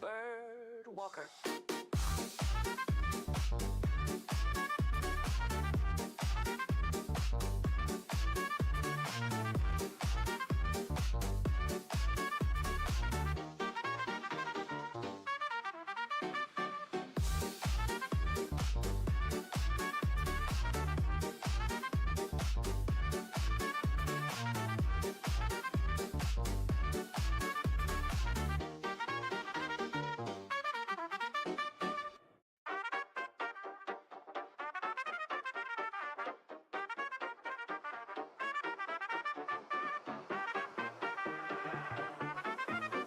Bird Walker.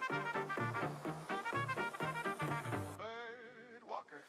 Bird Walker.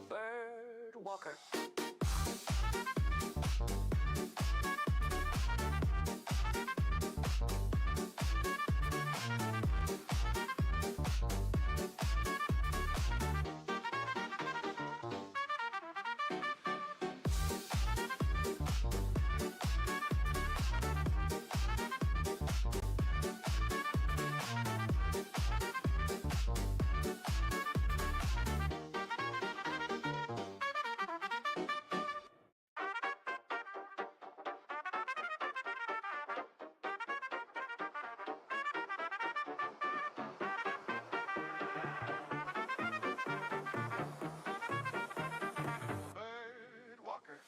Bird Walker. Bird Walker.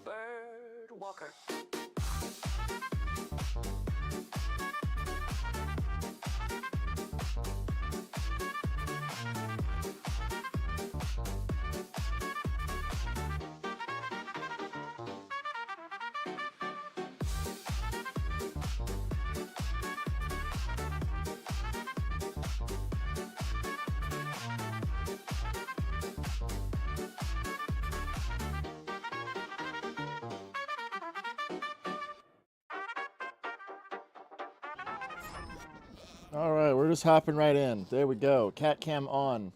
Bird Walker. All right, we're just hopping right in. There we go. Cat cam on.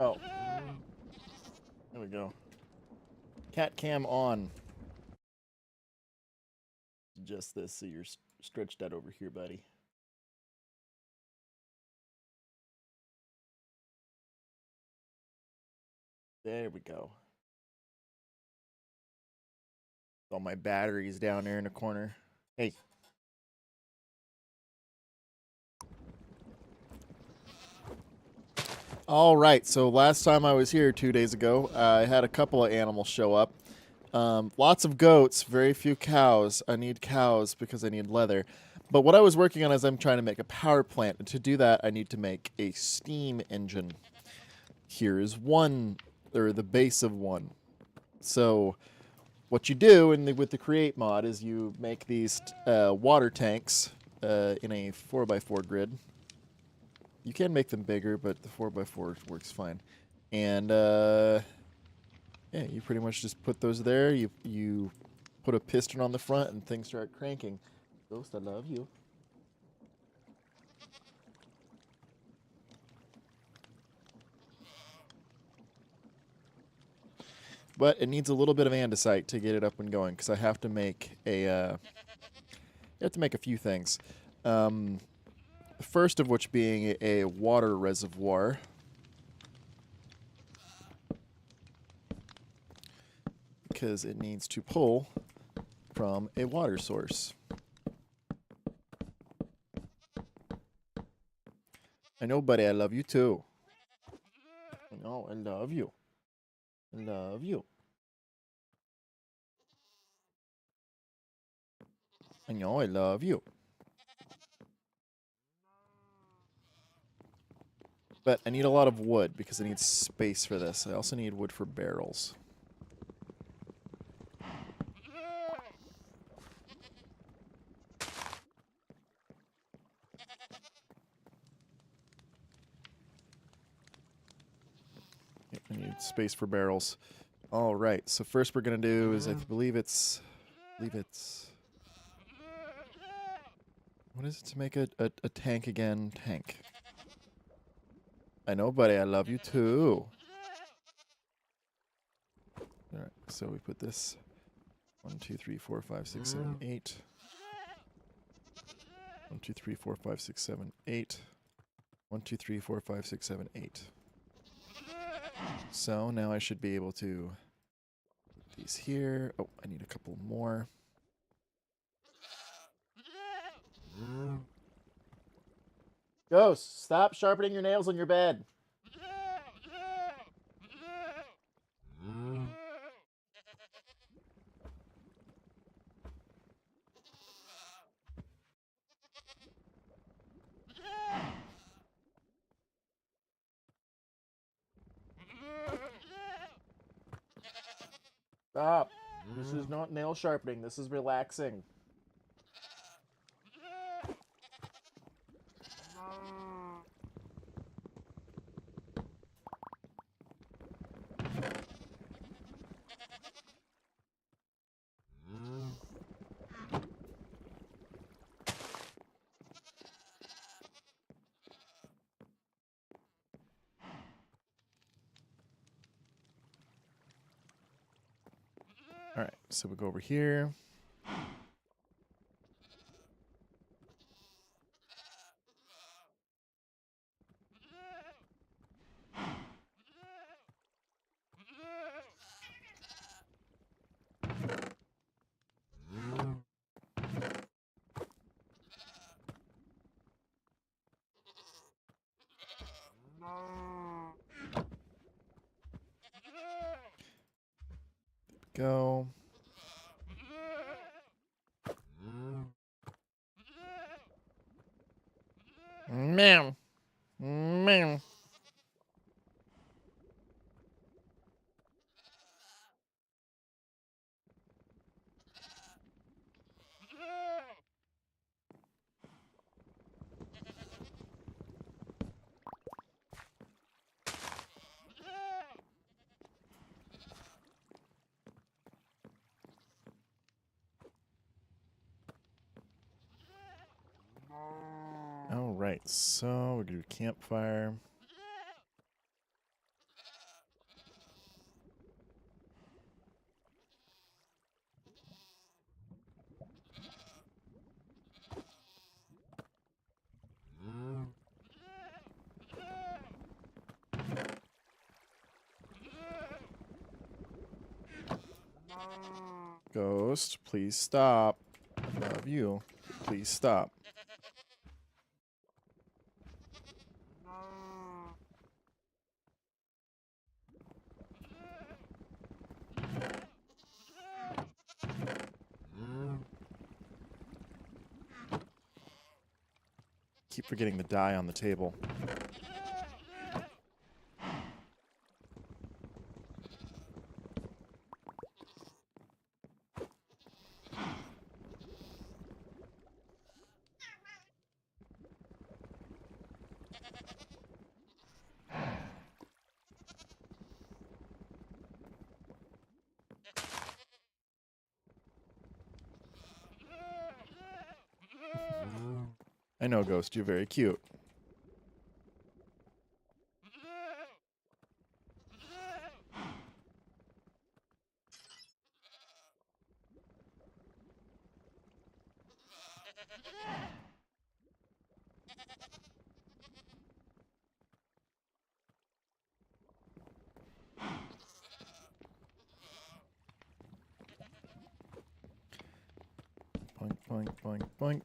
Oh, there we go. Cat cam on. Just this, so you're stretched out over here, buddy. There we go. All my batteries down there in the corner. Hey. All right, so last time I was here 2 days ago, I had a couple of animals show up. Lots of goats, very few cows. I need cows because I need leather. But what I was working on is I'm trying to make a power plant. And to do that, I need to make a steam engine. Here is one, or the base of one. So what you do with the create mod is you make these water tanks in a 4x4 grid. You can make them bigger, but the 4x4 works fine. And yeah, you pretty much just put those there. You put a piston on the front, and things start cranking. Ghost, I love you. But it needs a little bit of andesite to get it up and going, because I have to make a. You have to make a few things. The first of which being a water reservoir. Because it needs to pull from a water source. I know, buddy, I love you too. I know, I love you. I love you. I know, I love you. But I need a lot of wood because I need space for this. I also need wood for barrels. I need space for barrels. All right. So first we're gonna do is I believe it's what is it to make a tank again? Tank. I know, buddy. I love you too. All right. So we put this 1, 2, 3, 4, 5, 6, 7, 8. 1, 2, 3, 4, 5, 6, 7, 8. 1, 2, 3, 4, 5, 6, 7, 8. So now I should be able to put these here. Oh, I need a couple more. Ghost, stop sharpening your nails on your bed. Stop. This is not nail sharpening. This is relaxing. All right, so we go over here. Go. Meow. Meow. right, so we're gonna do campfire. Ghost, please stop. I love you. Please stop. Keep forgetting the die on the table. I know, Ghost, you're very cute. Boink, boink, boink, boink.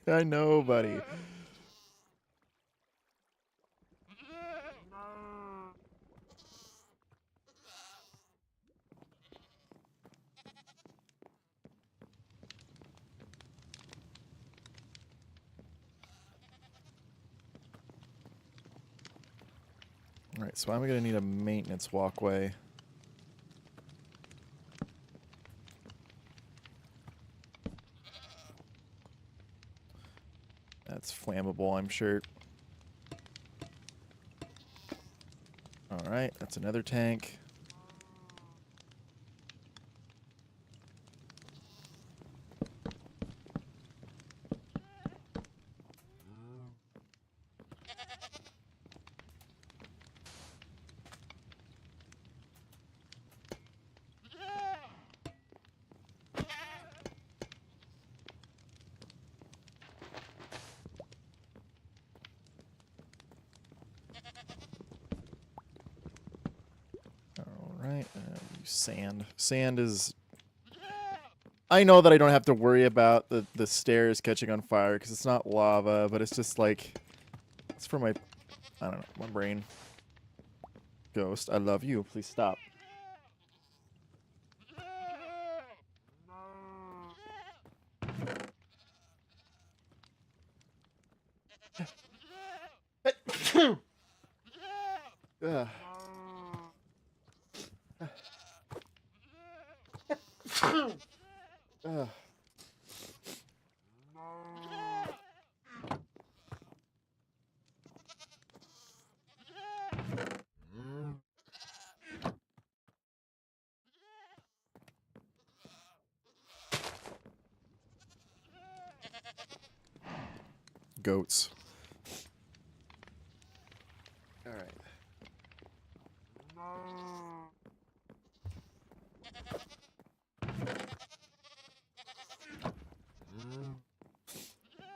I know, buddy. Alright, so I'm gonna need a maintenance walkway. That's flammable, I'm sure. Alright, that's another tank. Alright, use sand. Sand is... I know that I don't have to worry about the stairs catching on fire because it's not lava, but it's just like... It's for my... I don't know, my brain. Ghost, I love you. Please stop. Ugh. Ugh. Goats. All right.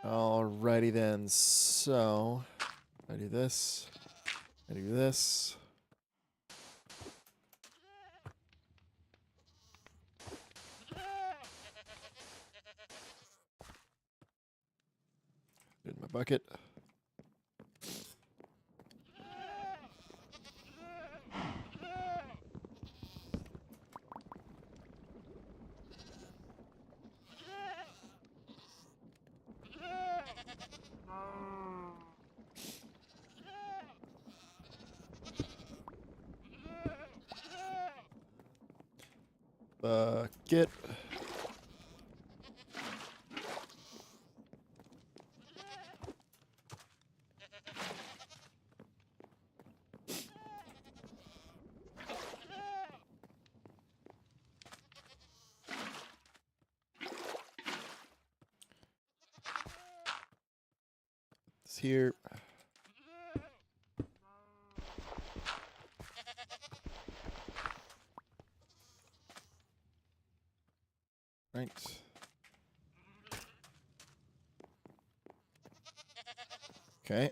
Alrighty then. So I do this. I do this. In my bucket. biscuit. It's here. Right. Okay.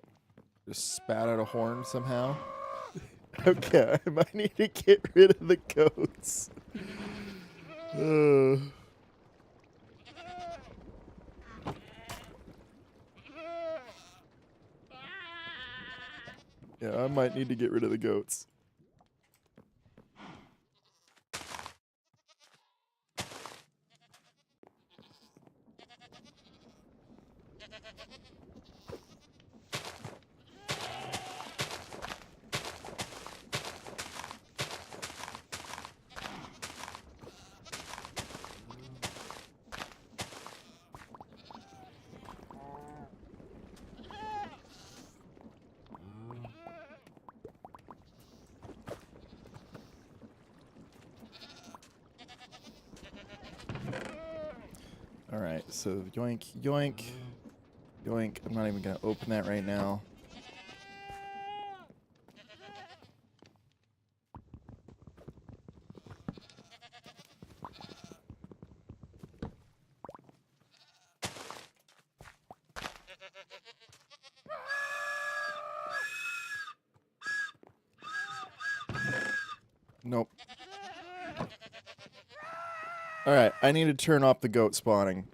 Just spat out a horn somehow. Okay, I might need to get rid of the goats. Yeah, I might need to get rid of the goats. Alright, so yoink, yoink, yoink. I'm not even going to open that right now. Nope. Alright, I need to turn off the goat spawning.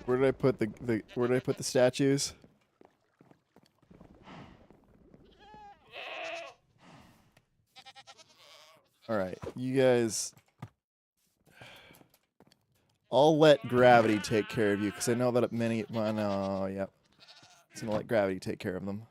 Where did I put where did I put the statues? Alright, you guys... I'll let gravity take care of you, because I know that many... Well, no, yep. It's going to let gravity take care of them.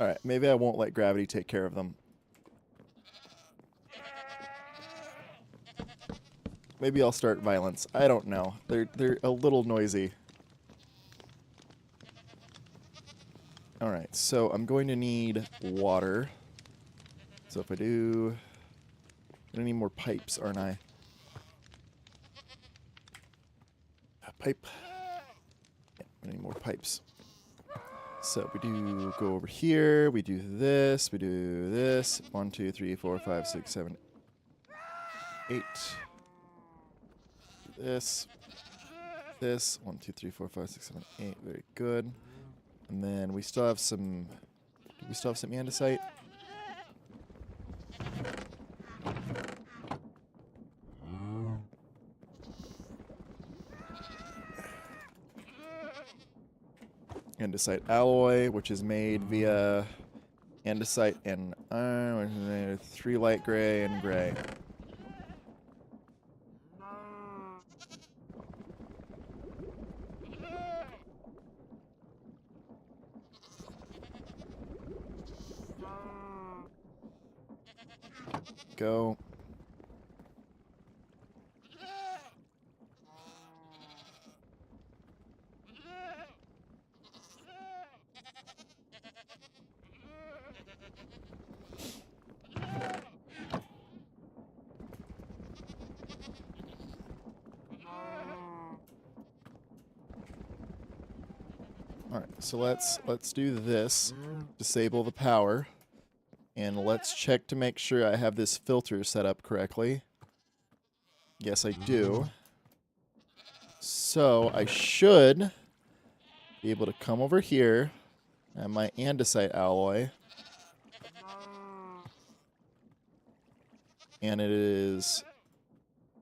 Alright, maybe I won't let gravity take care of them. Maybe I'll start violence. I don't know. They're a little noisy. Alright, so I'm going to need water. So if I do... I'm going to need more pipes, aren't I? A pipe. Yeah, I need more pipes. So we do go over here, we do this, we do this. 1, 2, 3, 4, 5, 6, 7, 8. This. 1, 2, 3, 4, 5, 6, 7, 8. Very good. And then we still have some... Do we still have some andesite? Andesite alloy, which is made via andesite and iron, 3 light gray and gray. Go. All right, so let's do this. Disable the power. And let's check to make sure I have this filter set up correctly. Yes, I do. So I should be able to come over here and my andesite alloy. And it is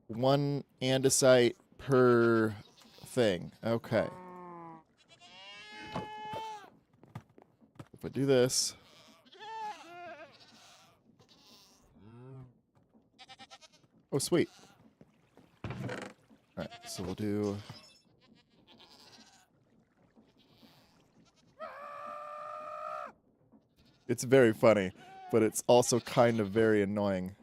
1 andesite per thing. Okay. If I do this... Oh, sweet. Alright, so we'll do... It's very funny, but it's also kind of very annoying.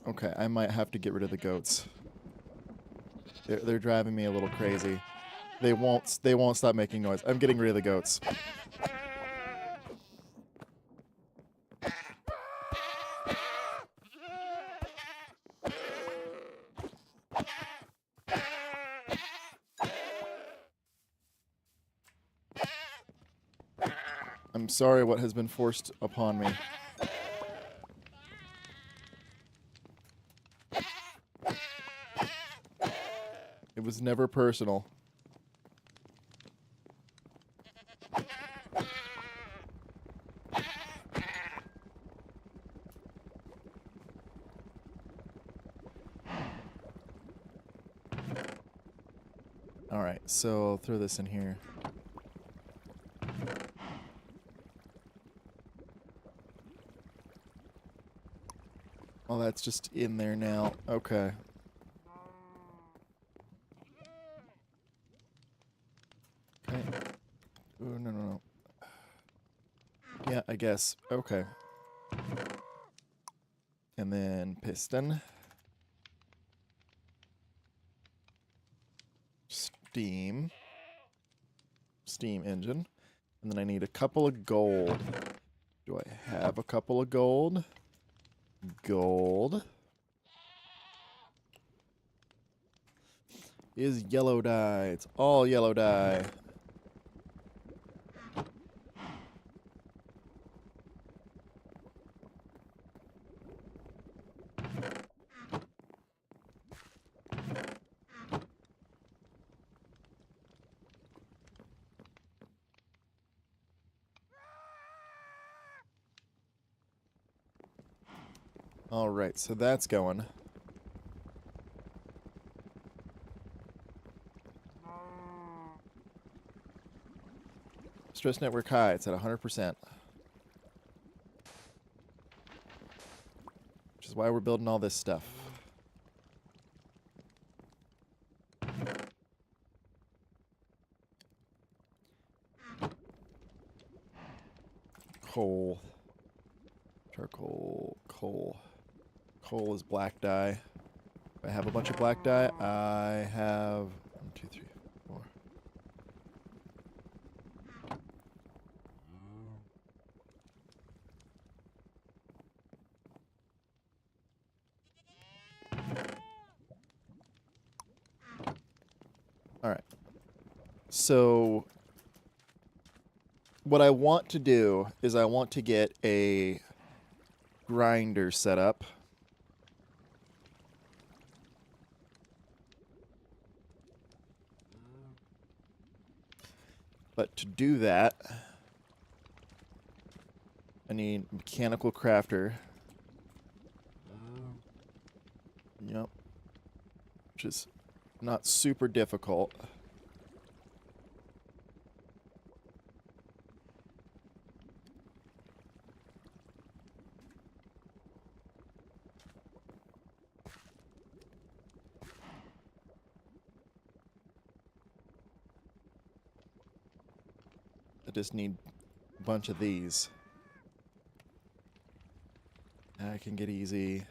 Okay, I might have to get rid of the goats. They're driving me a little crazy. They won't stop making noise. I'm getting rid of the goats. I'm sorry what has been forced upon me. It was never personal. Alright, so I'll throw this in here. Oh, that's just in there now. Okay. Okay. Oh, no. Yeah, I guess. Okay. And then piston. Steam. Steam engine. And then I need a couple of gold. Do I have a couple of gold? Gold. Is yellow dye. It's all yellow dye. Alright, so that's going. Stress network high. It's at 100%. Which is why we're building all this stuff. Coal. Charcoal. Coal. Coal is black dye. I have a bunch of black dye. I have 1, 2, 3, 4. All right. So what I want to do is I want to get a grinder set up. But to do that, I need mechanical crafter. Yep. Which is not super difficult. I just need a bunch of these. I can get easy.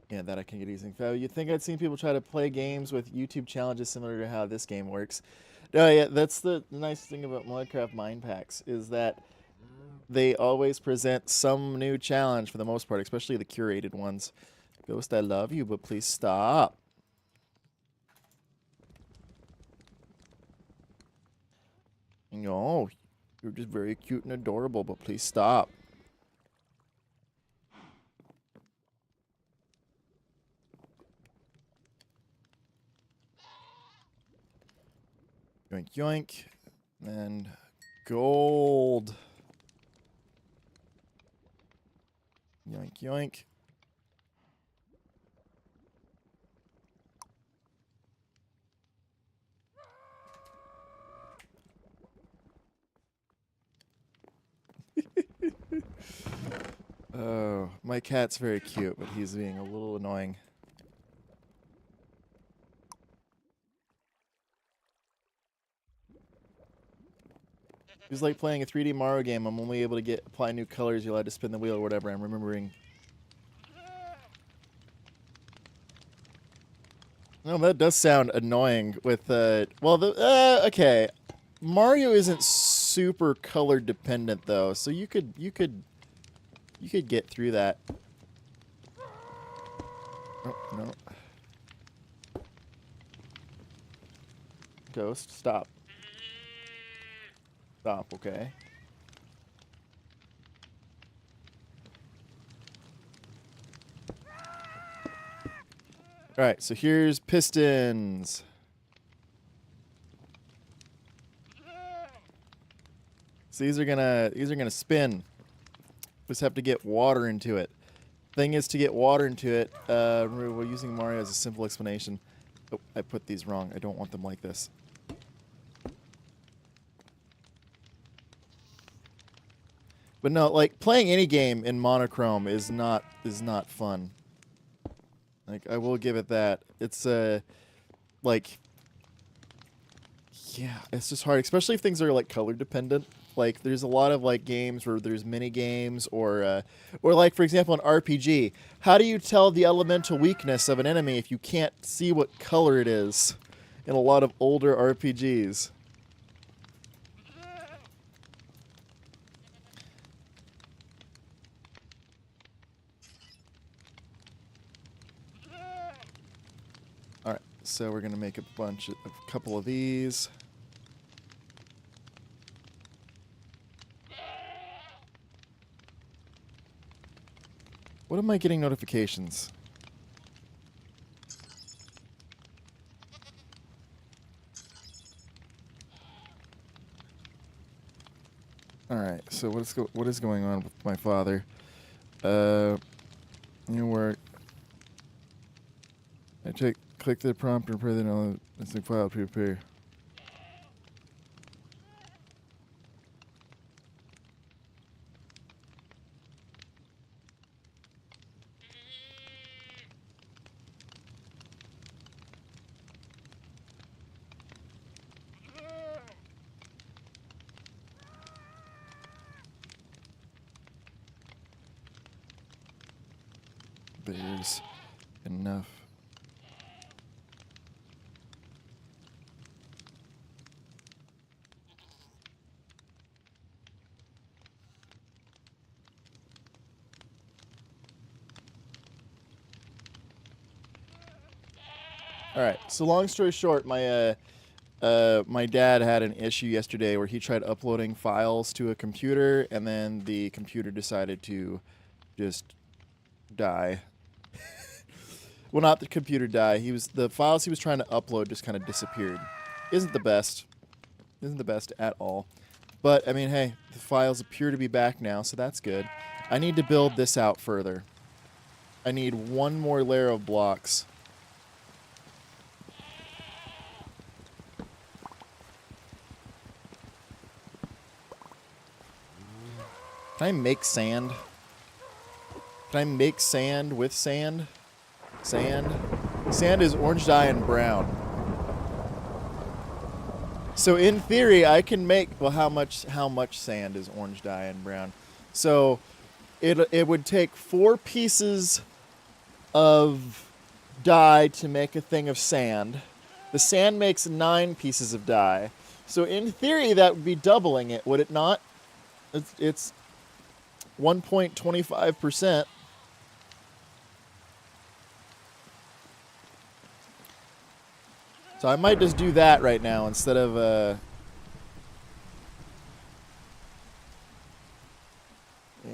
Yeah, that I can get easy. You'd think I'd seen people try to play games with YouTube challenges similar to how this game works. No, yeah, that's the nice thing about Minecraft Mind Packs is that they always present some new challenge for the most part, especially the curated ones. Ghost, I love you, but please stop. No, you're just very cute and adorable, but please stop. Yoink, yoink. And gold. Yoink, yoink. Oh, my cat's very cute, but he's being a little annoying. It's like playing a 3D Mario game. I'm only able to apply new colors. You're allowed to spin the wheel or whatever. I'm remembering. No, that does sound annoying with okay. Mario isn't super color dependent though, so you could get through that. Oh, no. Ghost, stop. Stop, okay. Alright, so here's pistons. So these are gonna spin. Just have to get water into it. Thing is to get water into it, we're using Mario as a simple explanation. Oh, I put these wrong. I don't want them like this. But no, like playing any game in monochrome is not fun. Like I will give it that. It's like yeah, it's just hard, especially if things are like color dependent. Like there's a lot of like games where there's mini games or like for example an RPG. How do you tell the elemental weakness of an enemy if you can't see what color it is in a lot of older RPGs? All right, so we're gonna make a couple of these. What am I getting notifications? All right, so what is going on with my father? New work. Click the prompt and prepare the file prepare. There's enough. All right. So long story short, my dad had an issue yesterday where he tried uploading files to a computer, and then the computer decided to just die. Well, not the computer die. The files he was trying to upload just kind of disappeared. Isn't the best. Isn't the best at all. But I mean, hey, the files appear to be back now, so that's good. I need to build this out further. I need one more layer of blocks. Can I make sand? Can I make sand with sand? Sand? Sand is orange dye and brown. So in theory, I can make, well, how much sand is orange dye and brown? So it would take 4 pieces of dye to make a thing of sand. The sand makes 9 pieces of dye. So in theory, that would be doubling it, would it not? It's 1.25%. So I might just do that right now instead of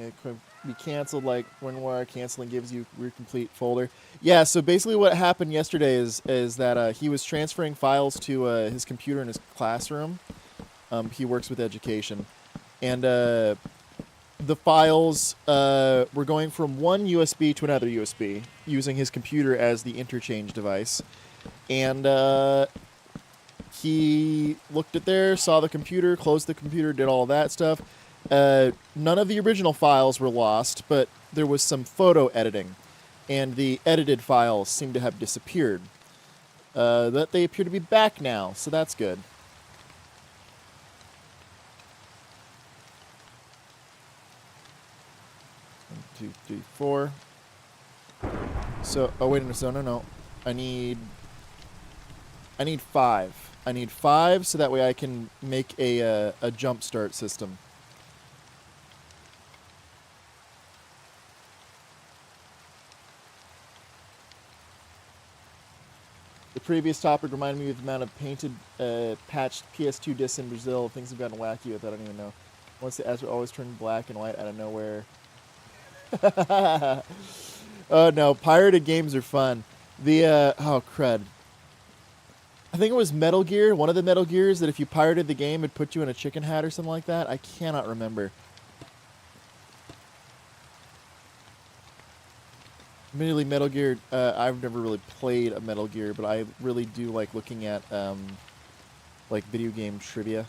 It could be canceled, like when we're canceling gives you your complete folder. Yeah, so basically what happened yesterday is that he was transferring files to his computer in his classroom. He works with education. And the files were going from one USB to another USB, using his computer as the interchange device. And he looked at there, saw the computer, closed the computer, did all that stuff. None of the original files were lost, but there was some photo editing, and the edited files seem to have disappeared. But they appear to be back now, so that's good. One, two, three, four. So, oh wait a minute, no. I need 5. I need 5 so that way I can make a jump start system. The previous topic reminded me of the amount of painted, patched PS2 discs in Brazil. Things have gotten wacky with that, I don't even know. Once the ads would always turn black and white out of nowhere. Oh no, pirated games are fun. Oh crud. I think it was Metal Gear, one of the Metal Gears, that if you pirated the game, it put you in a chicken hat or something like that. I cannot remember. Admittedly, Metal Gear, I've never really played a Metal Gear, but I really do like looking at, like, video game trivia.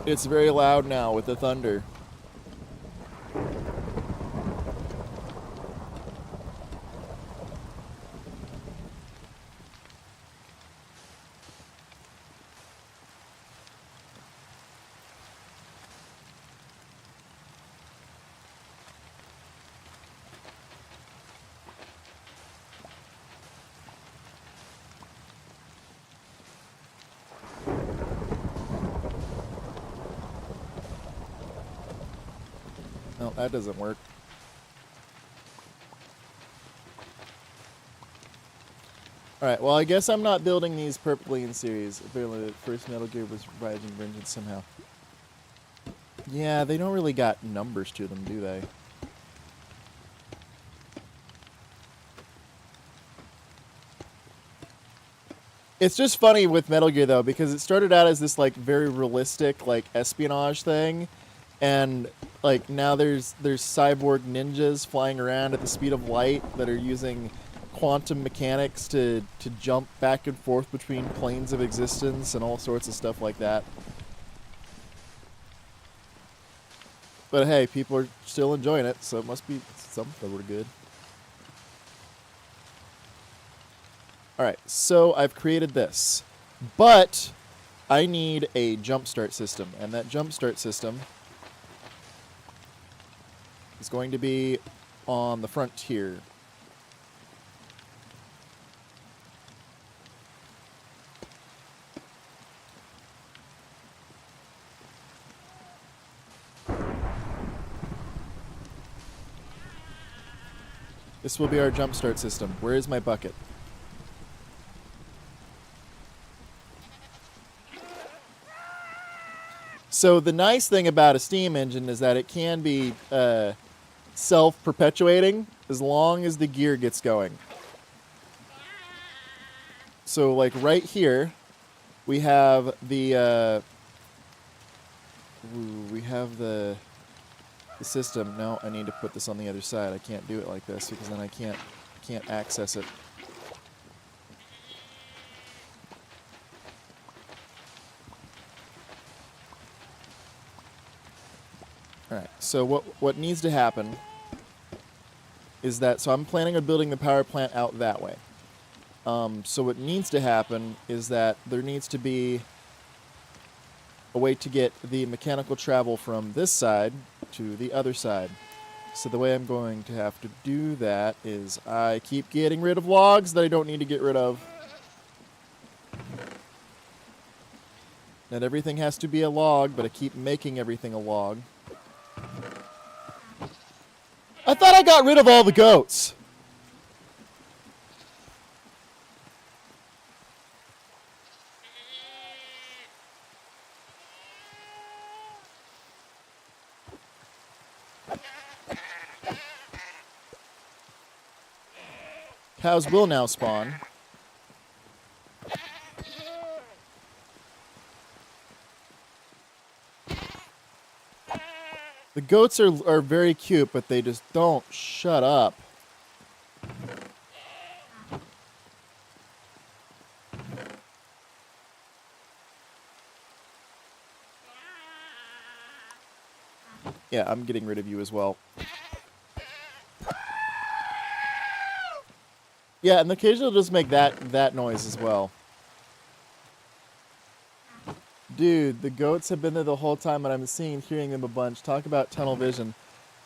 It's very loud now with the thunder. No, that doesn't work. Alright, well, I guess I'm not building these perfectly in series. Apparently the first Metal Gear was Rising Vengeance somehow. Yeah, they don't really got numbers to them, do they? It's just funny with Metal Gear, though, because it started out as this, like, very realistic, like, espionage thing, and, like, now there's cyborg ninjas flying around at the speed of light that are using quantum mechanics to jump back and forth between planes of existence and all sorts of stuff like that. But hey, people are still enjoying it, so it must be something we're good. Alright, so I've created this. But I need a jumpstart system, and that jumpstart system is going to be on the frontier. This will be our jumpstart system. Where is my bucket? So the nice thing about a steam engine is that it can be self-perpetuating as long as the gear gets going. So like right here, we have the system. No, I need to put this on the other side. I can't do it like this because then I can't access it. Alright, so what needs to happen is that, so I'm planning on building the power plant out that way. So what needs to happen is that there needs to be a way to get the mechanical travel from this side to the other side. So the way I'm going to have to do that is I keep getting rid of logs that I don't need to get rid of. Not everything has to be a log, but I keep making everything a log. I thought I got rid of all the goats. Cows will now spawn. The goats are very cute, but they just don't shut up. Yeah, I'm getting rid of you as well. Yeah, and occasionally it'll just make that noise as well. Dude, the goats have been there the whole time, and I'm seeing and hearing them a bunch. Talk about tunnel vision.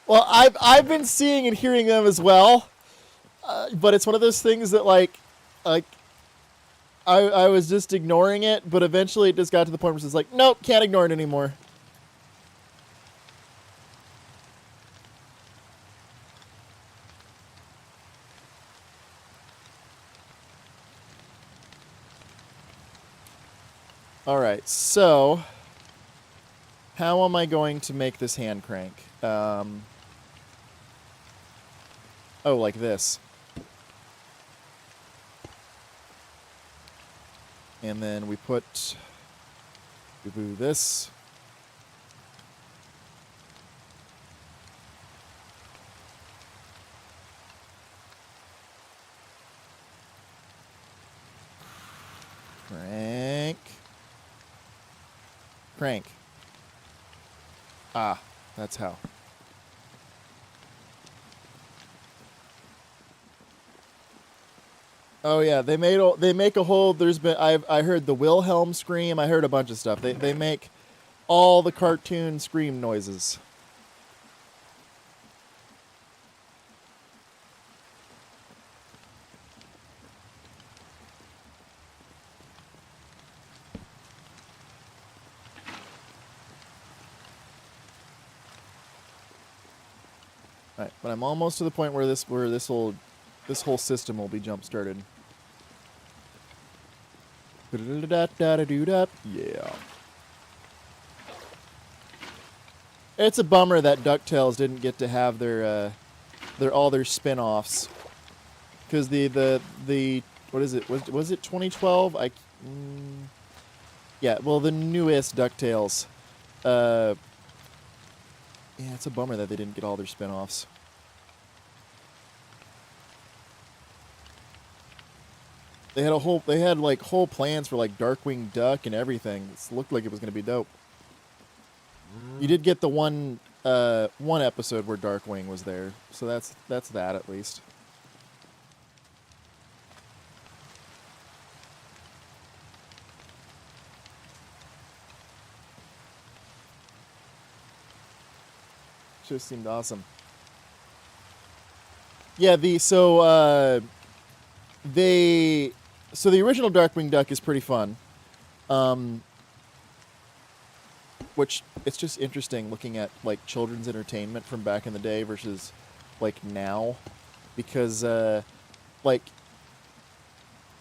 Well, I've been seeing and hearing them as well, but it's one of those things that like I was just ignoring it, but eventually it just got to the point where it's like, nope, can't ignore it anymore. All right, so how am I going to make this hand crank? Oh, like this. And then we put this. Crank. Crank. Ah, that's how. Oh yeah, they make a whole. I heard the Wilhelm scream. I heard a bunch of stuff. They make all the cartoon scream noises. All right, but I'm almost to the point where this whole system will be jump started. Yeah. It's a bummer that DuckTales didn't get to have all their spin-offs. Because the what is it? Was it 2012? Yeah, well, the newest DuckTales. Yeah, it's a bummer that they didn't get all their spin-offs. They had whole plans for like Darkwing Duck and everything. It looked like it was going to be dope. You did get the one episode where Darkwing was there, so that's that at least. Just seemed awesome. Yeah, the original Darkwing Duck is pretty fun. Which it's just interesting looking at like children's entertainment from back in the day versus like now, because like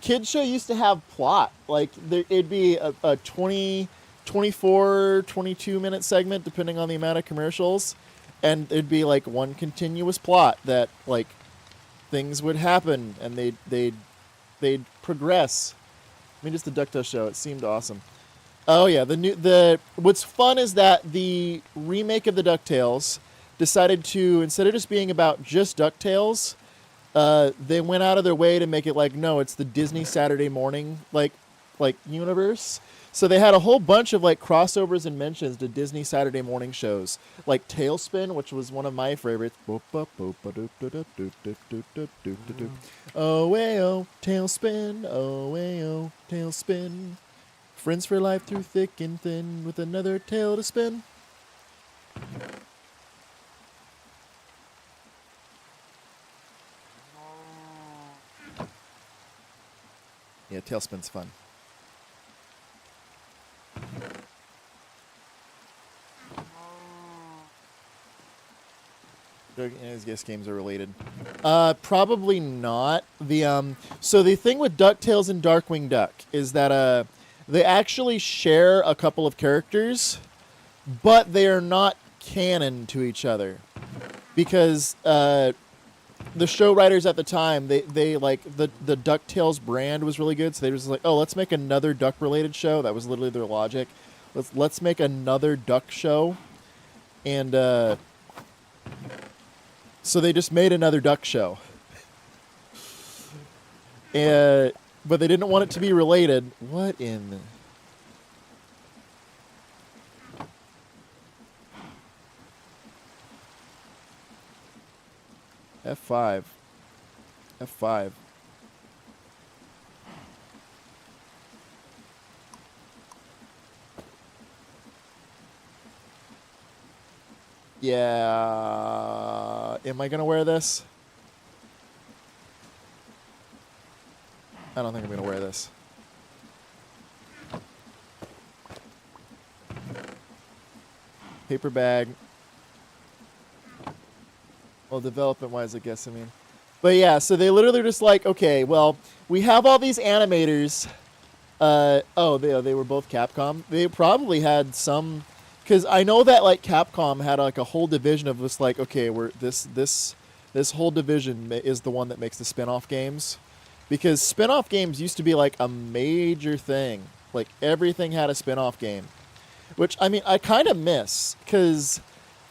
kids show used to have plot. Like it'd be a 20, 24, 22 minute segment depending on the amount of commercials, and it'd be like one continuous plot that like things would happen and they'd progress. I mean, just the DuckTales show, it seemed awesome. Oh yeah, what's fun is that the remake of the DuckTales decided to, instead of just being about just DuckTales, they went out of their way to make it like, no, it's the Disney Saturday morning like universe. So they had a whole bunch of like crossovers and mentions to Disney Saturday morning shows, like Tailspin, which was one of my favorites. Oh way oh, Tailspin, oh way oh, Tailspin. Friends for life through thick and thin, with another tale to spin. Yeah, Tailspin's fun. I guess games are related. Probably not. So the thing with DuckTales and Darkwing Duck is that they actually share a couple of characters, but they are not canon to each other because the show writers at the time they like the DuckTales brand was really good, so they were just like, oh, let's make another duck related show. That was literally their logic. Let's make another duck show, and so they just made another duck show. But they didn't want it to be related. What in the... F5. F5. Yeah. Am I going to wear this? I don't think I'm going to wear this. Paper bag. Well, development-wise, I guess, I mean. But yeah, so they literally just like, okay, well, we have all these animators. They were both Capcom. They probably had some... Because I know that, like, Capcom had, like, a whole division of just, like, okay, this whole division is the one that makes the spin-off games. Because spin-off games used to be, like, a major thing. Like, everything had a spin-off game. Which, I mean, I kind of miss. Because,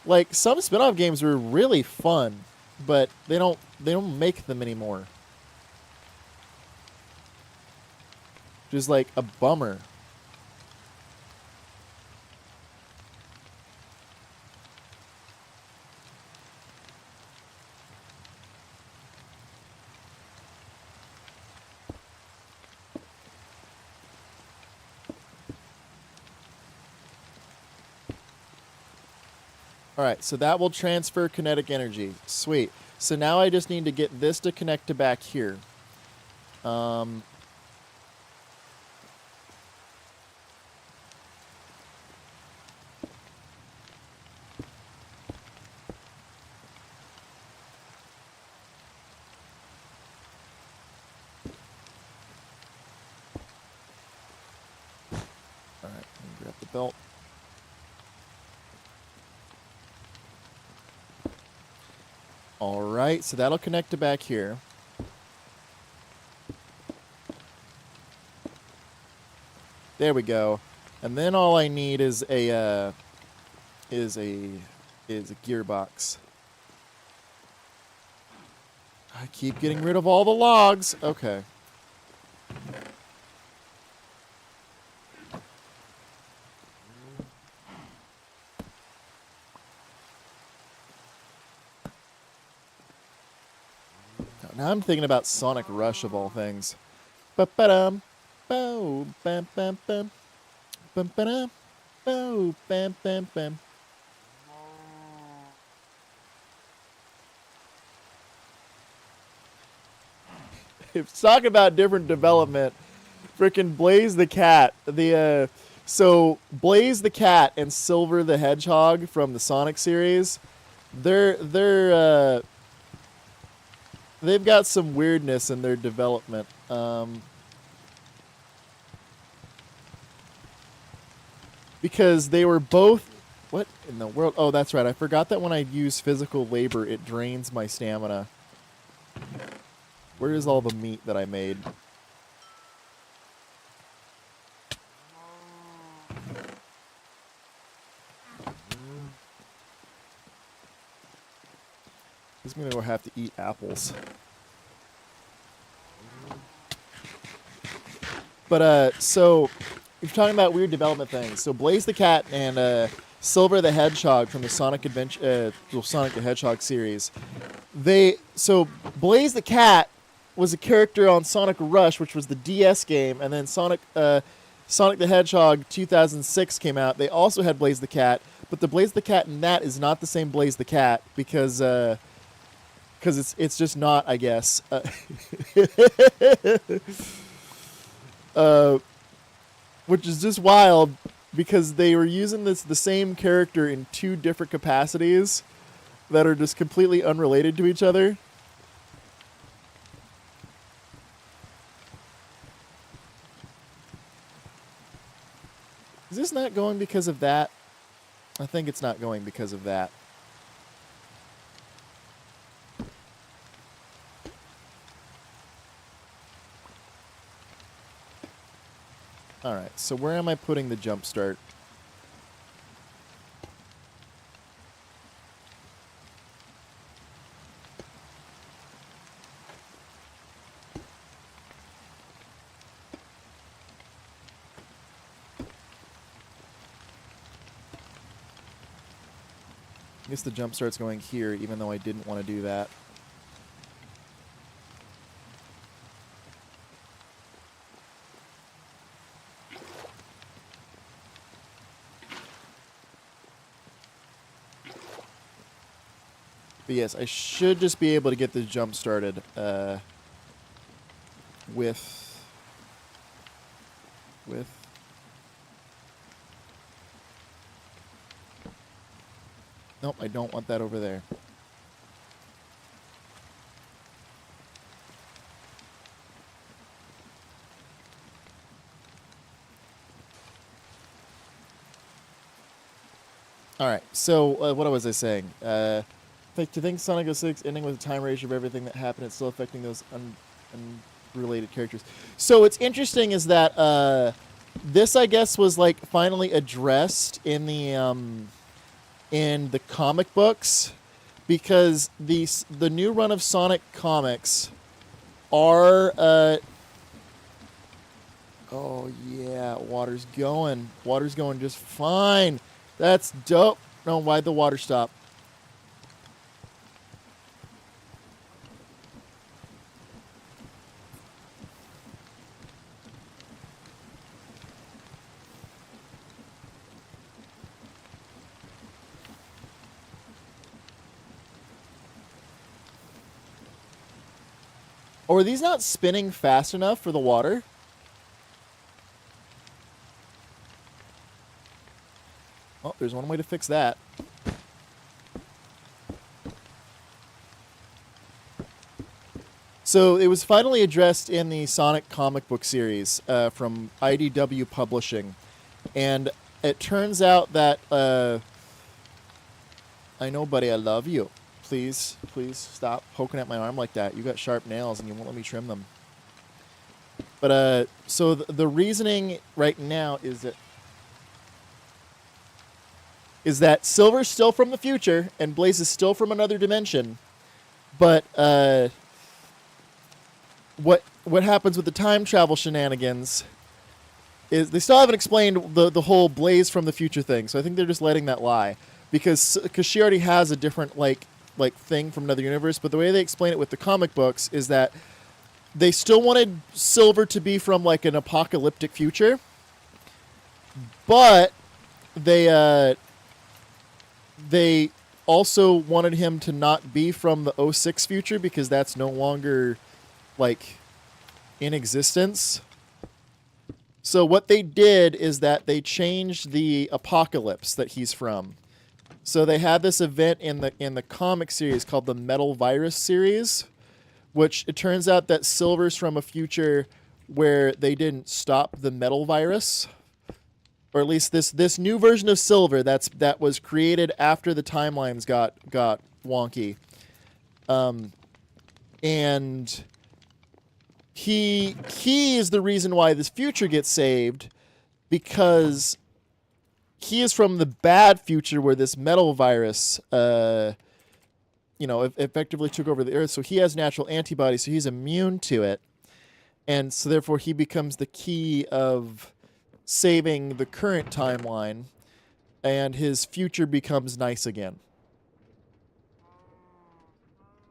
like, some spin-off games were really fun. But they don't make them anymore. Just, like, a bummer. Alright, so that will transfer kinetic energy. Sweet. So now I just need to get this to connect to back here. Alright, grab the belt. Alright, so that'll connect to back here. There we go. And then all I need is a gearbox. I keep getting rid of all the logs. Okay. Now I'm thinking about Sonic Rush of all things. Ba-ba-dum. Boom, bam, bam, bam. Bam, ba-dum. Boom, bam, bam, bam. If talking about different development, frickin' Blaze the Cat. So Blaze the Cat and Silver the Hedgehog from the Sonic series, they've got some weirdness in their development. Because they were both... What in the world? Oh, that's right. I forgot that when I use physical labor, it drains my stamina. Where is all the meat that I made? This means we'll have to eat apples. But, so, if you're talking about weird development things, so Blaze the Cat and Silver the Hedgehog from the Sonic Sonic the Hedgehog series, so Blaze the Cat was a character on Sonic Rush, which was the DS game, and then Sonic the Hedgehog 2006 came out. They also had Blaze the Cat, but the Blaze the Cat in that is not the same Blaze the Cat because it's just not, I guess. Which is just wild because they were using the same character in two different capacities. that are just completely unrelated to each other. Is this not going because of that? I think it's not going because of that. Alright, so where am I putting the jump start? I guess the jump start's going here, even though I didn't want to do that. But yes, I should just be able to get this jump started with... Nope, I don't want that over there. Alright, so what was I saying? To think Sonic 06 ending with a time erasure of everything that happened, it's still affecting those unrelated characters. So what's interesting is that this, I guess, was like finally addressed in the comic books, because the new run of Sonic comics are oh yeah, water's going just fine. That's dope. No, why'd the water stop? Or are these not spinning fast enough for the water? Oh, there's one way to fix that. So it was finally addressed in the Sonic comic book series from IDW Publishing. And it turns out that... I know, buddy, I love you. Please stop poking at my arm like that. You got sharp nails and you won't let me trim them. But, so the reasoning right now is that Silver's still from the future and Blaze is still from another dimension. But, what happens with the time travel shenanigans is they still haven't explained the whole Blaze from the future thing. So I think they're just letting that lie. Because she already has a different, like thing from another universe, but the way they explain it with the comic books is that they still wanted Silver to be from like an apocalyptic future, but they also wanted him to not be from the 06 future because that's no longer like in existence. So what they did is that they changed the apocalypse that he's from. So they had this event in the comic series called the Metal Virus series, which it turns out that Silver's from a future where they didn't stop the metal virus, or at least this new version of Silver that was created after the timelines got wonky, and he is the reason why this future gets saved, because he is from the bad future where this metal virus, effectively took over the Earth. So he has natural antibodies, so he's immune to it. And so therefore he becomes the key of saving the current timeline, and his future becomes nice again.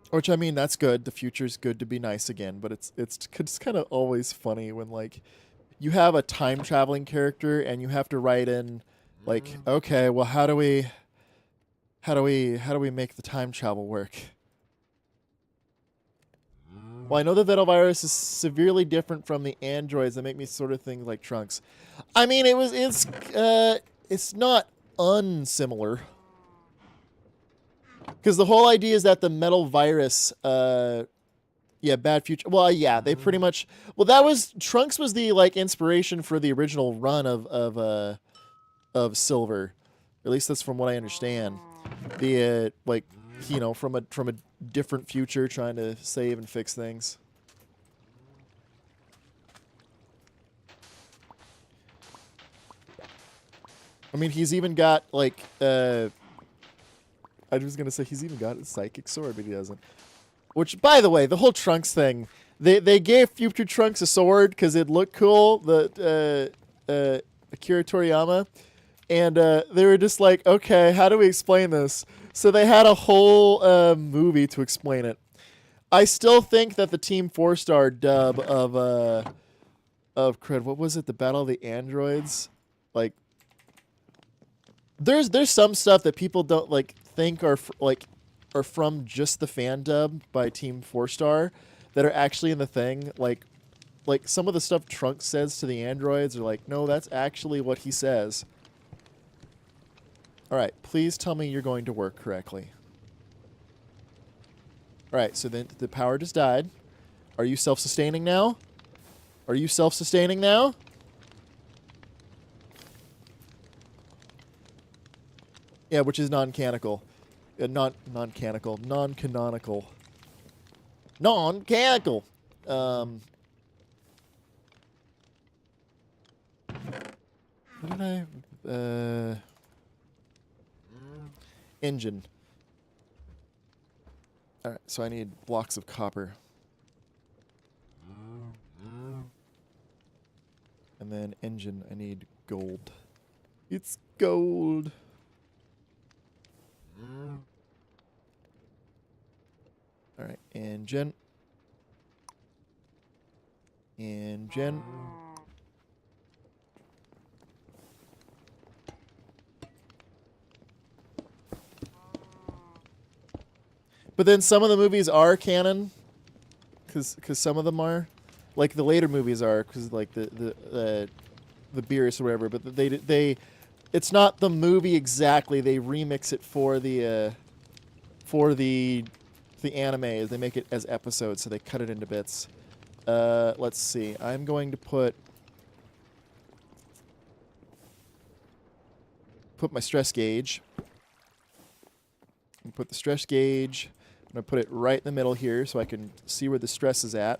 Which, I mean, that's good. The future's good to be nice again, but it's kind of always funny when, like, you have a time-traveling character and you have to write in, like, okay, well, how do we make the time travel work? Well, I know the Vetal virus is severely different from the androids that make me sort of things like Trunks. I mean, it's not unsimilar. Because the whole idea is that the metal virus, yeah, bad future. Well, yeah, they pretty much. Well, that was Trunks was the like inspiration for the original run of Silver. At least that's from what I understand. The like, from a different future, trying to save and fix things. I mean, he's even got like I was gonna say he's even got a psychic sword, but he doesn't. Which, by the way, the whole Trunks thing, they gave future Trunks a sword because it looked cool. The Akira Toriyama, and they were just like, okay, how do we explain this? So they had a whole movie to explain it. I still think that the Team 4-Star dub of Cred, what was it? The Battle of the Androids, like. There's some stuff that people don't like think are from just the fan dub by Team 4-Star that are actually in the thing. Like some of the stuff Trunks says to the androids are like, no, that's actually what he says. All right, please tell me you're going to work correctly. All right, so then the power just died. Are you self-sustaining now? Are you self-sustaining now? Yeah, which is non-canonical. Non-canonical. Non-canonical. Non-canonical. What did I... Engine. Alright, so I need blocks of copper. And then engine, I need gold. It's gold. Alright, engine. Engine. But then some of the movies are canon, because some of them are, like the later movies are, because like the Beerus or whatever. But it's not the movie exactly. They remix it for the anime. They make it as episodes, so they cut it into bits. Let's see. I'm going to put my stress gauge. Put the stress gauge. I'm going to put it right in the middle here so I can see where the stress is at.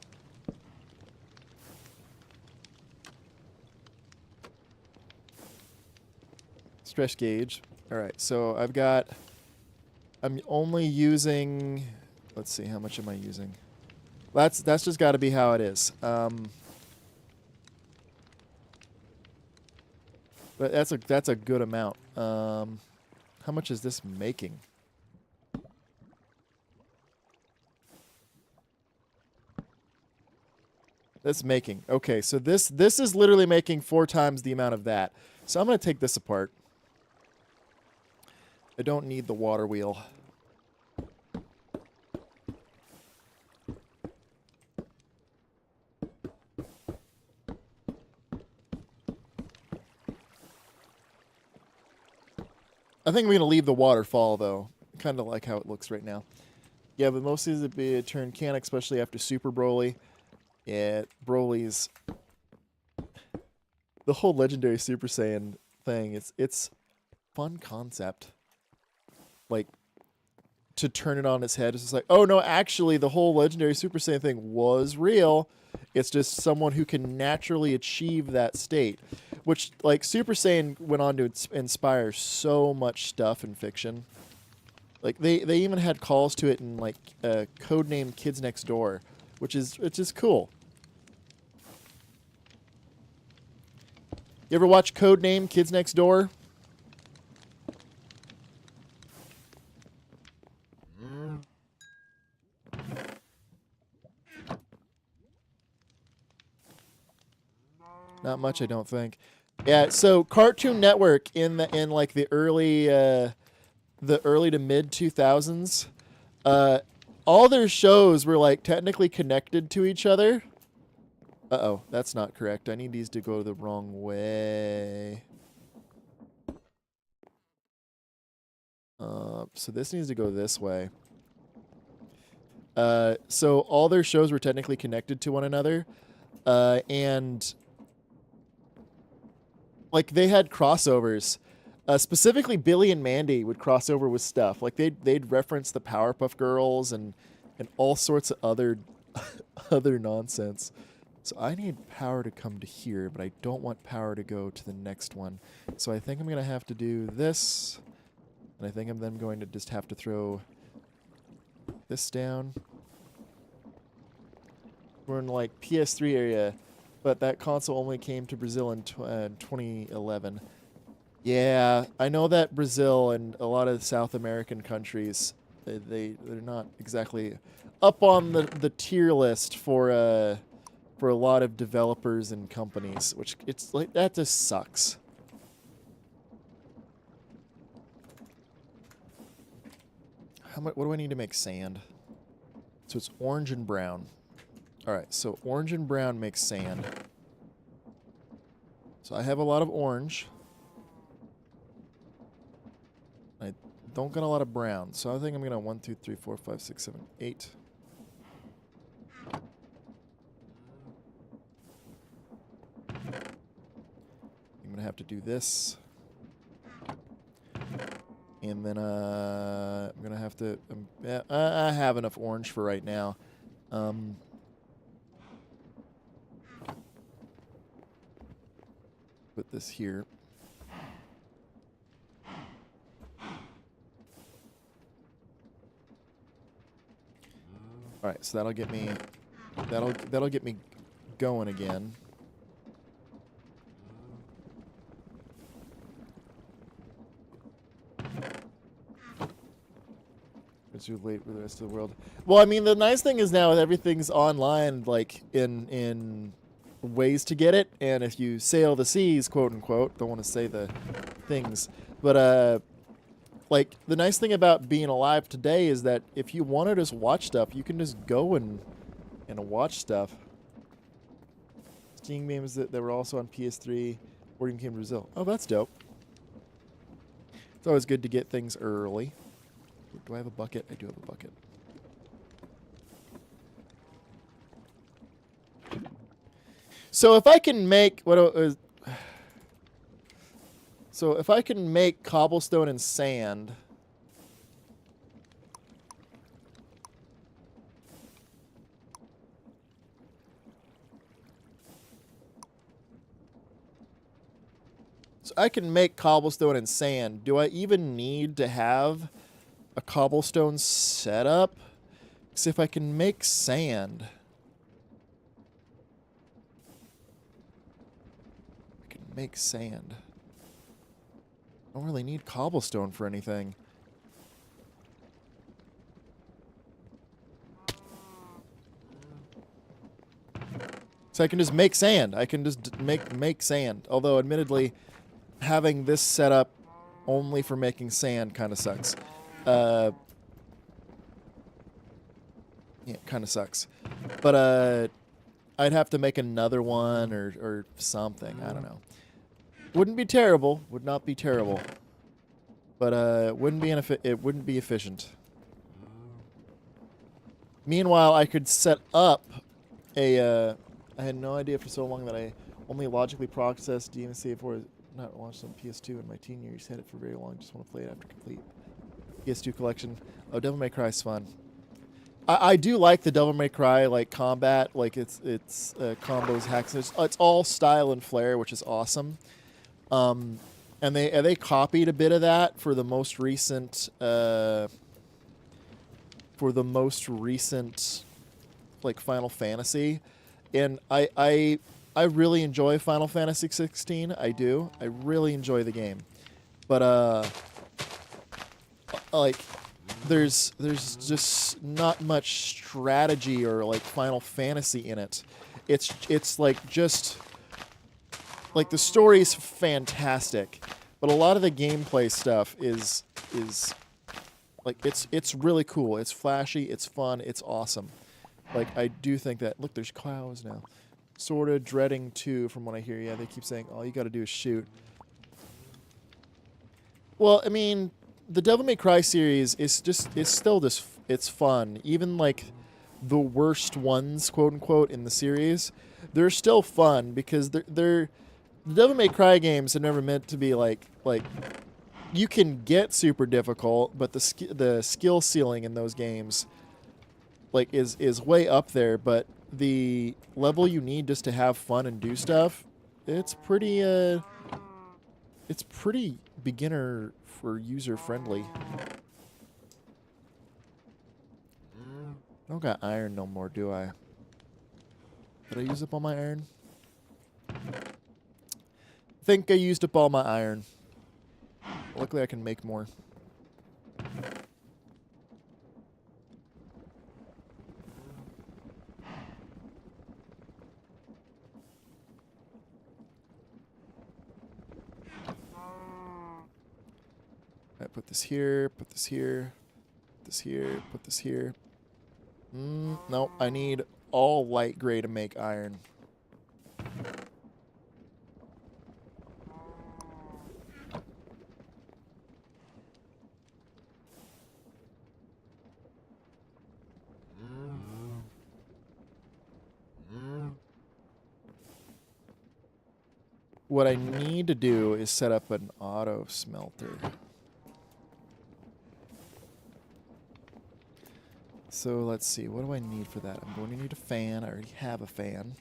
Stress gauge. All right, so I'm only using, let's see, how much am I using? That's just got to be how it is. But that's a good amount. How much is this making? That's making. Okay, so this is literally making 4 times the amount of that. So I'm going to take this apart. I don't need the water wheel. I think we're going to leave the waterfall, though. Kind of like how it looks right now. Yeah, but mostly it'd be a turn canic, especially after Super Broly. Yeah, Broly's... The whole legendary Super Saiyan thing, it's fun concept. Like, to turn it on its head, it's just like, oh no, actually the whole legendary Super Saiyan thing was real. It's just someone who can naturally achieve that state. Which, like, Super Saiyan went on to inspire so much stuff in fiction. Like, they even had calls to it in, like, codename Kids Next Door, which is cool. You ever watch Codename Kids Next Door? Not much, I don't think. Yeah, so Cartoon Network in like the early to mid 2000s, all their shows were like technically connected to each other. Uh-oh, that's not correct. I need these to go the wrong way. So this needs to go this way. So all their shows were technically connected to one another. And like they had crossovers. Specifically, Billy and Mandy would cross over with stuff. Like they'd reference the Powerpuff Girls and all sorts of other other nonsense. So I need power to come to here, but I don't want power to go to the next one. So I think I'm gonna have to do this, and I think I'm then going to just have to throw this down. We're in like PS3 area, but that console only came to Brazil in 2011. Yeah, I know that Brazil and a lot of South American countries, they're not exactly up on the tier list for a lot of developers and companies, which it's like that just sucks. How much? What do I need to make sand? So it's orange and brown. All right, so orange and brown makes sand. So I have a lot of orange. I don't get a lot of brown, so I think I'm gonna 1, 2, 3, 4, 5, 6, 7, 8. I'm gonna have to do this, and then I'm gonna have to. Yeah, I have enough orange for right now. Put this here. All right, so that'll get me. That'll get me going again. It's too late for the rest of the world. Well, I mean, the nice thing is now everything's online, like in ways to get it, and if you sail the seas, quote unquote, don't want to say the things, but like the nice thing about being alive today is that if you want to just watch stuff, you can just go and watch stuff. Steam games that were also on PS3, boarding came to Brazil. Oh, that's dope. It's always good to get things early. Do I have a bucket? I do have a bucket. So if I can make so if I can make cobblestone and sand, do I even need to have a cobblestone setup? Because if I can make sand, I don't really need cobblestone for anything. So I can just make sand. I can just make sand. Although, admittedly, having this set up only for making sand kind of sucks. Yeah, it kind of sucks. But I'd have to make another one or something. I don't know. Wouldn't be terrible. Would not be terrible. But it wouldn't be efficient. Meanwhile, I could set up a. I had no idea for so long that I only logically processed DMCA4 not launched on PS2 in my teen years. Had it for very long. Just want to play it after complete PS2 collection. Oh, Devil May Cry is fun. I do like the Devil May Cry like combat. Like it's combos, hacks. It's all style and flair, which is awesome. And they copied a bit of that for the most recent like Final Fantasy, and I really enjoy Final Fantasy 16. I do. I really enjoy the game, but like there's just not much strategy or like Final Fantasy in it. It's like just like the story's fantastic, but a lot of the gameplay stuff is like it's really cool. It's flashy, it's fun, it's awesome. Like I do think that look, there's cows now. Sorta dreading too, from what I hear. Yeah, they keep saying all you got to do is shoot. Well, I mean, the Devil May Cry series is still just it's fun. Even like the worst ones, quote unquote, in the series, they're still fun because they're the Devil May Cry games are never meant to be like you can get super difficult, but the skill ceiling in those games like is way up there. But the level you need just to have fun and do stuff, it's pretty beginner for user friendly. I don't got iron no more, do I? Did I use up all my iron? I think I used up all my iron. Luckily I can make more. I put this here, put this here, put this here, put this here. Nope, I need all light gray to make iron. What I need to do is set up an auto smelter. So let's see, what do I need for that? I'm going to need a fan. I already have a fan.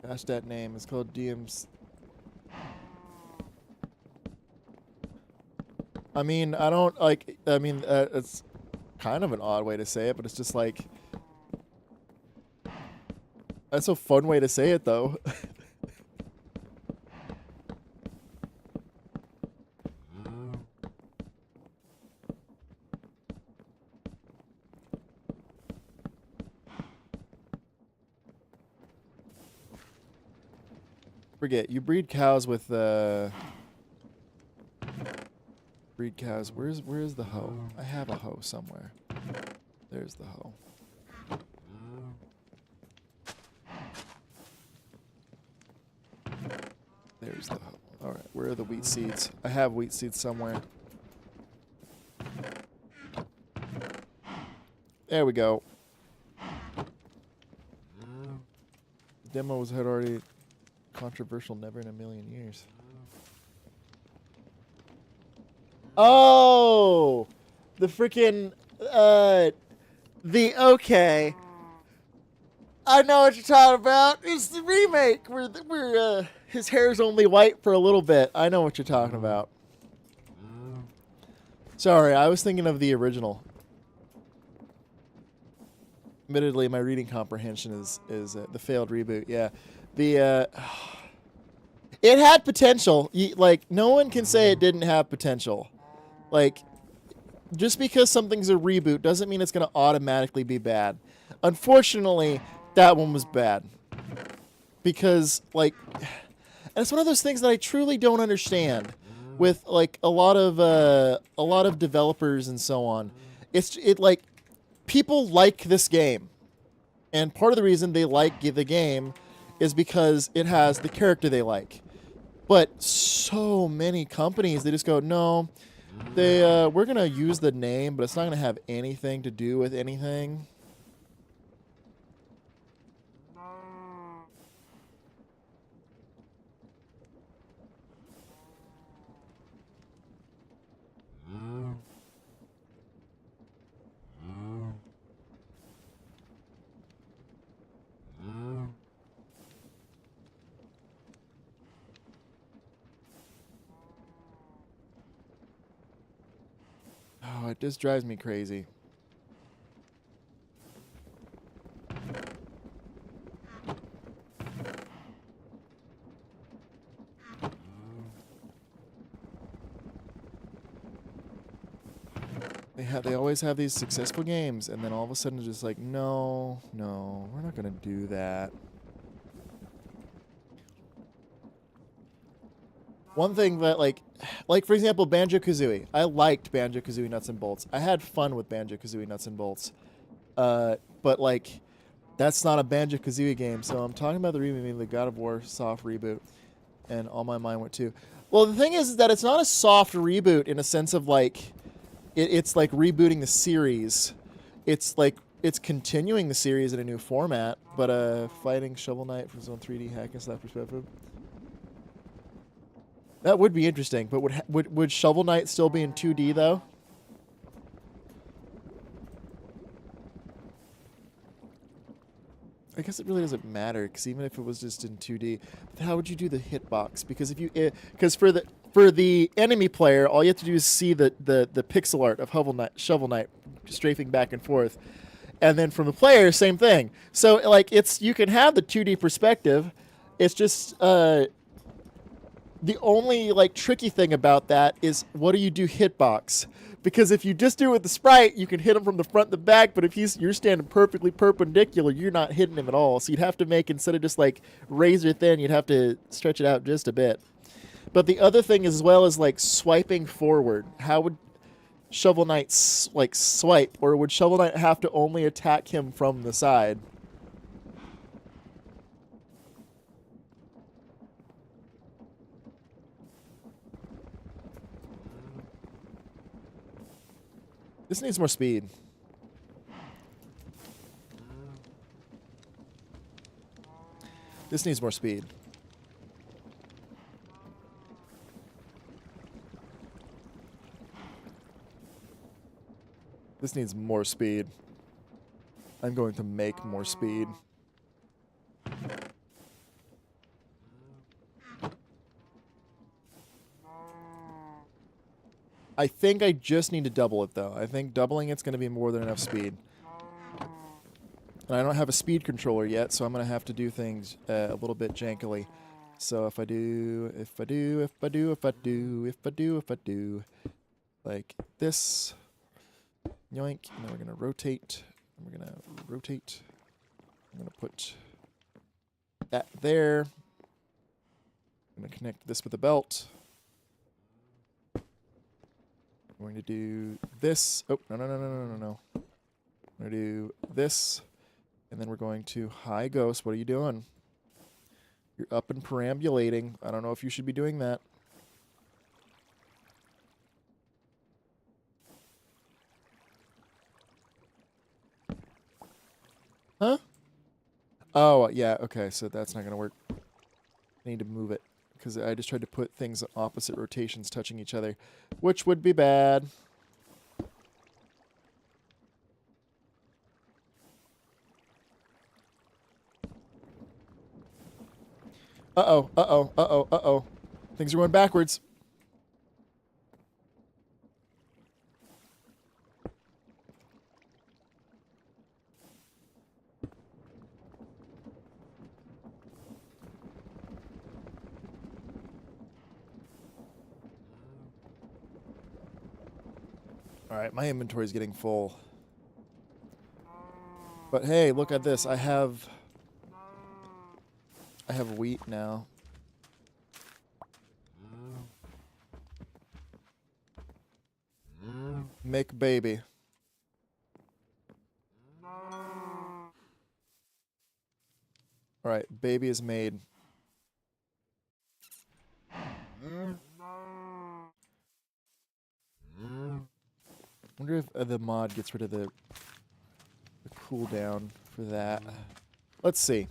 Gosh, that name is called DM's. I mean, I don't like. I mean, it's kind of an odd way to say it, but it's just like that's a fun way to say it, though. Forget you breed cows with breed cows. Where's the hoe? I have a hoe somewhere. There's the hoe. There's the hoe. All right, where are the wheat seeds? I have wheat seeds somewhere. There we go. Demos had already controversial, never in a million years. Oh, the freaking okay. I know what you're talking about. It's the remake where his hair's only white for a little bit. I know what you're talking about. Sorry, I was thinking of the original. Admittedly, my reading comprehension is the failed reboot. Yeah, the it had potential. Like no one can say it didn't have potential. Like just because something's a reboot doesn't mean it's going to automatically be bad. Unfortunately, that one was bad because like, and it's one of those things that I truly don't understand with like a lot of developers and so on. It like people like this game, and part of the reason they like the game is because it has the character they like. But so many companies, they just go, no, we're gonna use the name, but it's not gonna have anything to do with anything. Oh, it just drives me crazy. They always have these successful games, and then all of a sudden it's just like, no, we're not gonna do that. One thing that like for example, Banjo-Kazooie. I liked Banjo-Kazooie Nuts and Bolts. I had fun with Banjo-Kazooie Nuts and Bolts. But like that's not a Banjo-Kazooie game. So I'm talking about the reboot, the God of War soft reboot, and all my mind went to. Well, the thing is that it's not a soft reboot in a sense of like it's like rebooting the series. It's like it's continuing the series in a new format, but fighting Shovel Knight from Zone 3D hack and slash perspective. That would be interesting, but would Shovel Knight still be in 2D though? I guess it really doesn't matter because even if it was just in 2D, how would you do the hitbox? Because if you because for the enemy player, all you have to do is see the pixel art of Shovel Knight strafing back and forth, and then from the player, same thing. So like it's you can have the 2D perspective. It's just the only like tricky thing about that is what do you do hitbox? Because if you just do it with the sprite, you can hit him from the front and the back. But if you're standing perfectly perpendicular, you're not hitting him at all. So you'd have to make instead of just like razor thin, you'd have to stretch it out just a bit. But the other thing as well is like swiping forward. How would Shovel Knight like swipe, or would Shovel Knight have to only attack him from the side? This needs more speed. This needs more speed. This needs more speed. I'm going to make more speed. I think I just need to double it, though. I think doubling it's going to be more than enough speed. And I don't have a speed controller yet, so I'm going to have to do things a little bit jankily. So if I do, like this, yoink, and then we're going to rotate, and we're going to rotate. I'm going to put that there. I'm going to connect this with the belt. I'm going to do this. Oh, no. I'm going to do this. And then we're going to, hi, Ghost, what are you doing? You're up and perambulating. I don't know if you should be doing that. Huh? Oh, yeah, okay, so that's not going to work. I need to move it, because I just tried to put things opposite rotations touching each other, which would be bad. Uh-oh. Things are going backwards. Alright, my inventory is getting full. But hey, look at this. I have wheat now. Make baby. Alright, baby is made. Wonder if the mod gets rid of the cooldown for that. Let's see.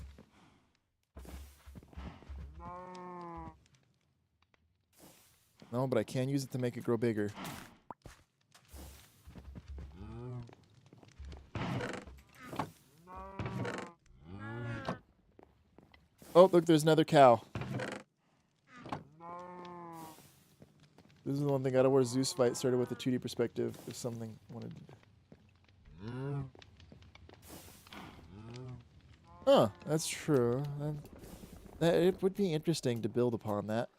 No, but I can use it to make it grow bigger. Oh, look, there's another cow. This is the one thing God of War Zeus fight started with a 2D perspective. If something wanted. Huh, that's true. That it would be interesting to build upon that.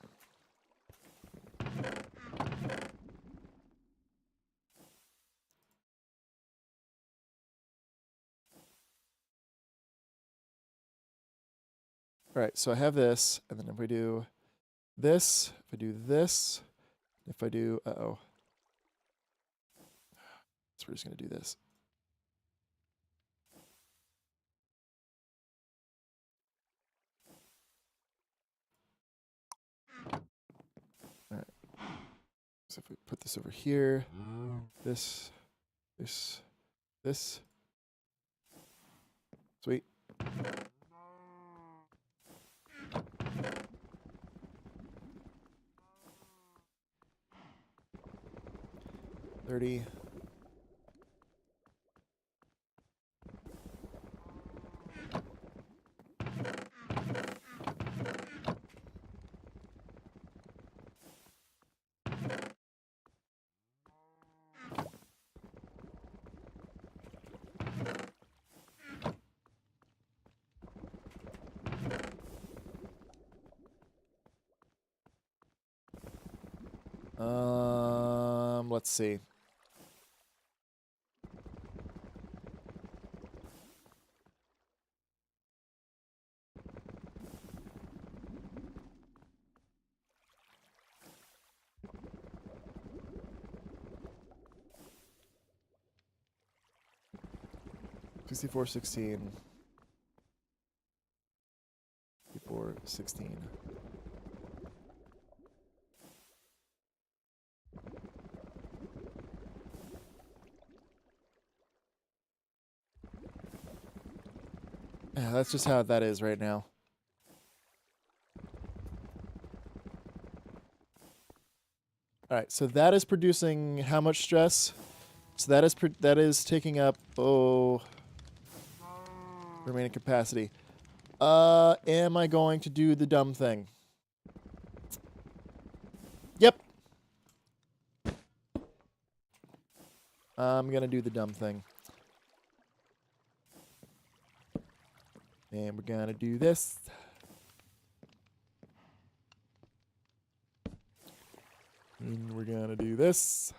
All right, so I have this, and then if we do this, if I do this, if I do, uh-oh. So we're just going to do this. All right. So if we put this over here, this, this, this. Sweet. $30. Let's see. Sixty-four, 16. 64, 16. Yeah, that's just how that is right now. All right, so that is producing how much stress? So that is taking up remaining capacity. Am I going to do the dumb thing? Yep. I'm gonna do the dumb thing. And we're gonna do this. And we're gonna do this.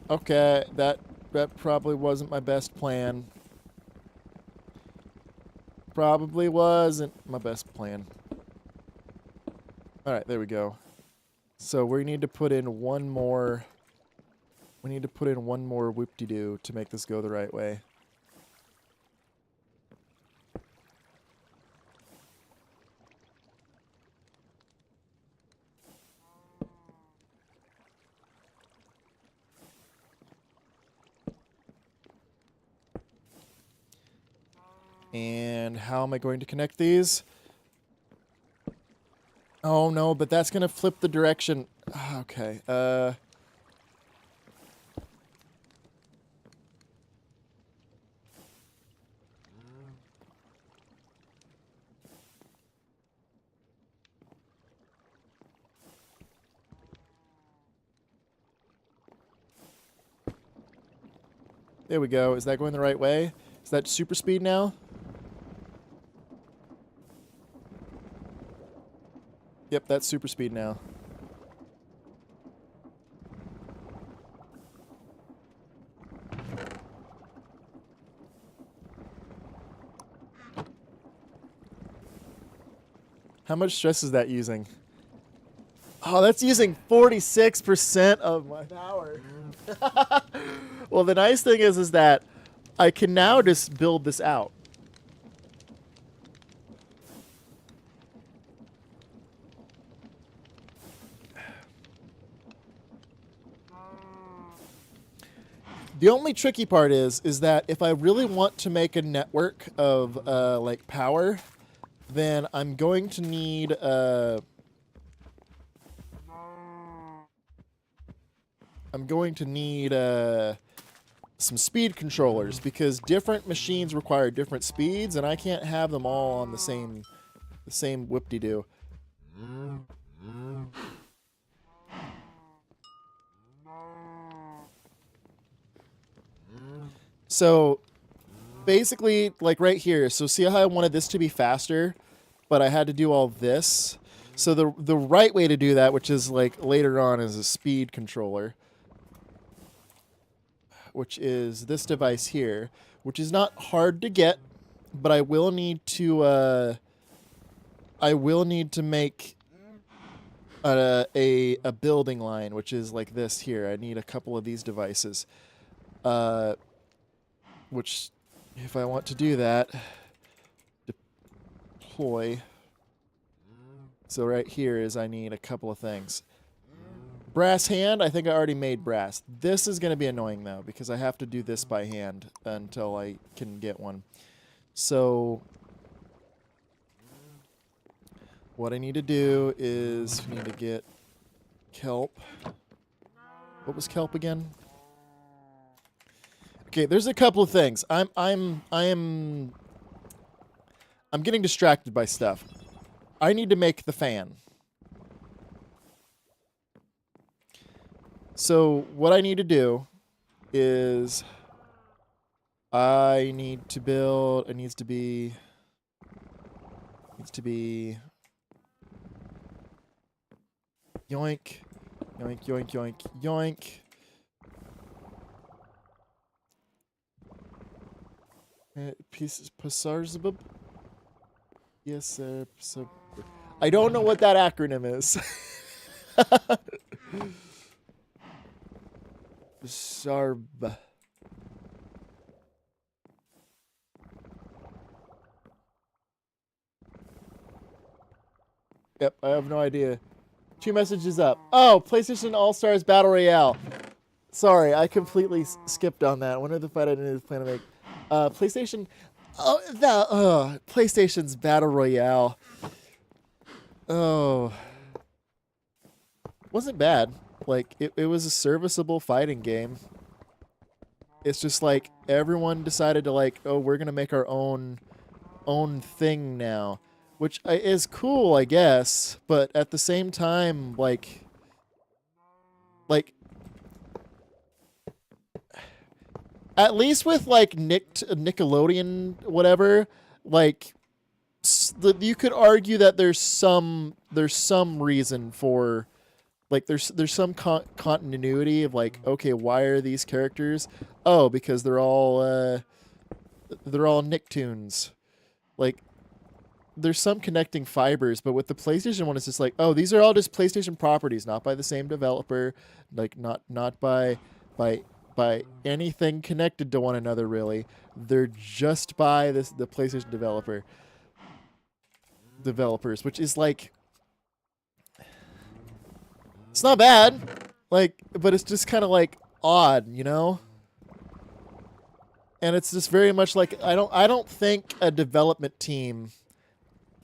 Okay, that probably wasn't my best plan. Probably wasn't my best plan. All right, there we go. So we need to put in one more. We need to put in one more whoop-de-doo to make this go the right way. And how am I going to connect these? Oh no, but that's gonna flip the direction. Okay. There we go. Is that going the right way? Is that super speed now? Yep, that's super speed now. How much stress is that using? Oh, that's using 46% of my power. Well, the nice thing is that I can now just build this out. The only tricky part is that if I really want to make a network of like power, then I'm going to need some speed controllers because different machines require different speeds, and I can't have them all on the same whip-de-doo. So basically, like right here. So see how I wanted this to be faster, but I had to do all this. So the right way to do that, which is like later on, is a speed controller, which is this device here, which is not hard to get, but I will need to make a building line, which is like this here. I need a couple of these devices, which if I want to do that, deploy. So right here is I need a couple of things. Brass hand, I think I already made brass. This is going to be annoying though, because I have to do this by hand until I can get one. So what I need to do is I need to get kelp. What was kelp again? Okay, there's a couple of things. I'm getting distracted by stuff. I need to make the fan. So what I need to do is I need to build, it needs to be yoink, yoink, yoink, yoink, yoink. Pieces, Pasarzabub? Yes, sir. So, I don't know what that acronym is. Sarb. Yep, I have no idea. 2 messages up. Oh, PlayStation All-Stars Battle Royale. Sorry, I completely skipped on that. One of the fight I didn't plan to make. PlayStation... Oh, PlayStation's Battle Royale. Oh. Wasn't bad. Like, it was a serviceable fighting game. It's just like, everyone decided to like, oh, we're gonna make our own thing now. Which is cool, I guess, but at the same time, like, at least with like Nickelodeon, whatever, like, you could argue that there's some reason for, like, there's some continuity of like, okay, why are these characters? Oh, because they're all Nicktoons, like. There's some connecting fibers, but with the PlayStation one, it's just like, oh, these are all just PlayStation properties, not by the same developer, like not by anything connected to one another really. They're just by the PlayStation developers, which is like, it's not bad, like, but it's just kind of like odd, you know. And it's just very much like I don't think a development team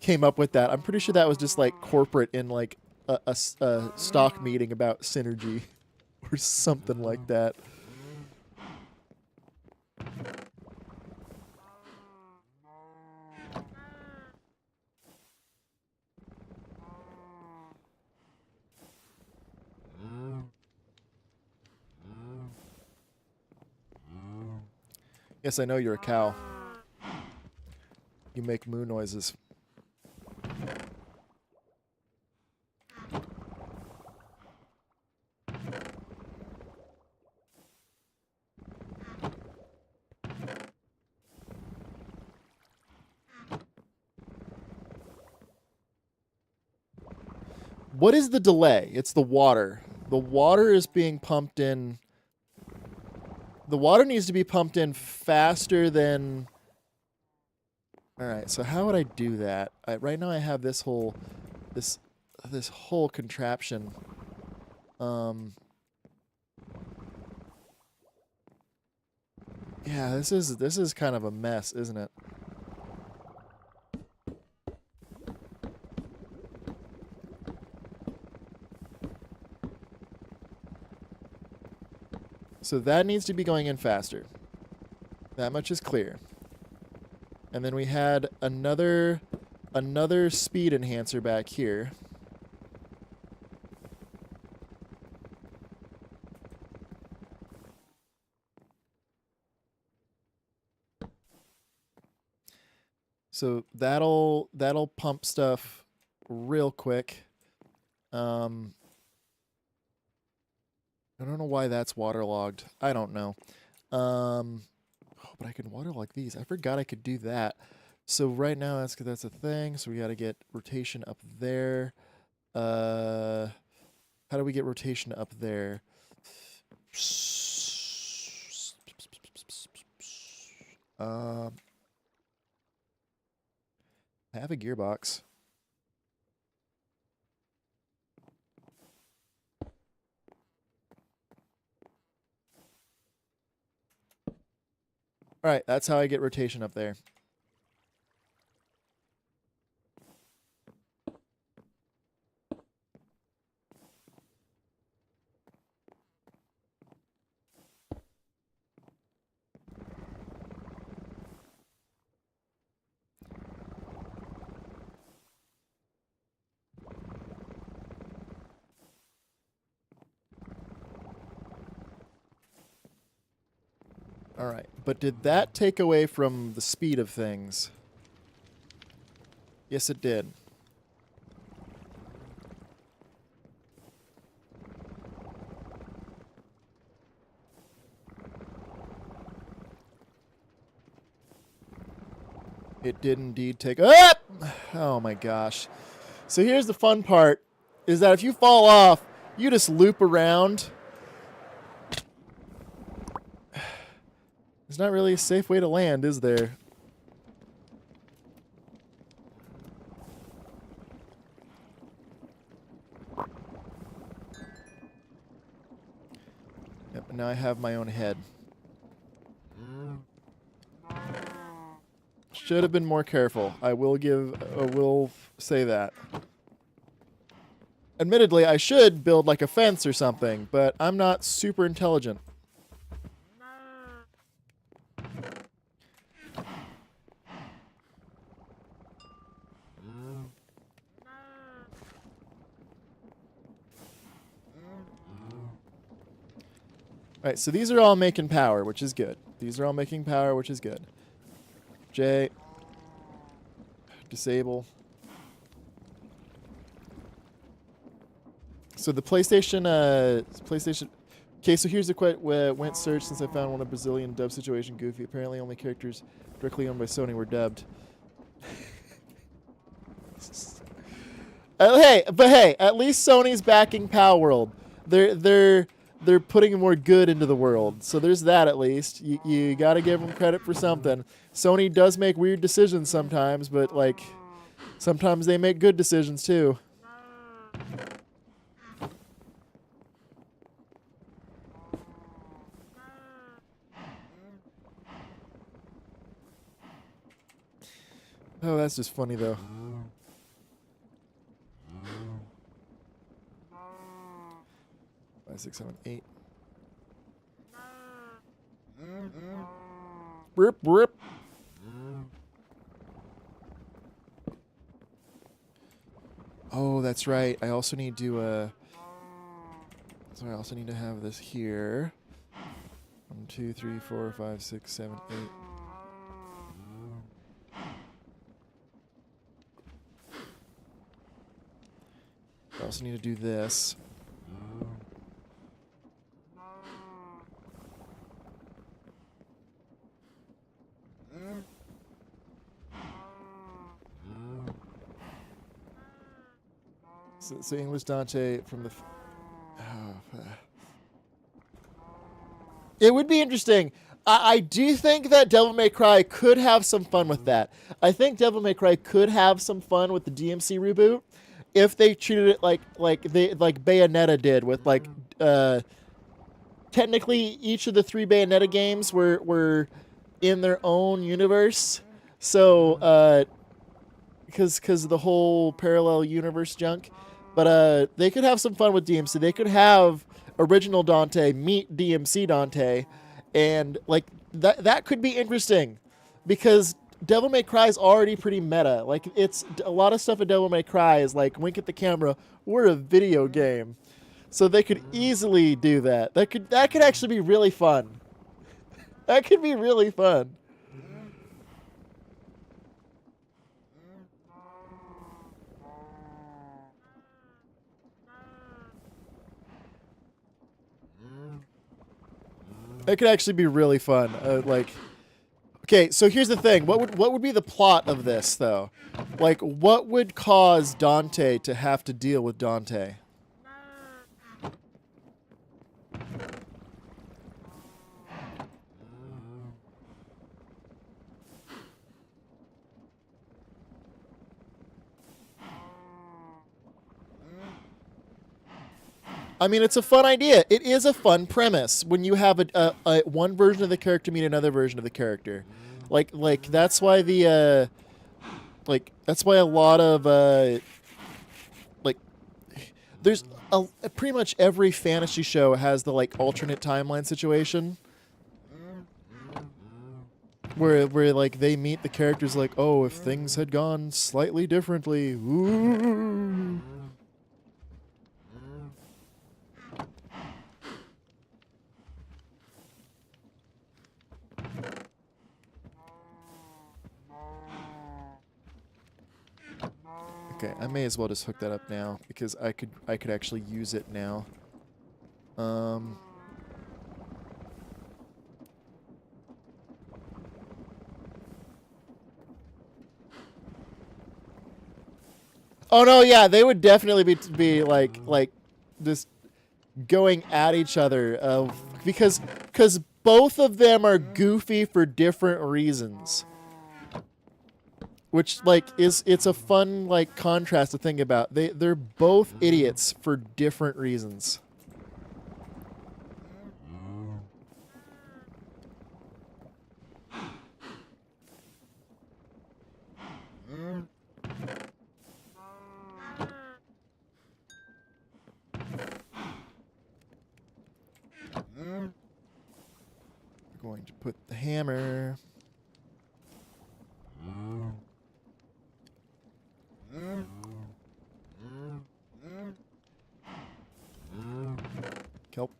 came up with that. I'm pretty sure that was just like corporate in like a stock meeting about synergy or something like that. Yes, I know you're a cow. You make moo noises. What is the delay? It's the water. The water is being pumped in. The water needs to be pumped in faster than... Alright, so how would I do that? Right now I have this whole... This whole contraption. Yeah, this is kind of a mess, isn't it? So that needs to be going in faster. That much is clear. And then we had another speed enhancer back here. So that'll pump stuff real quick. I don't know why that's waterlogged. I don't know. Oh, but I can waterlog these. I forgot I could do that. So right now that's a thing. So we got to get rotation up there. How do we get rotation up there? I have a gearbox. All right, that's how I get rotation up there. All right, but did that take away from the speed of things? Yes, it did. It did indeed take up. Oh my gosh. So here's the fun part, is that if you fall off, you just loop around. There's not really a safe way to land, is there? Yep, now I have my own head. Should have been more careful. I will say that. Admittedly, I should build like a fence or something, but I'm not super intelligent. Alright, so these are all making power, which is good. These are all making power, which is good. J. Disable. So the PlayStation. Okay, so here's the went search since I found one a Brazilian dub situation goofy. Apparently, only characters directly owned by Sony were dubbed. Hey, at least Sony's backing Palworld. They're putting more good into the world. So there's that at least. You got to give them credit for something. Sony does make weird decisions sometimes, but like sometimes they make good decisions too. Oh, that's just funny though. 5, 6, 7, 8. Rip, rip. Oh, that's right. I also need to. So I also need to have this here. 1, 2, 3, 4, 5, 6, 7, 8. I also need to do this. So English Dante from the... It would be interesting. I do think that Devil May Cry could have some fun with that. I think Devil May Cry could have some fun with the DMC reboot if they treated it like Bayonetta did with like technically each of the 3 Bayonetta games were in their own universe. So because of the whole parallel universe junk. But they could have some fun with DMC. They could have original Dante meet DMC Dante, and like that could be interesting, because Devil May Cry is already pretty meta. Like it's a lot of stuff in Devil May Cry is like wink at the camera. We're a video game, so they could easily do that. That could actually be really fun. That could be really fun. It could actually be really fun. Like, okay, so here's the thing. What would be the plot of this though? Like, what would cause Dante to have to deal with Dante? I mean, it's a fun idea. It is a fun premise when you have a one version of the character meet another version of the character. Like that's why the that's why a lot of like there's pretty much every fantasy show has the like alternate timeline situation where like they meet the characters like, oh, if things had gone slightly differently. Ooh. Okay, I may as well just hook that up now because I could actually use it now. Oh no, yeah, they would definitely be like just going at each other because both of them are goofy for different reasons. Which like it's a fun like contrast to think about. They're both idiots for different reasons. We're going to put the hammer. Kelp.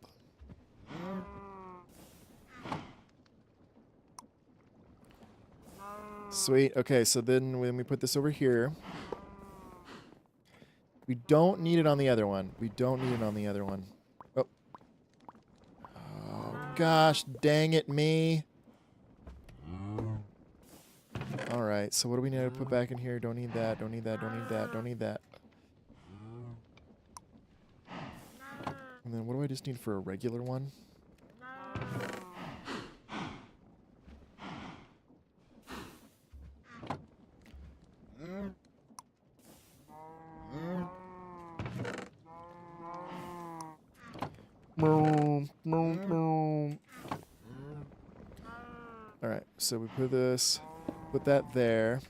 Sweet. Okay, so then when we put this over here, we don't need it on the other one. We don't need it on the other one. Oh. Oh, gosh, dang it, me. All right, so what do we need to put back in here? Don't need that, don't need that, don't need that, don't need that. And then what do I just need for a regular one? Alright, so we put this, put that there.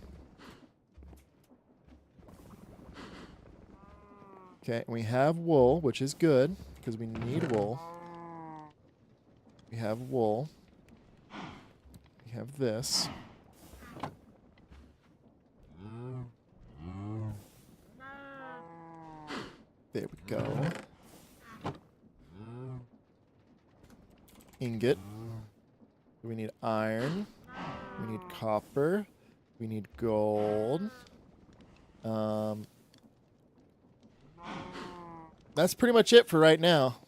Okay, and we have wool, which is good, because we need wool. We have wool. We have this. There we go. Ingot. We need iron. We need copper. We need gold. That's pretty much it for right now.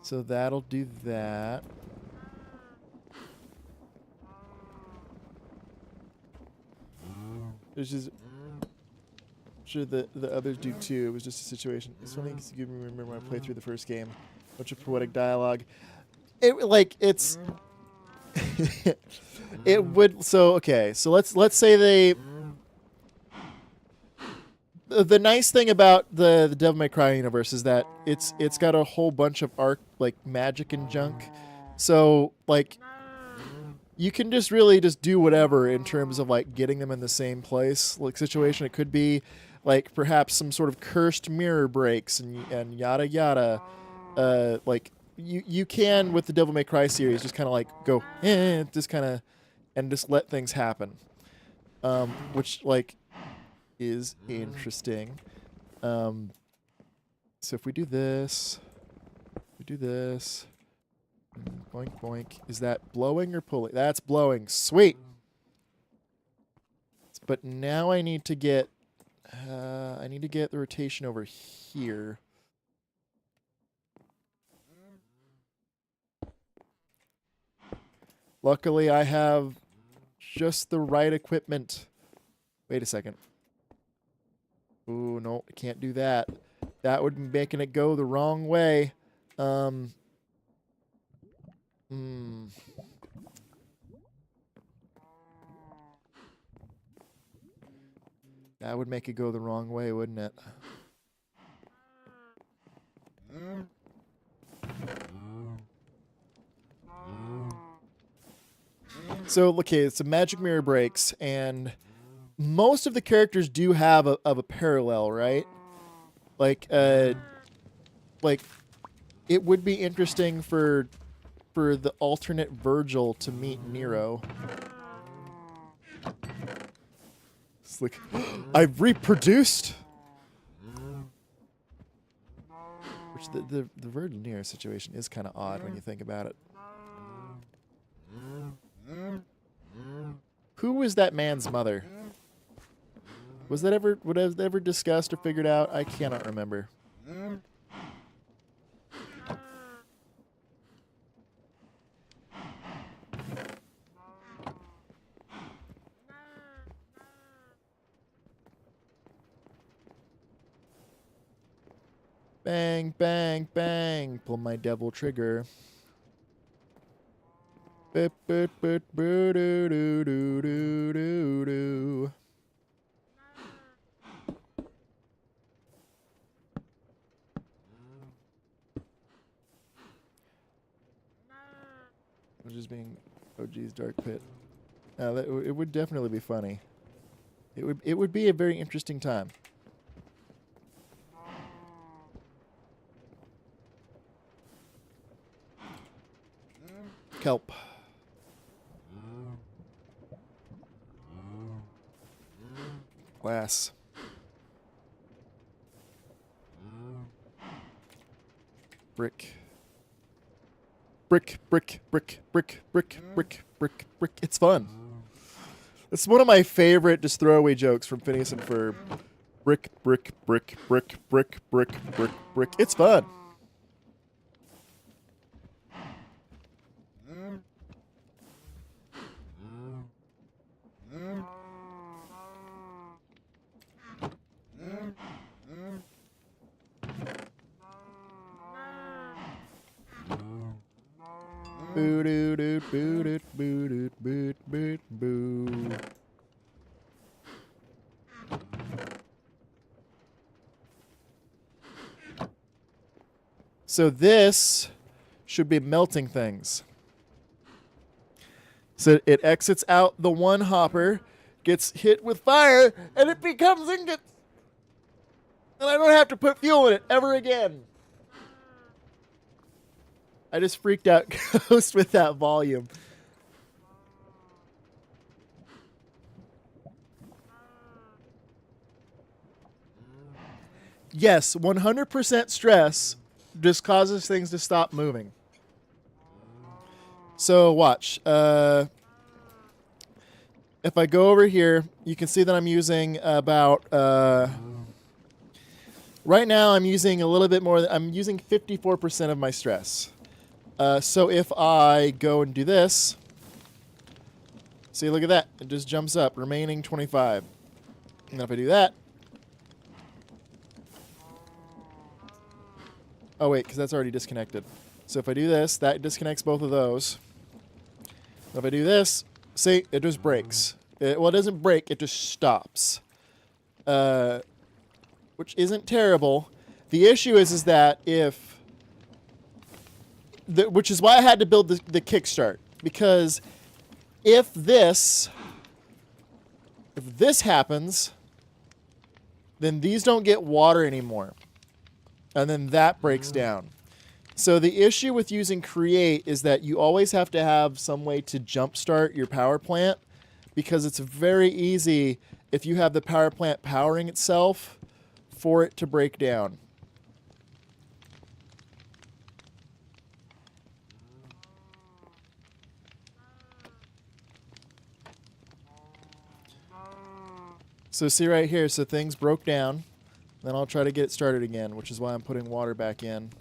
So that'll do that. There's just... sure the others do too. It was just a situation. It's funny because you remember when I played through the first game. Bunch of poetic dialogue. It's it would okay. So let's say they. The nice thing about the Devil May Cry universe is that it's got a whole bunch of like magic and junk. So like you can just really just do whatever in terms of like getting them in the same place. Like situation, it could be like perhaps some sort of cursed mirror breaks and yada yada. Like you can with the Devil May Cry series just kind of like go just kind of and just let things happen, which like is interesting. So if we do this, boink boink. Is that blowing or pulling? That's blowing. Sweet. But now I need to get the rotation over here. Luckily, I have just the right equipment. Wait a second. Ooh, no, I can't do that. That would be making it go the wrong way. Hmm. That would make it go the wrong way, wouldn't it? So, okay, so magic mirror breaks, and most of the characters do have a parallel, right? Like, like it would be interesting for the alternate Virgil to meet Nero. It's like, I've reproduced. Which the Virgil Nero situation is kind of odd when you think about it. Who was that man's mother? Was that ever discussed or figured out? I cannot remember. Bang, bang, bang. Pull my devil trigger. Bip, bip, bip, boo, doo, doo, doo, doo, doo, doo. I'm just being OG's dark pit. It would definitely be funny. It would be a very interesting time. Kelp. Glass. Brick. Brick, brick, brick, brick, brick, brick, brick, brick. It's fun. It's one of my favorite just throwaway jokes from Phineas and Ferb. Brick, brick, brick, brick, brick, brick, brick, brick. It's fun. Boo doo doo boo doo boo doo boo boo boo. So this should be melting things. So it exits out the one hopper, gets hit with fire, and it becomes ingots. And I don't have to put fuel in it ever again. I just freaked out Ghost with that volume. Yes, 100% stress just causes things to stop moving. So watch. If I go over here, you can see that I'm using about... right now I'm using a little bit more. I'm using 54% of my stress. So if I go and do this, see, look at that. It just jumps up, remaining 25. And then if I do that, oh wait, because that's already disconnected. So if I do this, that disconnects both of those. If I do this, see, it just breaks. Well, it doesn't break, it just stops. Which isn't terrible. The issue is that if... which is why I had to build the kickstart, because if this happens, then these don't get water anymore, and then that breaks down. So the issue with using create is that you always have to have some way to jumpstart your power plant, because it's very easy if you have the power plant powering itself for it to break down. So see right here, so things broke down. Then I'll try to get it started again, which is why I'm putting water back in.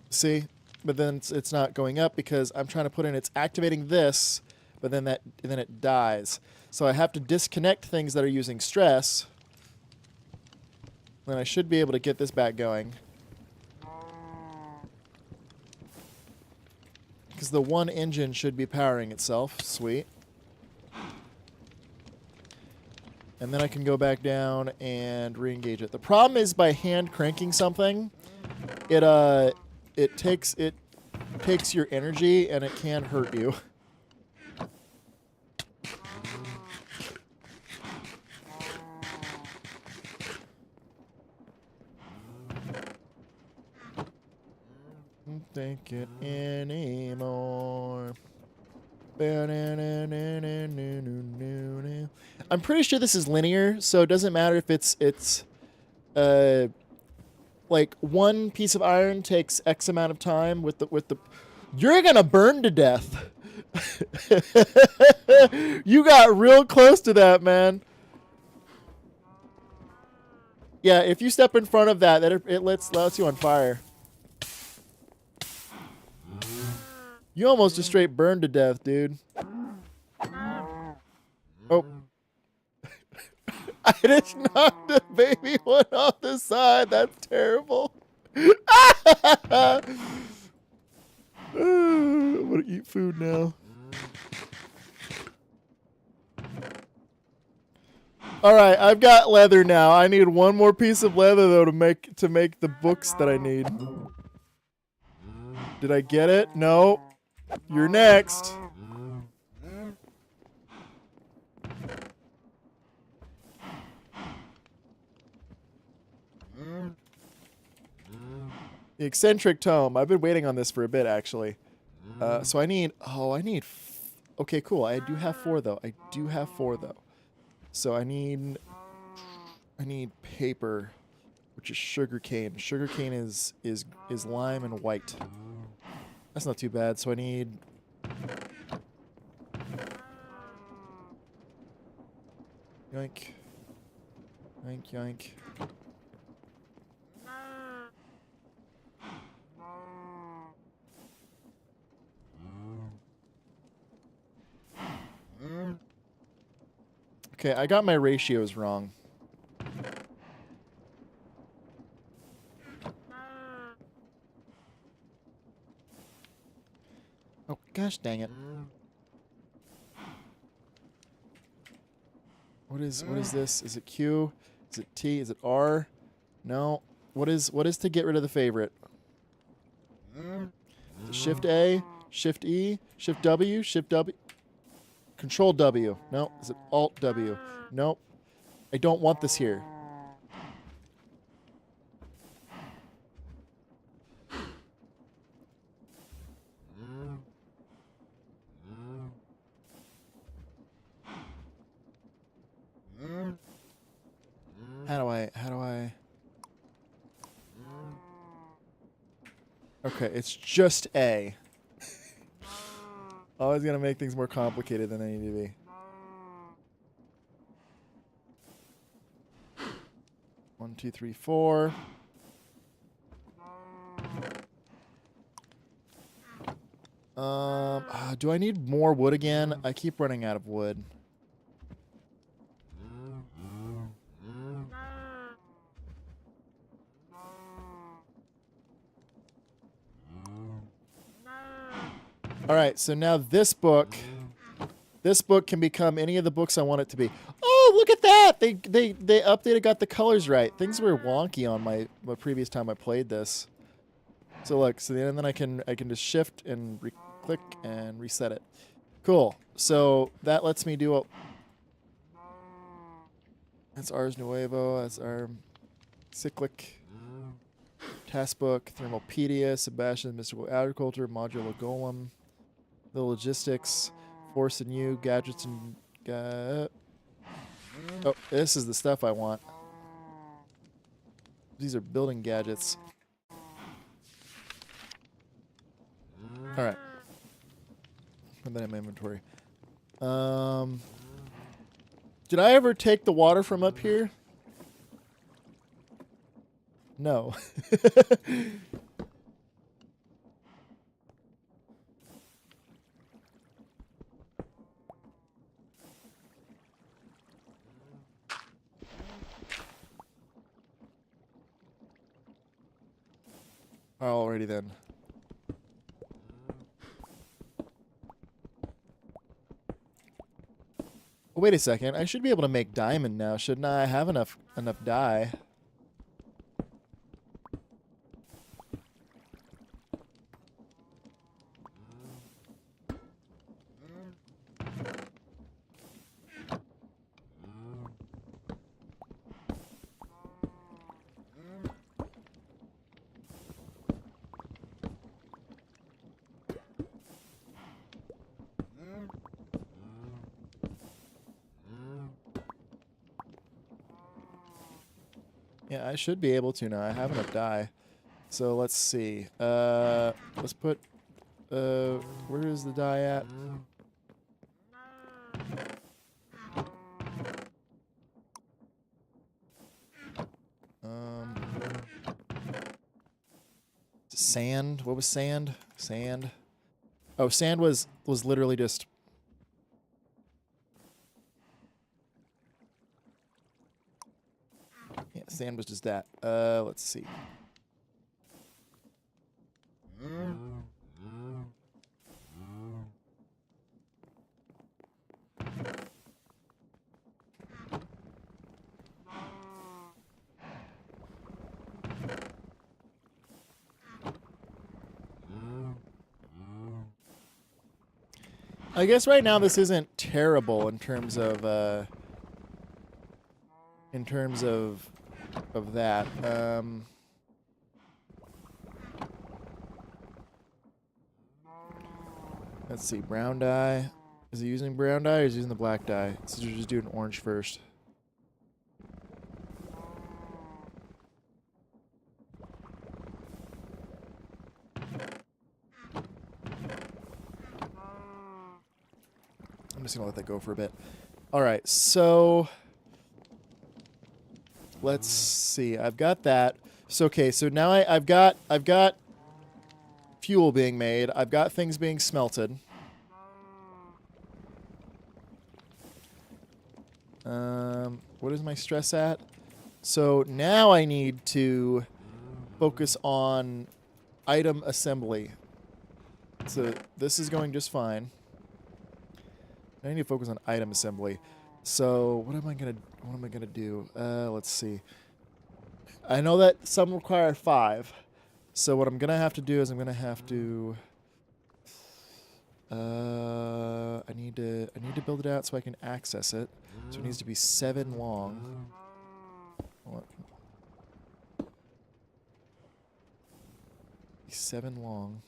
See? but then it's not going up because I'm trying to put in, it's activating this, but then then it dies. So I have to disconnect things that are using stress. Then I should be able to get this back going. Because the one engine should be powering itself. Sweet. And then I can go back down and re-engage it. The problem is by hand cranking something, it takes your energy and it can hurt you. Don't think it anymore. I'm pretty sure this is linear, so it doesn't matter if it's like one piece of iron takes X amount of time with the you're gonna burn to death. You got real close to that, man. Yeah, if you step in front of that, it lets you on fire. You almost just straight burned to death, dude. Oh. I just knocked the baby one off the side. That's terrible. I'm gonna eat food now. All right, I've got leather now. I need one more piece of leather though to make the books that I need. Did I get it? No. You're next. The eccentric tome. I've been waiting on this for a bit, actually. So I need... okay, cool. I do have 4, though. So I need paper, which is sugarcane. Sugarcane is lime and white. That's not too bad. So I need... yoink. Yoink, yoink. Okay, I got my ratios wrong. Oh, gosh dang it. What is this? Is it Q? Is it T? Is it R? No. What is to get rid of the favorite? Is it Shift A, Shift E, Shift W, Shift W. Control W. No. Is it Alt W? Nope. I don't want this here. How do I? Okay, it's just A. Always gonna make things more complicated than they need to be. One, two, three, 4. Do I need more wood again? I keep running out of wood. All right, so now this book can become any of the books I want it to be. Oh, look at that! They updated, got the colors right. Things were wonky on my previous time I played this. So look, so then I can just shift and click and reset it. Cool. So that lets me do a. That's Ars Nuevo. That's our cyclic task book, Thermopedia, Sebastian's Mystical Agriculture, Modular Golem. The logistics, force and you, gadgets and oh, this is the stuff I want. These are building gadgets. All right. Put that in my inventory. Did I ever take the water from up here? No. Alrighty then. Oh, wait a second. I should be able to make diamond now, shouldn't I? I have enough dye. Yeah, I should be able to now. I have enough dye. So let's see. Let's put. Where is the dye at? Sand. What was sand? Sand. Oh, sand was literally just. Yeah, sand was just that. Let's see. I guess right now this isn't terrible in terms of that. Let's see, brown dye. Is he using brown dye or is he using the black dye? So we're just doing orange first. I'm just gonna let that go for a bit. All right, so let's see. I've got that. So okay, so now I've got fuel being made. I've got things being smelted. What is my stress at? So now I need to focus on item assembly. So this is going just fine. I need to focus on item assembly. So what am I gonna do? Let's see. I know that some require 5. So what I'm gonna have to do is I'm gonna have to. I need to build it out so I can access it. So it needs to be 7 long. What? 7 long.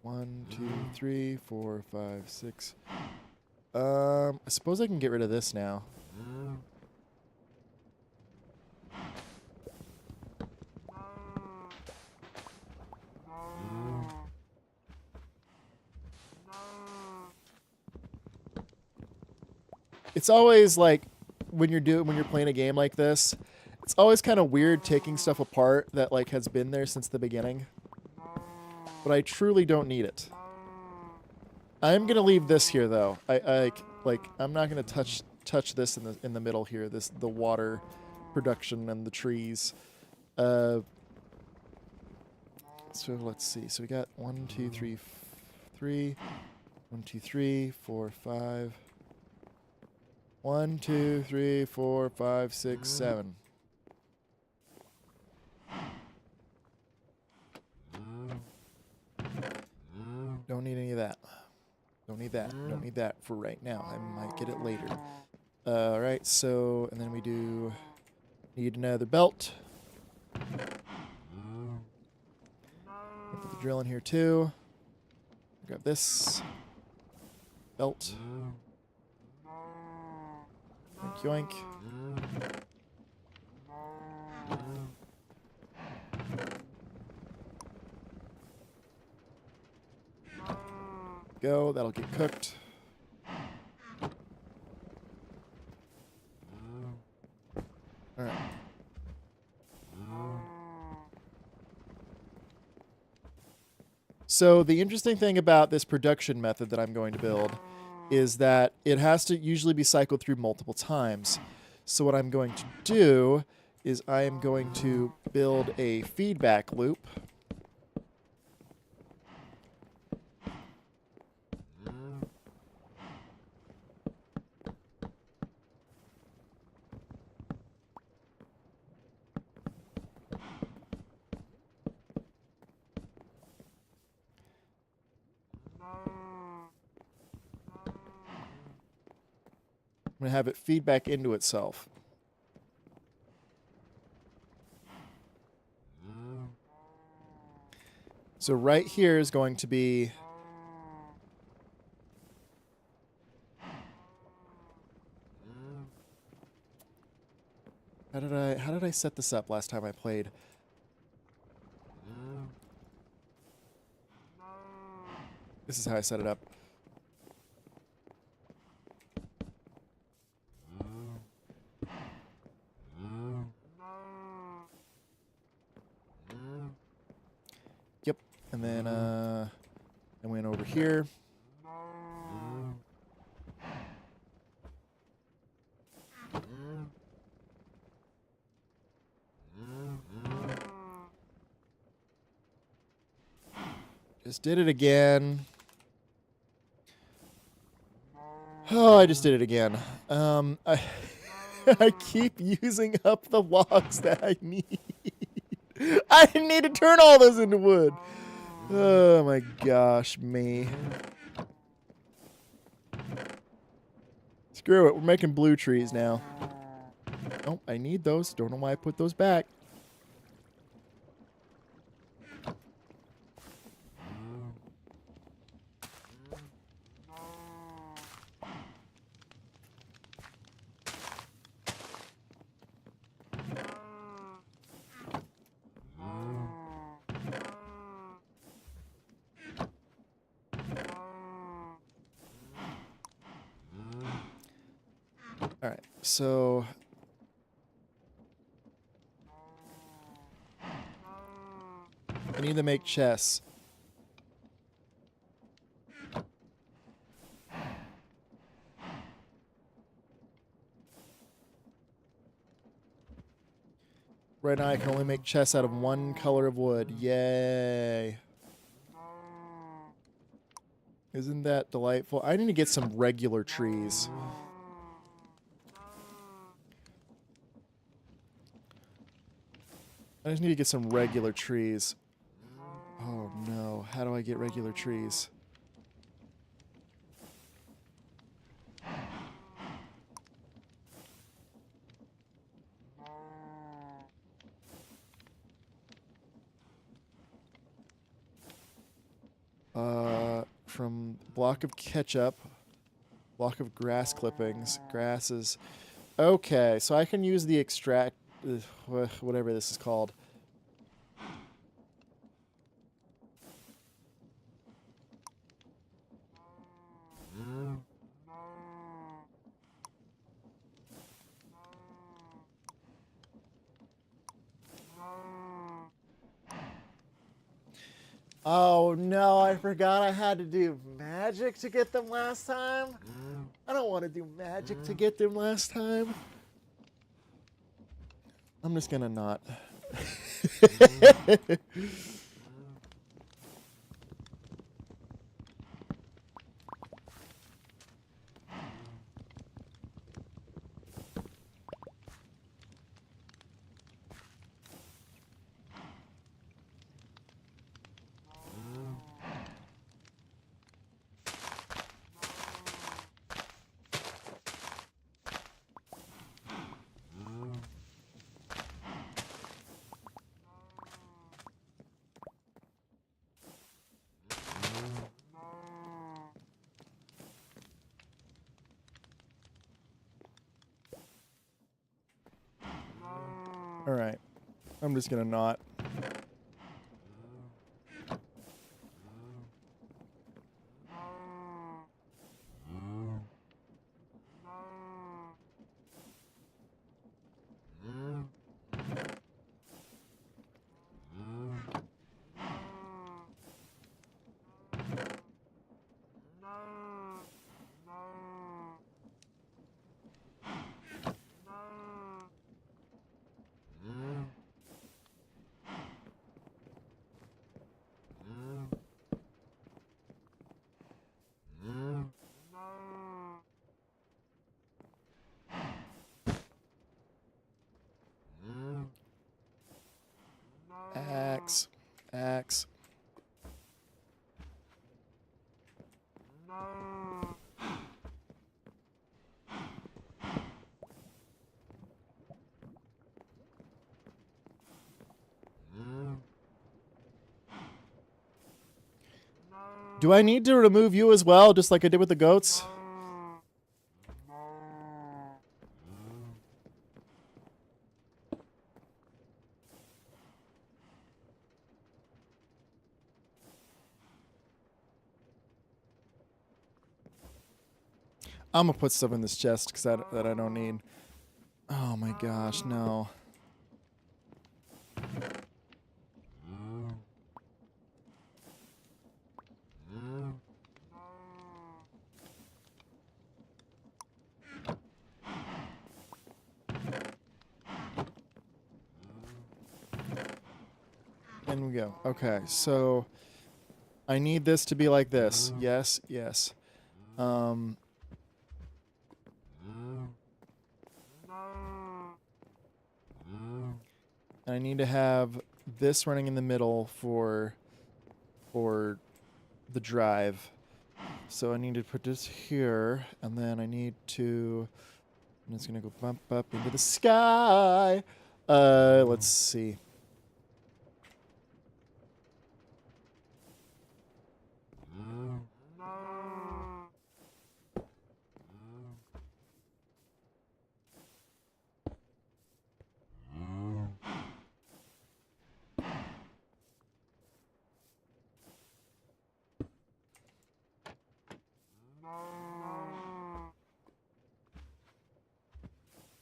One, 2, 3, 4, 5, 6. I suppose I can get rid of this now. It's always like when you're playing a game like this, it's always kind of weird taking stuff apart that like has been there since the beginning. But I truly don't need it. I'm gonna leave this here though. I'm not gonna touch this in the middle here. The water production and the trees. So let's see. So we got 1, 2, 3, 3. 1, 2, 3, 4, 5. 1, 2, 3, 4, 5, 6, 7. Don't need any of that. Don't need that. Don't need that for right now. I might get it later. Alright, so, and then we need another belt. Put the drill in here too. Grab this. Belt. Yoink, yoink. Go, that'll get cooked. Alright. So the interesting thing about this production method that I'm going to build is that it has to usually be cycled through multiple times. So what I'm going to do is I am going to build a feedback loop. I'm going to have it feed back into itself. So right here is going to be how did I set this up last time I played? This is how I set it up. Yep. And then I went over here. Just did it again. Oh, I just did it again. I keep using up the logs that I need. I didn't need to turn all those into wood. Oh my gosh, me. Screw it, we're making blue trees now. Oh, I need those. Don't know why I put those back. Alright, so I need to make chests. Right now I can only make chests out of one color of wood. Yay. Isn't that delightful? I need to get some regular trees. I just need to get some regular trees. Oh no, how do I get regular trees? From block of ketchup, block of grass clippings, grasses. Okay, so I can use the extract, whatever this is called. Oh no, I forgot I had to do magic to get them last time. I don't want to do magic to get them last time. I'm just gonna not. All right, I'm just gonna not. Do I need to remove you as well, just like I did with the goats? I'm gonna put stuff in this chest because that I don't need. Oh my gosh, no. In we go. Okay, so I need this to be like this. Yes, yes. I need to have this running in the middle for the drive. So I need to put this here, and then I need to. I'm just gonna go bump up into the sky. Let's see.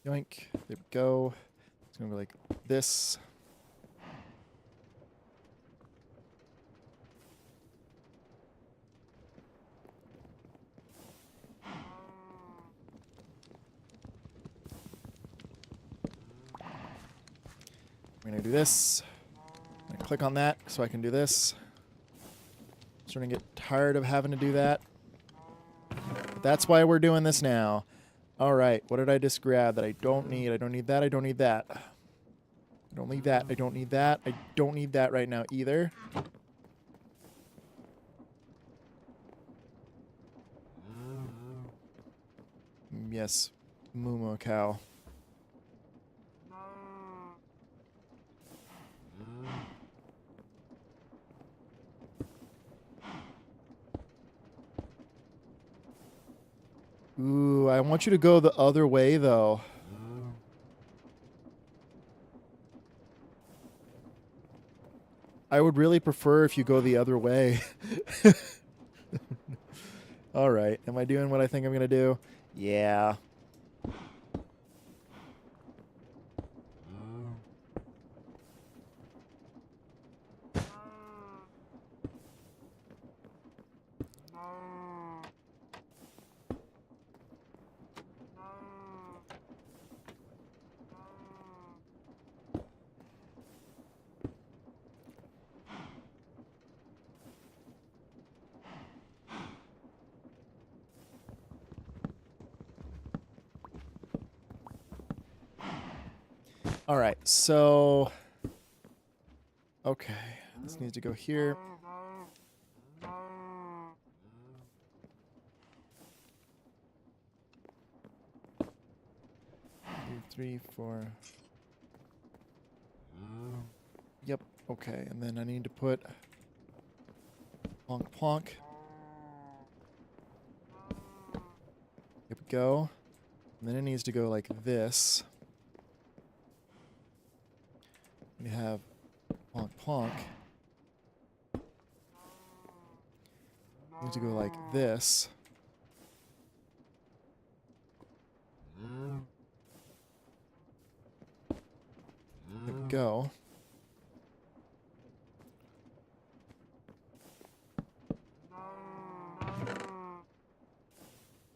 Yoink. There we go. It's gonna go like this. We're gonna do this. I'm gonna click on that so I can do this. Starting to get tired of having to do that. But that's why we're doing this now. All right, what did I just grab that I don't need? I don't need that. I don't need that. I don't need that. I don't need that. I don't need that right now either. Yes, Moomoo cow. Ooh, I want you to go the other way, though. I would really prefer if you go the other way. All right. Am I doing what I think I'm going to do? Yeah. All right, so okay, this needs to go here. 3, 4. Yep. Okay, and then I need to put plonk plonk. Here we go. And then it needs to go like this. We have plonk plonk. Needs to go like this. There we go.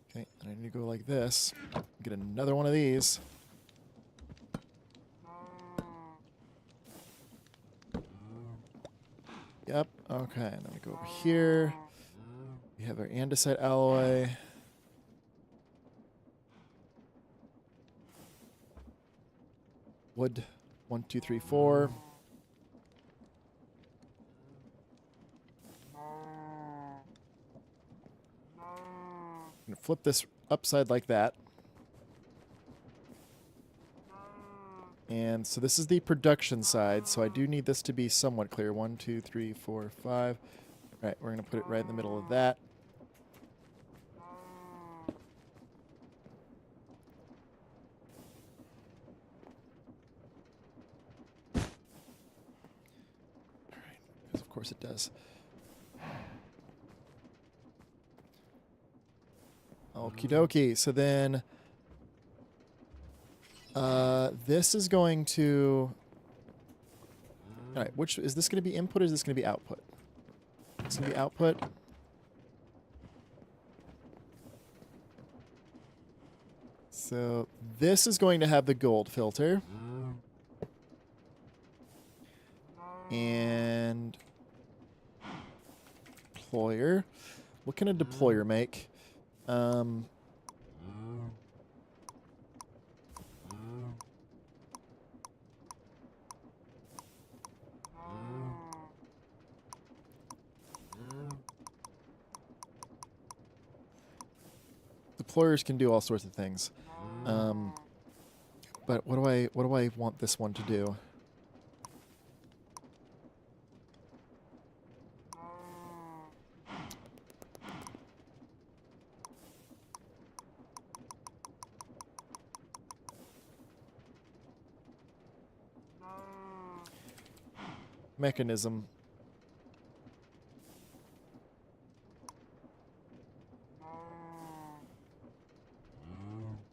Okay, and I need to go like this. Get another one of these. Yep, okay, and then we go over here. We have our andesite alloy. Wood, 1, 2, 3, 4. I'm gonna flip this upside like that. And so this is the production side, so I do need this to be somewhat clear. 1, 2, 3, 4, 5. All right, we're going to put it right in the middle of that. All right, because of course it does. Okie dokie. So then this is going to... All right, which is this going to be input or is this going to be output? It's going to be output. So this is going to have the gold filter. And deployer. What can a deployer make? Deployers can do all sorts of things. But what do I want this one to do? Mechanism.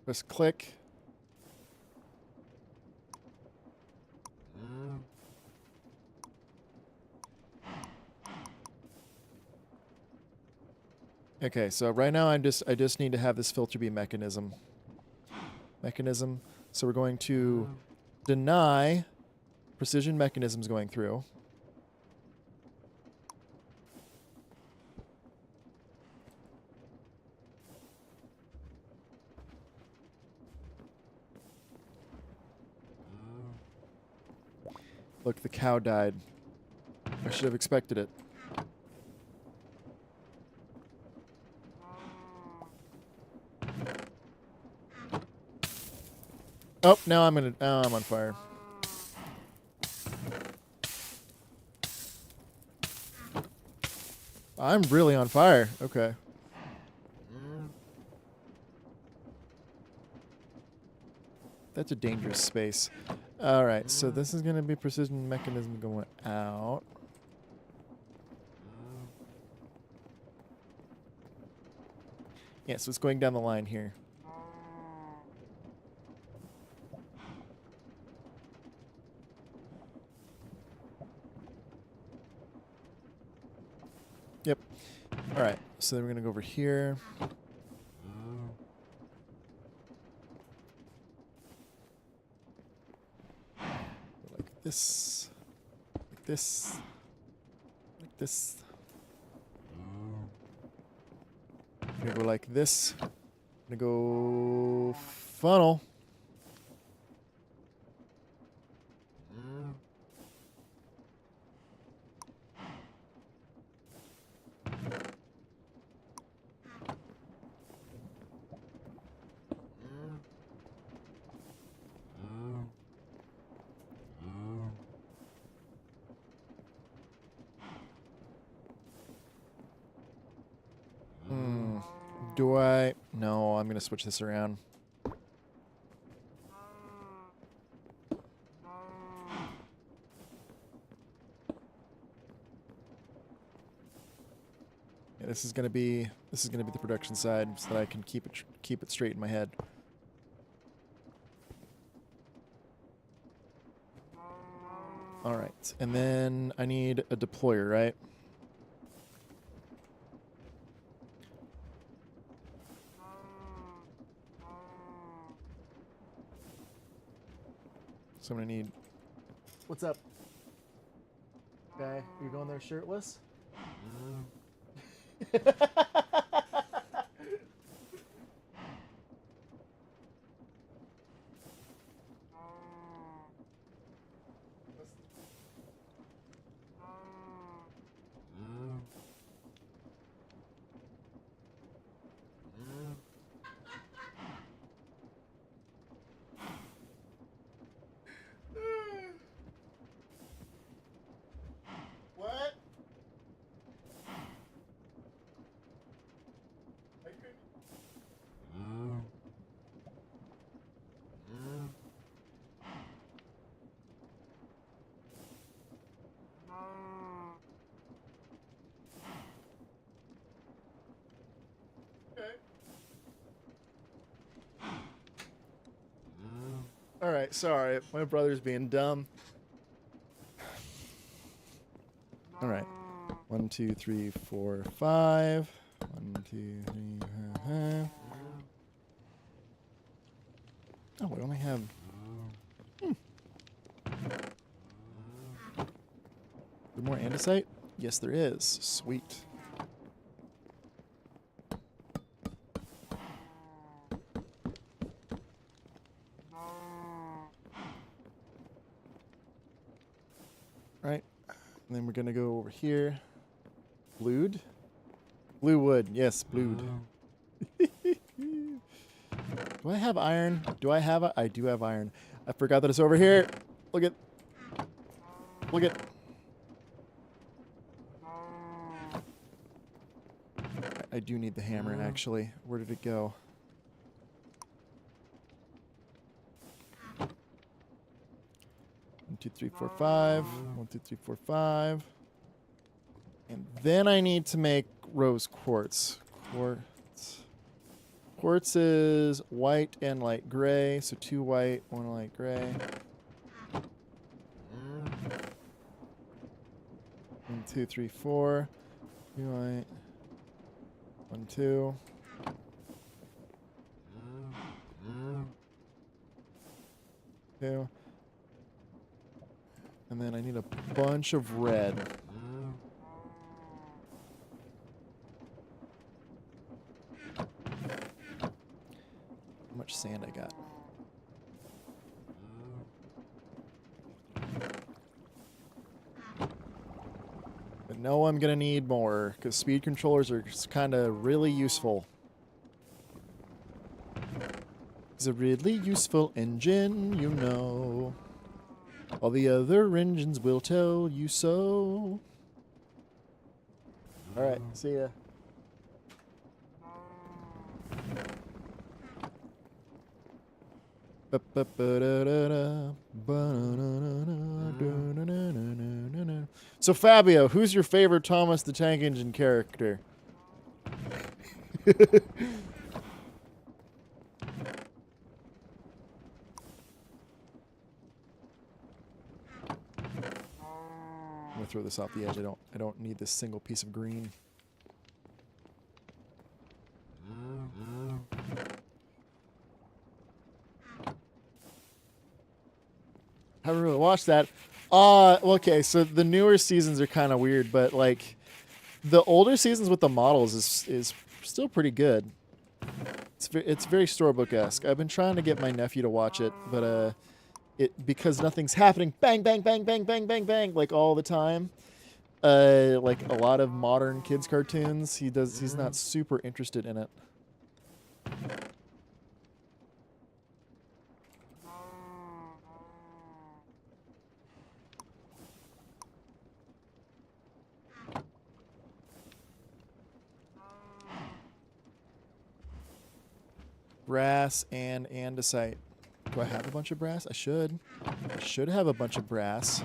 Just click. Okay, so right now I just need to have this filter be mechanism. Mechanism. So we're going to deny precision mechanisms going through. Look, the cow died. I should have expected it. Oh, now I'm on fire. I'm really on fire. Okay. That's a dangerous space. All right, so this is going to be precision mechanism going out. Yeah, so it's going down the line here. Yep. All right, so then we're going to go over here. Like this. Like this. Like this. I'm going to go like this. I'm going to go funnel. Do I? No, I'm going to switch this around. Yeah, this is going to be the production side so that I can keep it straight in my head. All right. And then I need a deployer, right? So I'm going to need... What's up? Guy, you going there shirtless? What? sorry. My brother's being dumb. All right. 1, 2, 3, 4, 5. 1, 2, 3, 4, 5. Oh, we only have... Is there more andesite? Yes, there is. Sweet. Right. And then we're going to go over here. Blued? Blue wood. Yes, blued. Do I have iron? Do I have it? I do have iron. I forgot that it's over here. Look at. Look at. I do need the hammer, actually. Where did it go? One, 2, 3, 4, 5. 1, 2, 3, 4, 5. And then I need to make rose quartz. Quartz is white and light gray, so 2 white, 1 light gray. 1, 2, 3, 4. 2 white. 1, 2. Two. And then I need a bunch of red. How much sand I got? But no, I'm gonna need more because speed controllers are kind of really useful. It's a really useful engine, you know. All the other engines will tell you so. All right, see ya. So Fabio, who's your favorite Thomas the Tank Engine character? I'm gonna throw this off the edge. I don't need this single piece of green. Haven't really watched that. Okay, so the newer seasons are kind of weird, but like the older seasons with the models is still pretty good. It's very storybook-esque. I've been trying to get my nephew to watch it, but because nothing's happening, bang bang bang bang bang bang bang like all the time. Like a lot of modern kids cartoons, he's not super interested in it. Brass and andesite. Do I have a bunch of brass? I should. I should have a bunch of brass.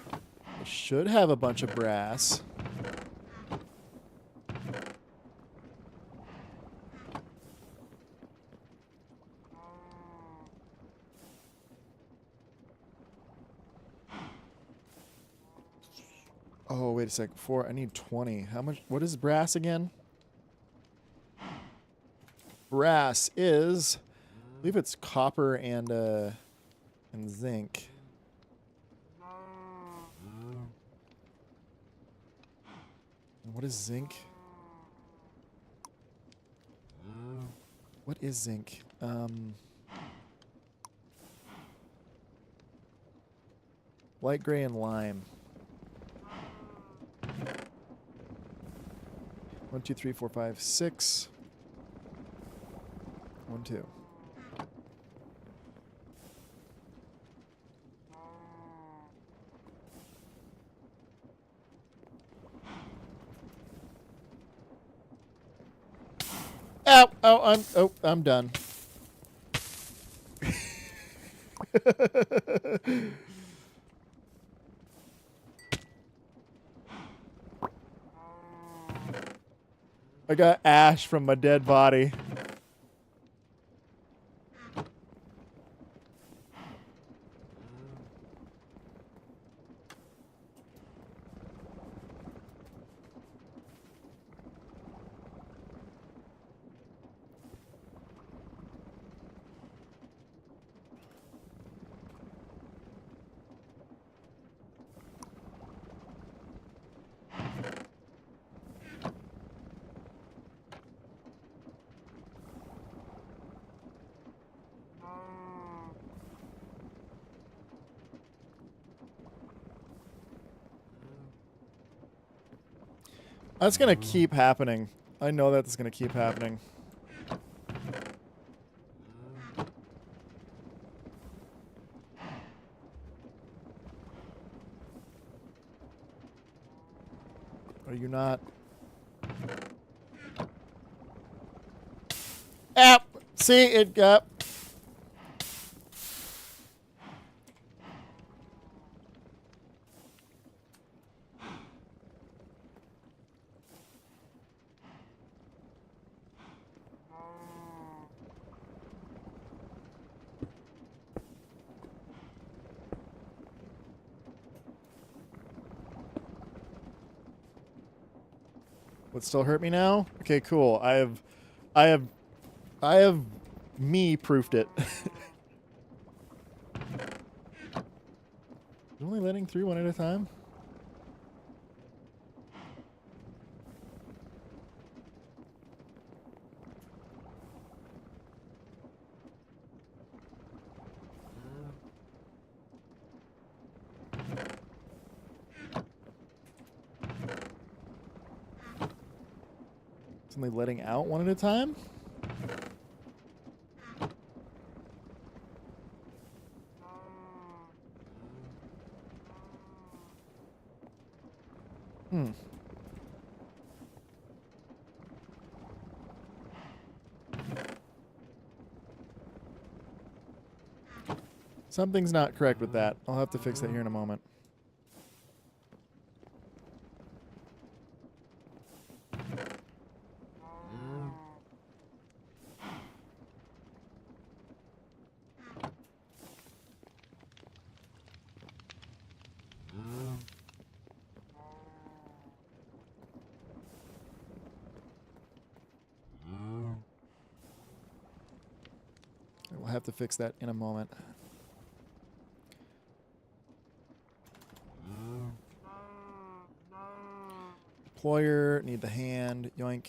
I should have a bunch of brass. Oh, wait a sec. I need 20. How much? What is brass again? Brass is, I believe it's copper and zinc. And what is zinc? What is zinc? Light gray and lime. 1, 2, 3, 4, 5, 6. 1, 2. I'm done. I got ash from my dead body. That's gonna keep happening. I know that's gonna keep happening. Are you not? Ah! See, it got... Would still hurt me now? Okay, cool. I have me proofed it. Only letting through one at a time? It's only letting out one at a time? Hmm. Something's not correct with that. I'll have to fix that here in a moment. We'll have to fix that in a moment. Deployer, need the hand, yoink.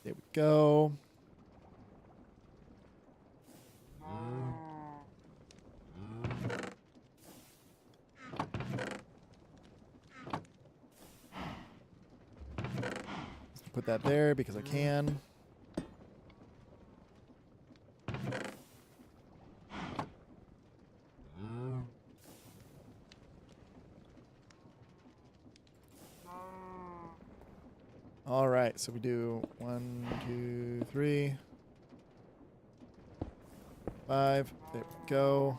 There we go. Put that there because I can. All right, so we do 1, 2, 3, 5. There we go.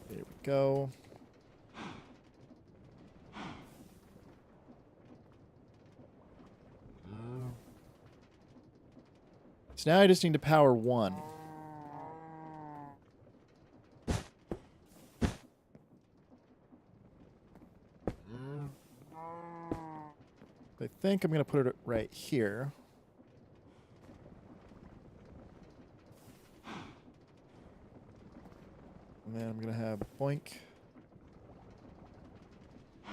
There we go. So now I just need to power 1. I think I'm going to put it right here. And then I'm going to have boink. Oh,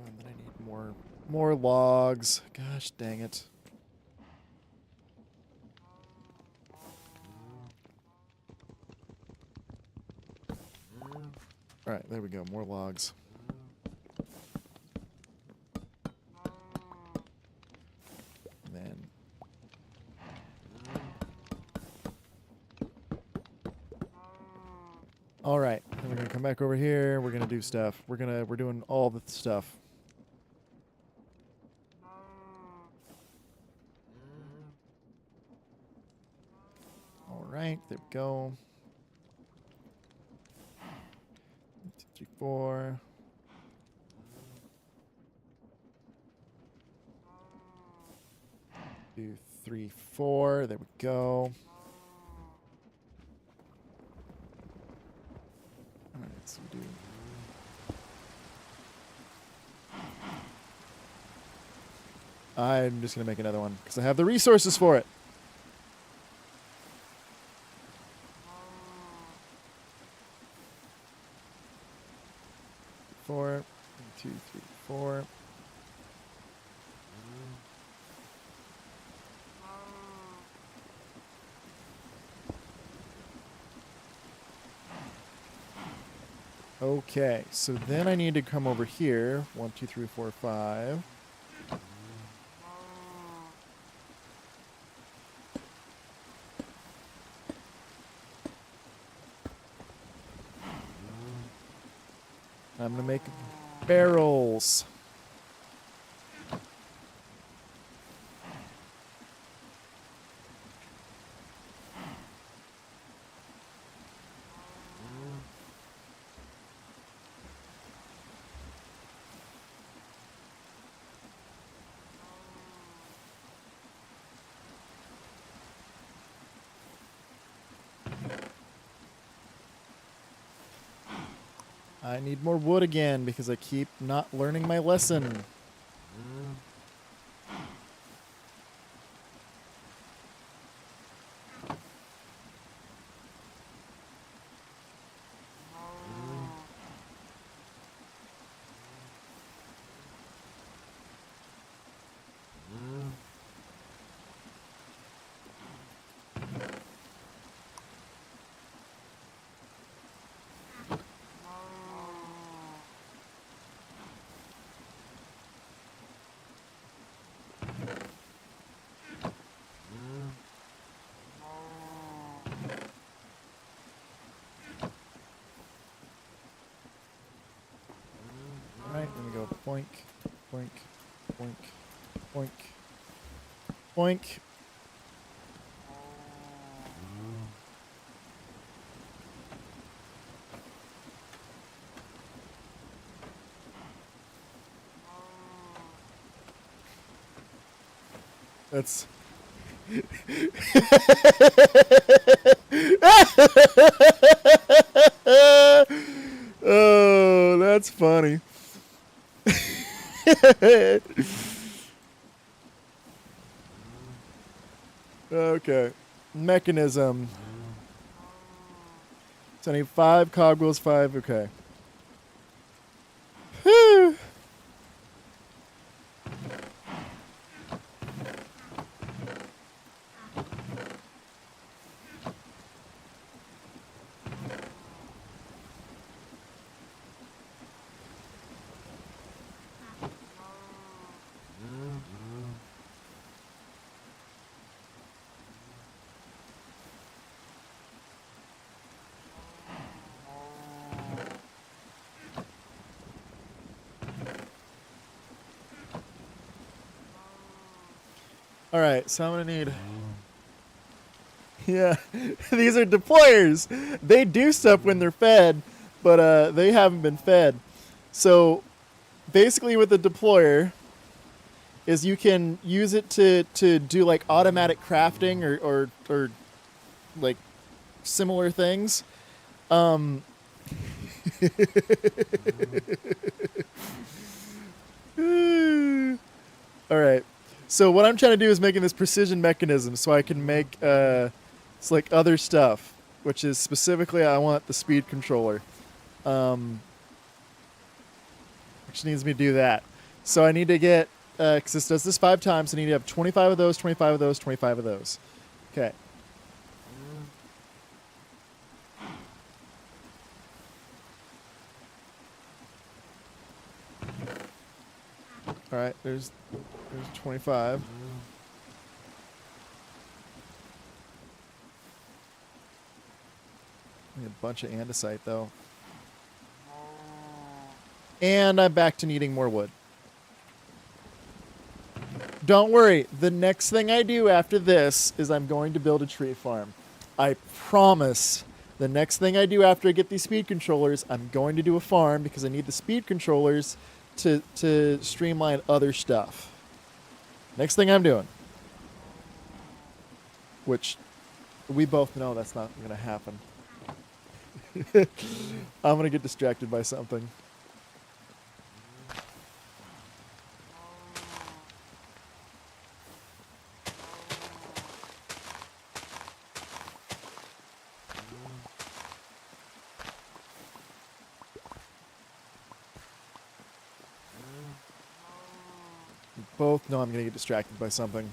and then I need more logs. Gosh dang it. All right, there we go. More logs. And then all right, then we're gonna come back over here. We're gonna do stuff. We're doing all the stuff. All right, there we go. 1, 2, 3, 4. Two, 3, 4. There we go. All right, so we do. I'm just gonna make another one because I have the resources for it. 4. 1, 2, 3, 4. Okay, so then I need to come over here. 1, 2, 3, 4, 5. I'm gonna make barrels. I need more wood again because I keep not learning my lesson. Alright, let me go boink, boink, boink, boink, boink. That's... Oh, that's funny. Okay. Mechanism. So I need 5 cogwheels, 5. Okay. Whew. All right, so I'm gonna need. Yeah, these are deployers. They do stuff when they're fed, but they haven't been fed. So basically, with the deployer, is you can use it to do like automatic crafting or like similar things. All right. So what I'm trying to do is making this precision mechanism so I can make it's like other stuff, which is specifically I want the speed controller, which needs me to do that. So I need to get because this does this 5 times. I need to have 25 of those, 25 of those, 25 of those. Okay. All right. There's 25. I need a bunch of andesite though. And I'm back to needing more wood. Don't worry. The next thing I do after this is I'm going to build a tree farm. I promise. The next thing I do after I get these speed controllers, I'm going to do a farm because I need the speed controllers to streamline other stuff. Next thing I'm doing. Which we both know that's not going to happen. I'm going to get distracted by something. both know I'm going to get distracted by something.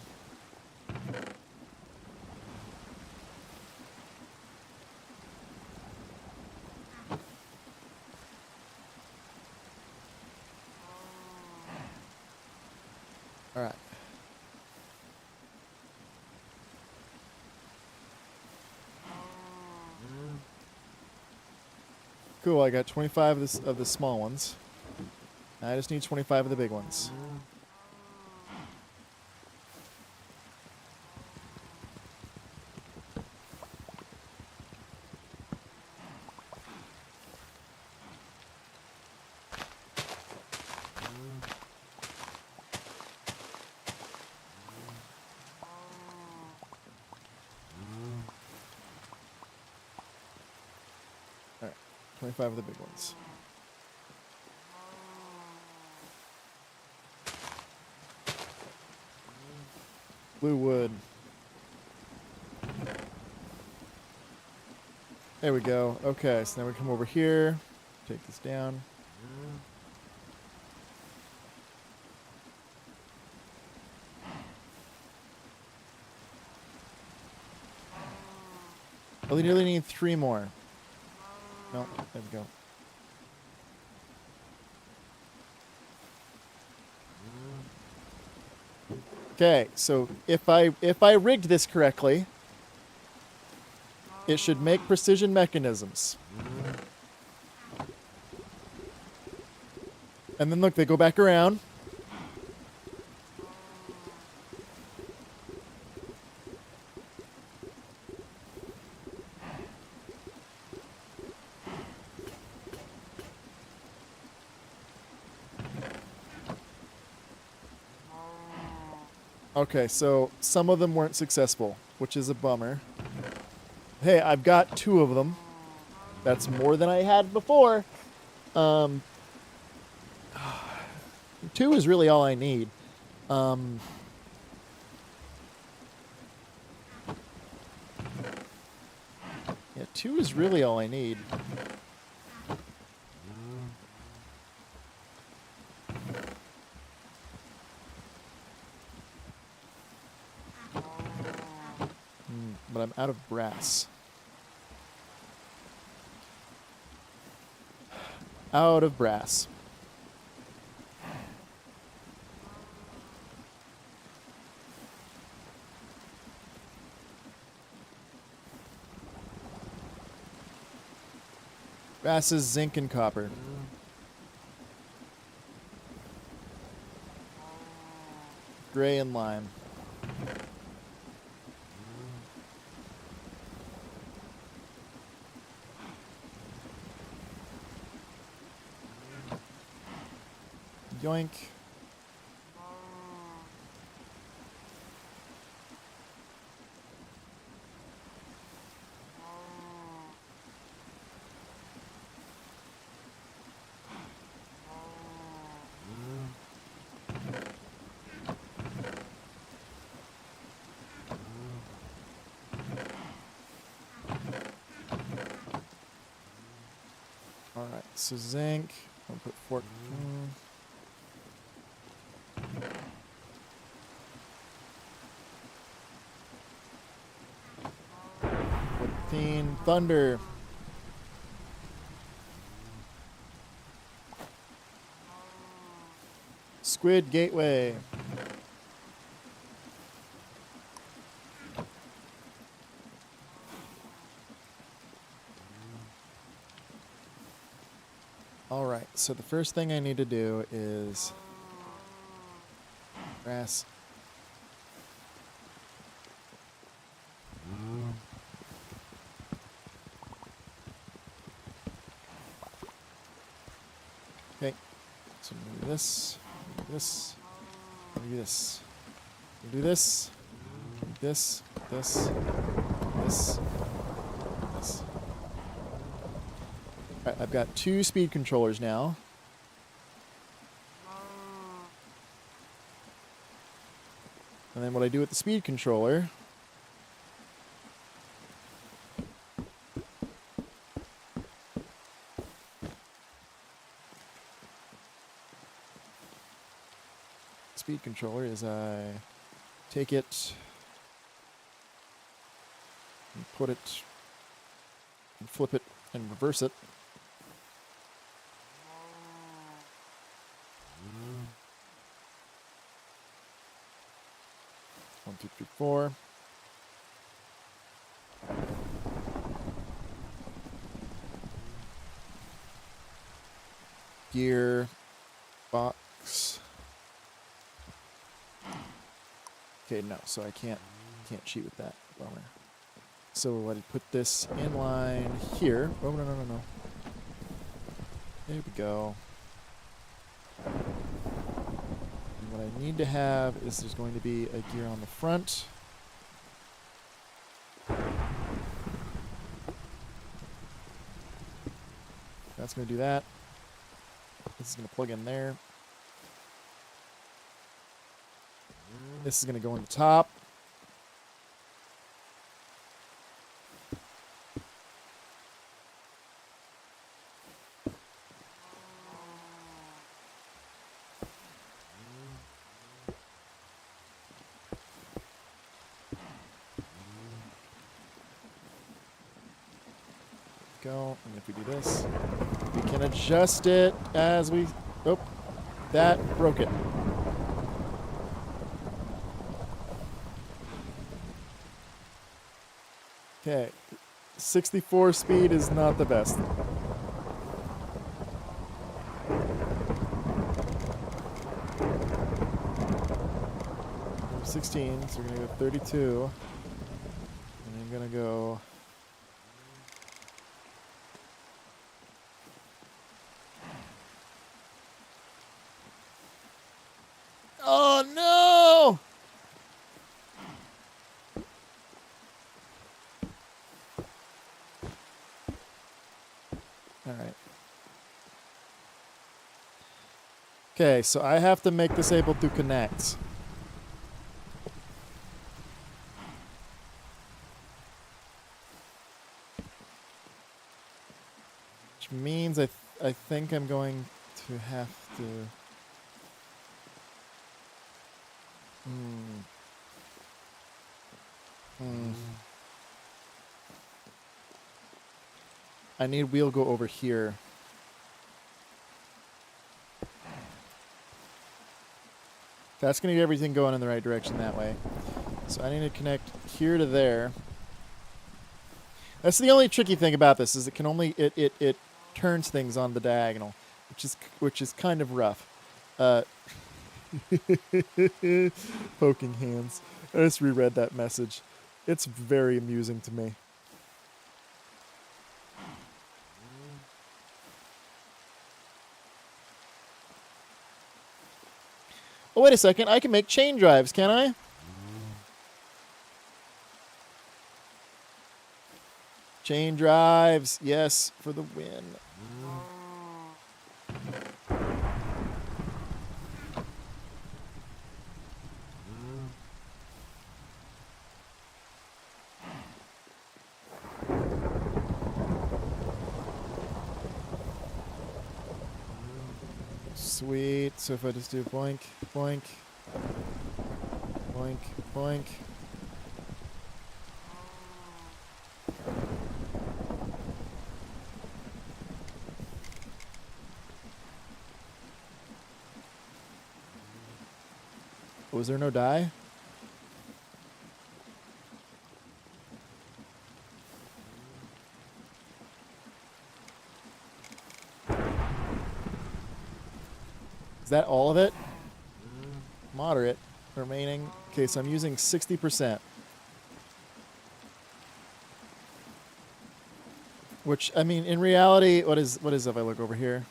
All right. Cool, I got 25 of the small ones. I just need 25 of the big ones. All right, 25 of the big ones. Blue wood. There we go. Okay, so now we come over here. Take this down. Oh, we nearly need 3 more. No, there we go. Okay, so if I rigged this correctly, it should make precision mechanisms. And then look, they go back around. Okay, so some of them weren't successful, which is a bummer. Hey, I've got 2 of them. That's more than I had before. 2 is really all I need. Yeah, 2 is really all I need. But I'm out of brass. Out of brass. Brass is zinc and copper. Gray and lime. Yoink. All right, so zinc. I'll put 14. 14. Thunder. Squid Gateway. All right, so the first thing I need to do is brass. Okay, so I'm gonna do this, do this, do this, do this, do this, this, this, this. All right, I've got 2 speed controllers now. And then what I do with the speed controller speed controller is I take it and put it and flip it and reverse it. One, two, three, four. Gear box. Okay, no, so I can't cheat with that. Bummer. So I put this in line here. Oh no. There we go. And what I need to have is there's going to be a gear on the front. That's going to do that. This is going to plug in there. This is going to go on the top. Go. And if we do this, we can adjust it as we... Oh, that broke it. Okay, 64 speed is not the best. We're 16, so we're gonna go 32, and I'm gonna go. Oh no! All right. Okay, so I have to make this able to connect. Which means I think I'm going to have to... I need wheel go over here. That's going to get everything going in the right direction that way. So I need to connect here to there. That's the only tricky thing about this, is it can only it turns things on the diagonal, which is kind of rough. Poking hands. I just reread that message. It's very amusing to me. Oh, wait a second. I can make chain drives, can I? Chain drives. Yes, for the win. Sweet. So if I just do boink, boink, boink, boink. Was there no die? Is that all of it? Moderate. Remaining. Okay, so I'm using 60%. Which, I mean, in reality, what is if I look over here?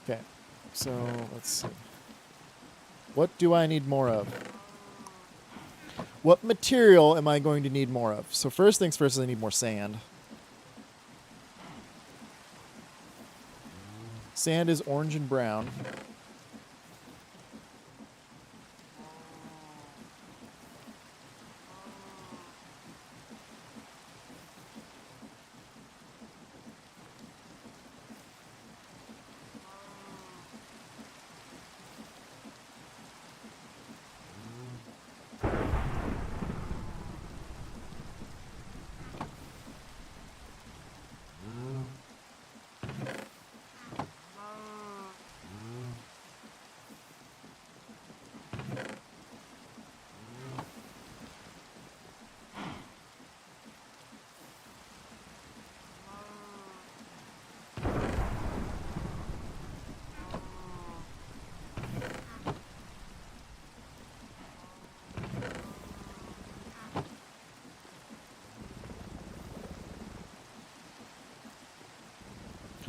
Okay, so let's see. What do I need more of? What material am I going to need more of? So first things first, I need more sand. Sand is orange and brown.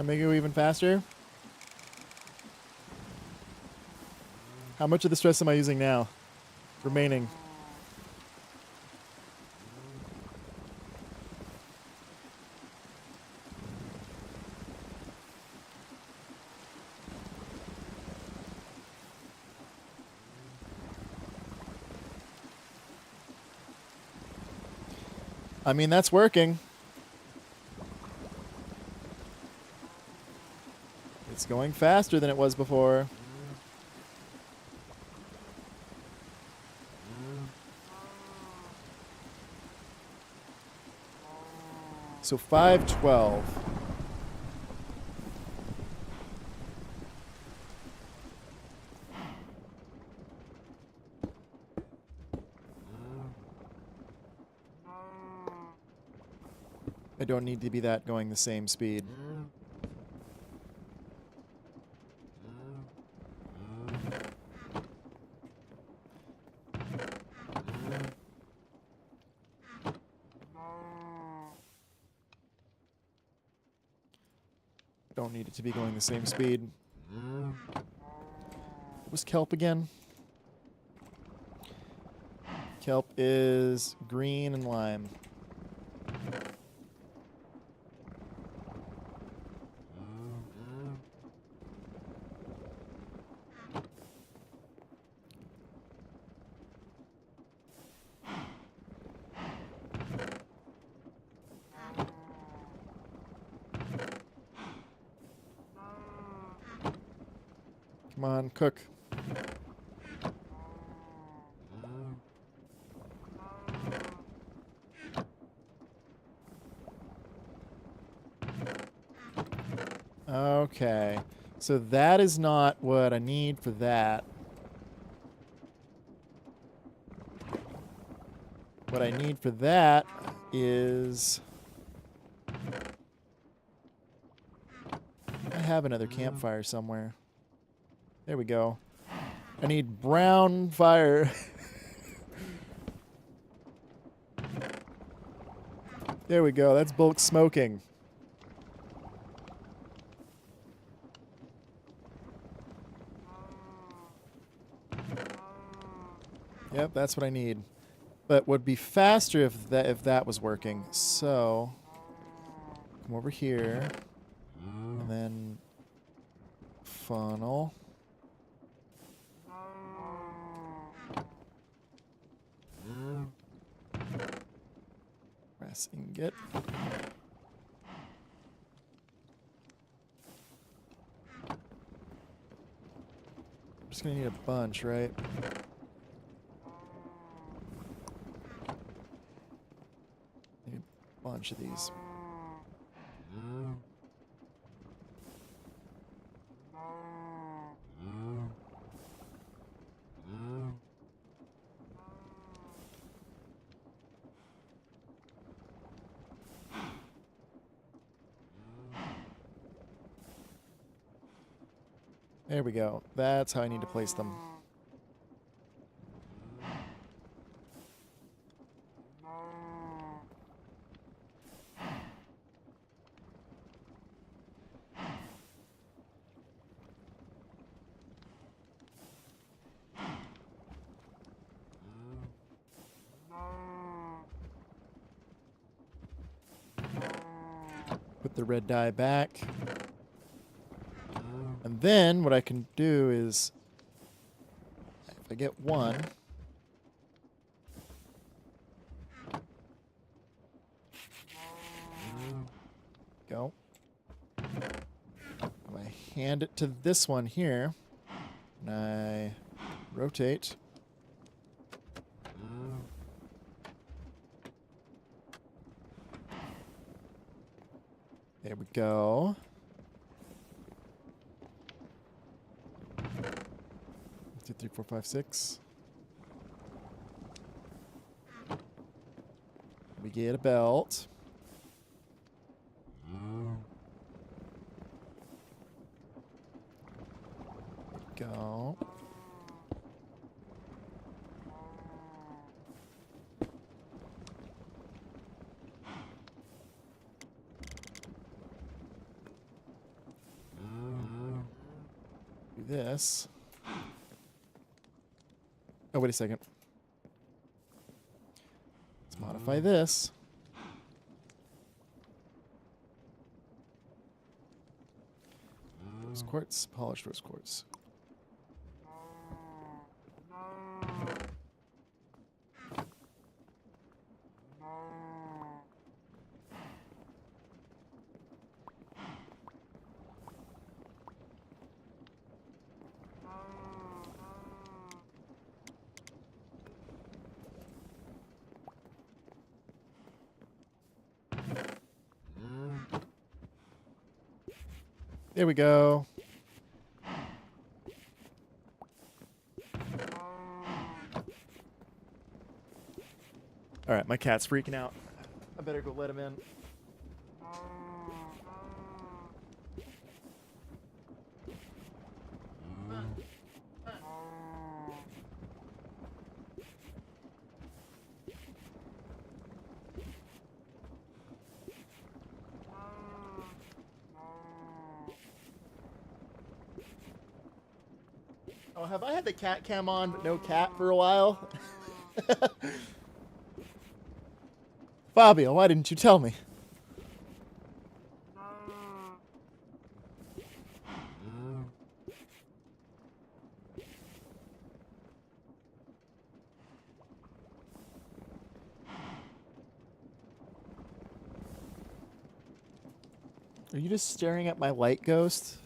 Can I make it go even faster? How much of the stress am I using now? Remaining. I mean, that's working. It's going faster than it was before. So 512. I don't need to be that going the same speed. Don't need it to be going the same speed. What was kelp again? Kelp is green and lime. Come on, cook. Okay. So that is not what I need for that. What I need for that is... I have another campfire somewhere. There we go. I need brown fire. There we go. That's bulk smoking. Yep, that's what I need. But would be faster if that was working. So come over here and then funnel. Brass ingot. I'm just gonna need a bunch, right? Need a bunch of these. There we go. That's how I need to place them. Put the red dye back. And then what I can do is, if I get one, go. I hand it to this one here, and I rotate. There we go. 2, 3, 4, 5, 6. We get a belt. Go. this. Oh, wait a second. Let's modify this. Rose quartz, polished rose quartz. There we go. All right, my cat's freaking out. I better go let him in. Oh, have I had the cat cam on but no cat for a while? Fabio, why didn't you tell me? Are you just staring at my light ghost?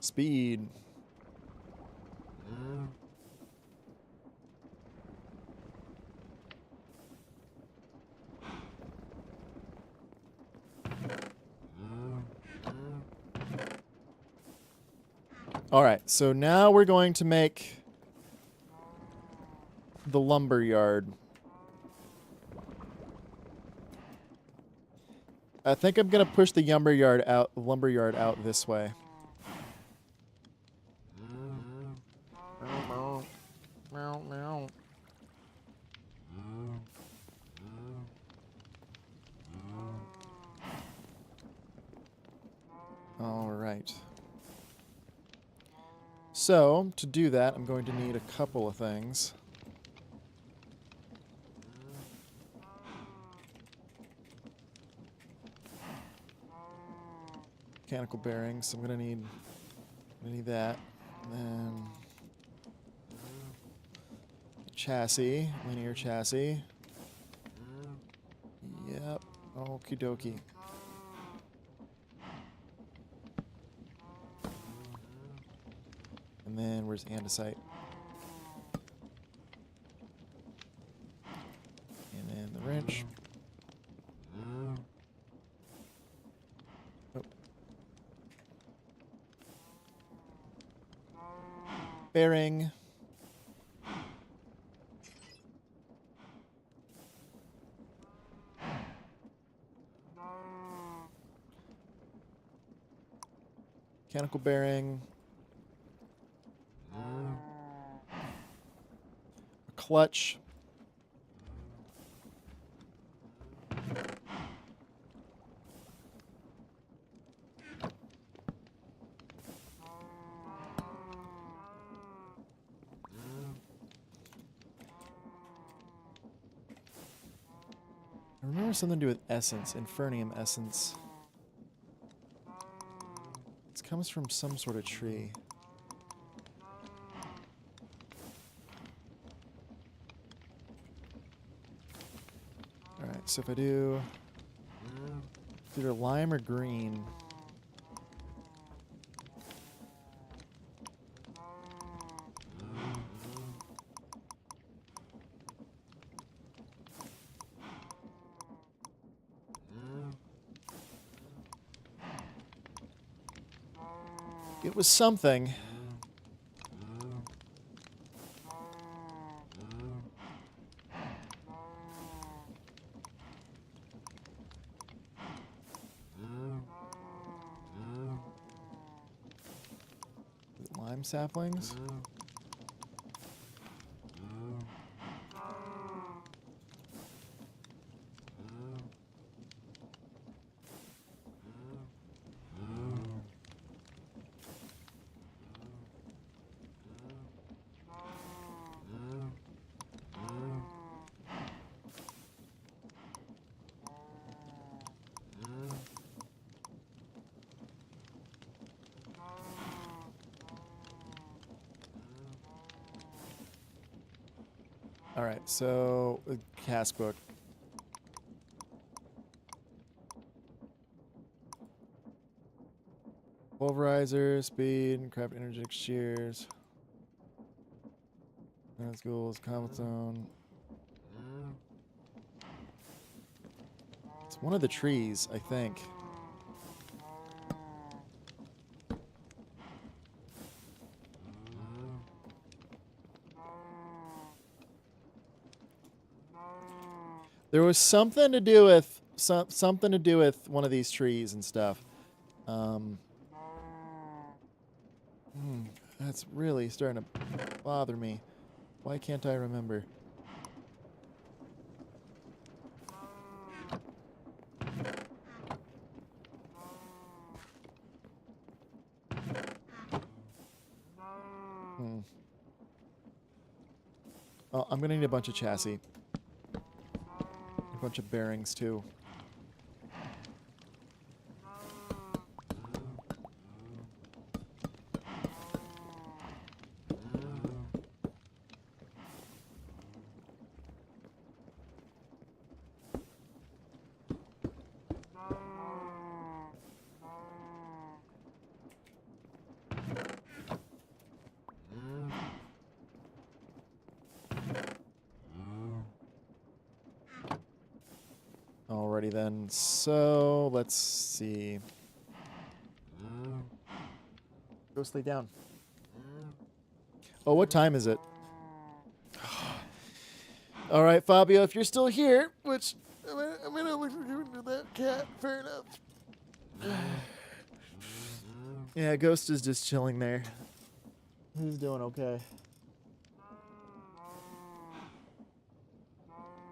Speed. All right, so now we're going to make the lumber yard. I think I'm gonna push the lumber yard out this way. All right. So, to do that, I'm going to need a couple of things. Mechanical bearings, so I'm gonna need that. And then chassis, linear chassis. Yep. Okie dokie. And then where's andesite? And then the wrench. Oh. Bearing. Mechanical bearing. A clutch. I remember something to do with essence, infernium essence. It comes from some sort of tree. Alright, so if I do either lime or green. It was something. Lime saplings. All right, so cast book. Pulverizer, speed, craft energetic shears. That's goals, cobblestone. It's one of the trees, I think. There was something to do with something to do with one of these trees and stuff. That's really starting to bother me. Why can't I remember? Oh, I'm gonna need a bunch of chassis. A bunch of bearings too. Alrighty then, so let's see. Go lay down. Oh, what time is it? Alright, Fabio, if you're still here, which I'm gonna look into that cat, fair enough. Yeah, Ghost is just chilling there. He's doing okay.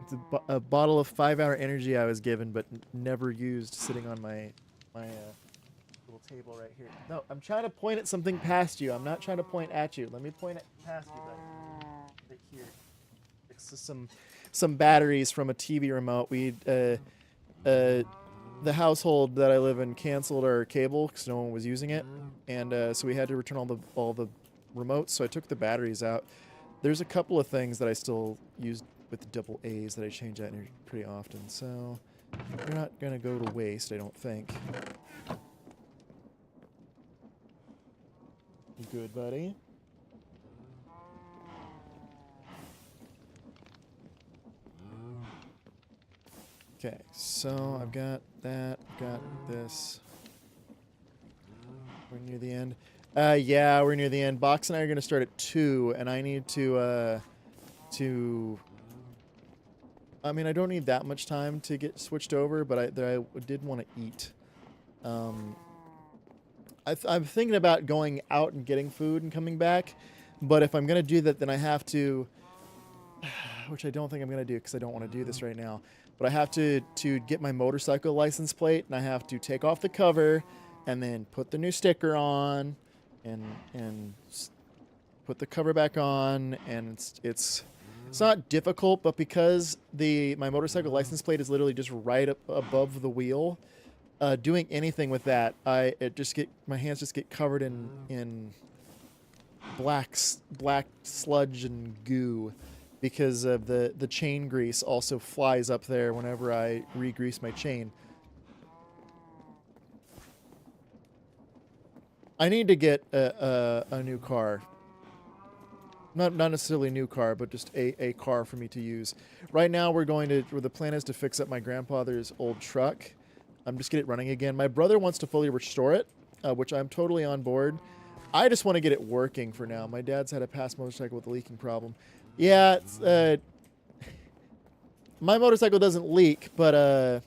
It's a bottle of 5-hour energy I was given, but never used, sitting on my little table right here. No, I'm trying to point at something past you. I'm not trying to point at you. Let me point it past you, buddy. Right here. It's just some batteries from a TV remote. The household that I live in canceled our cable because no one was using it, and so we had to return all the remotes. So I took the batteries out. There's a couple of things that I still use with the double A's that I change out pretty often. So they're not gonna go to waste, I don't think. You good, buddy? Okay, so I've got that, got this. We're near the end. Yeah, we're near the end. Box and I are gonna start at 2, and I need to I mean, I don't need that much time to get switched over, but I did want to eat. I'm thinking about going out and getting food and coming back, but if I'm going to do that, then I have to, which I don't think I'm going to do because I don't want to do this right now, but I have to get my motorcycle license plate, and I have to take off the cover and then put the new sticker on and put the cover back on, and it's not difficult, but because my motorcycle license plate is literally just right up above the wheel, doing anything with that, my hands just get covered in black sludge and goo, because of the chain grease also flies up there whenever I re-grease my chain. I need to get a new car. Not necessarily a new car, but just a car for me to use. Right now, the plan is to fix up my grandfather's old truck. I'm just get it running again. My brother wants to fully restore it, which I'm totally on board. I just want to get it working for now. My dad's had a past motorcycle with a leaking problem. Yeah, my motorcycle doesn't leak, but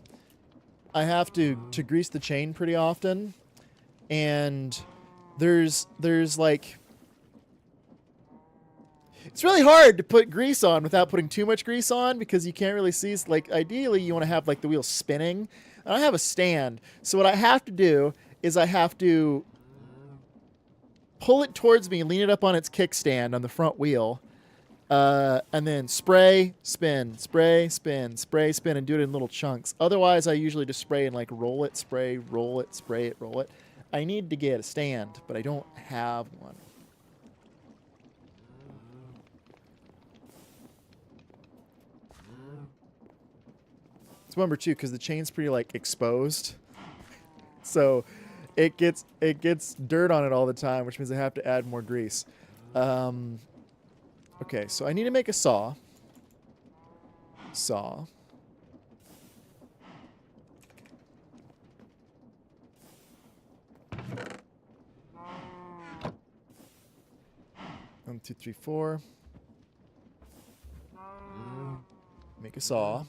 I have to grease the chain pretty often, and there's like, it's really hard to put grease on without putting too much grease on, because you can't really see. Like, ideally, you want to have like the wheel spinning. And I have a stand, so what I have to do is I have to pull it towards me, lean it up on its kickstand on the front wheel, and then spray, spin, spray, spin, spray, spin, and do it in little chunks. Otherwise, I usually just spray and like roll it, spray, roll it, spray it, roll it. I need to get a stand, but I don't have one. It's bummer too, because the chain's pretty like exposed. So it gets dirt on it all the time, which means I have to add more grease. Okay, so I need to make a saw. Saw. One, two, three, four. Make a saw.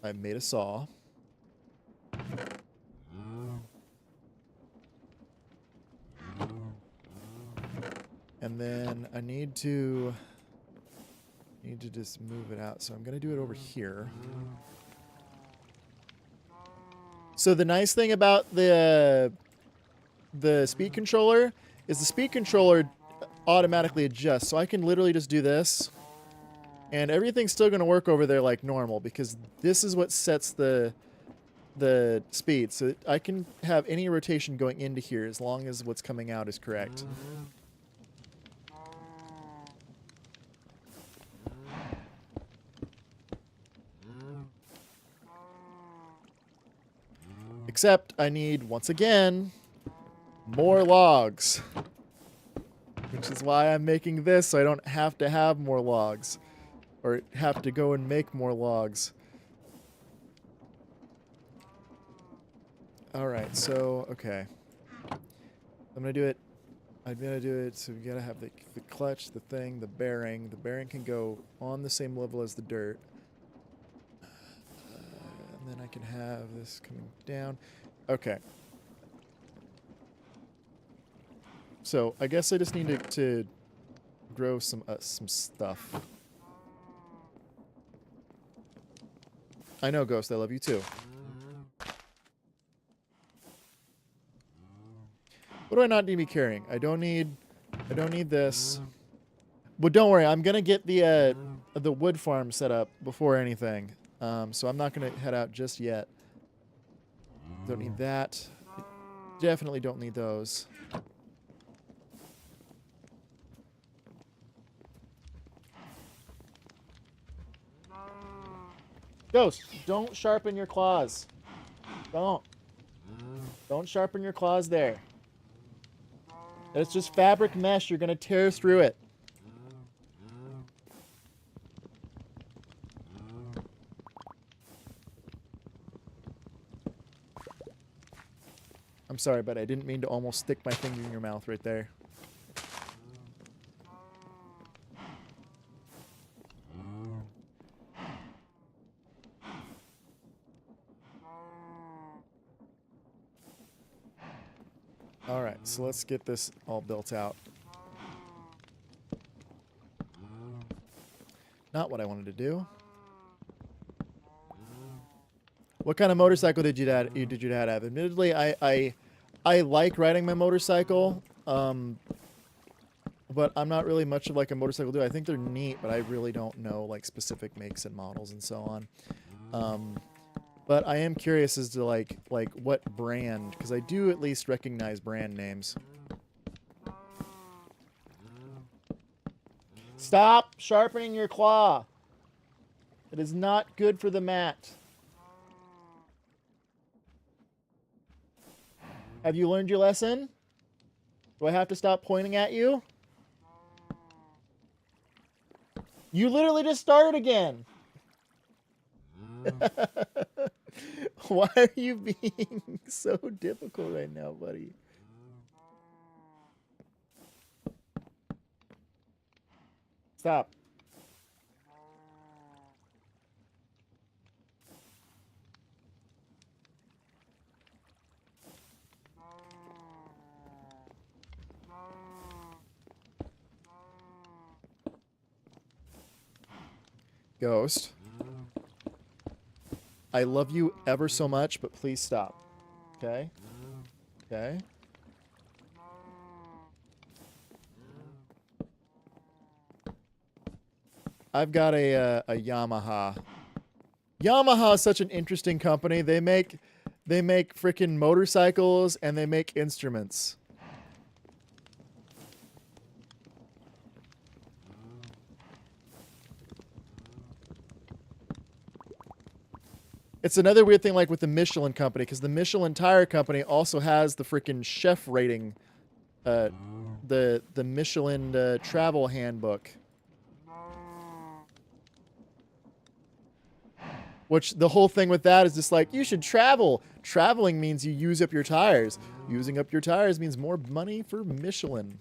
I've made a saw. And then I need to just move it out. So I'm going to do it over here. So the nice thing about the speed controller is the speed controller automatically adjusts. So I can literally just do this and everything's still going to work over there like normal because this is what sets the speed. So I can have any rotation going into here as long as what's coming out is correct. Except I need, once again, more logs. Which is why I'm making this, so I don't have to have more logs. Or have to go and make more logs. Alright, so, okay. I'm gonna do it. I'm gonna do it, so we gotta have the clutch, the thing, the bearing. The bearing can go on the same level as the dirt. And then I can have this coming down. Okay. So I guess I just need to grow some stuff. I know, Ghost. I love you too. What do I not need to be carrying? I don't need this. But don't worry, I'm gonna get the wood farm set up before anything. So I'm not gonna head out just yet. Don't need that. Definitely don't need those. Ghost, don't sharpen your claws. Don't sharpen your claws there. It's just fabric mesh. You're gonna tear through it. I'm sorry, but I didn't mean to almost stick my finger in your mouth right there. Alright, so let's get this all built out. Not what I wanted to do. What kind of motorcycle did your dad have? Admittedly, I like riding my motorcycle, but I'm not really much of like a motorcycle dude. I think they're neat, but I really don't know like specific makes and models and so on. But I am curious as to like what brand, because I do at least recognize brand names. Stop sharpening your claw. It is not good for the mat. Have you learned your lesson? Do I have to stop pointing at you? You literally just started again. Why are you being so difficult right now, buddy? Stop. Ghost. I love you ever so much, but please stop. Okay? Okay? I've got a Yamaha. Yamaha is such an interesting company. They make freaking motorcycles and they make instruments. It's another weird thing, like with the Michelin company, because the Michelin tire company also has the freaking chef rating, the Michelin travel handbook. Which the whole thing with that is just like, you should travel. Traveling means you use up your tires. Using up your tires means more money for Michelin.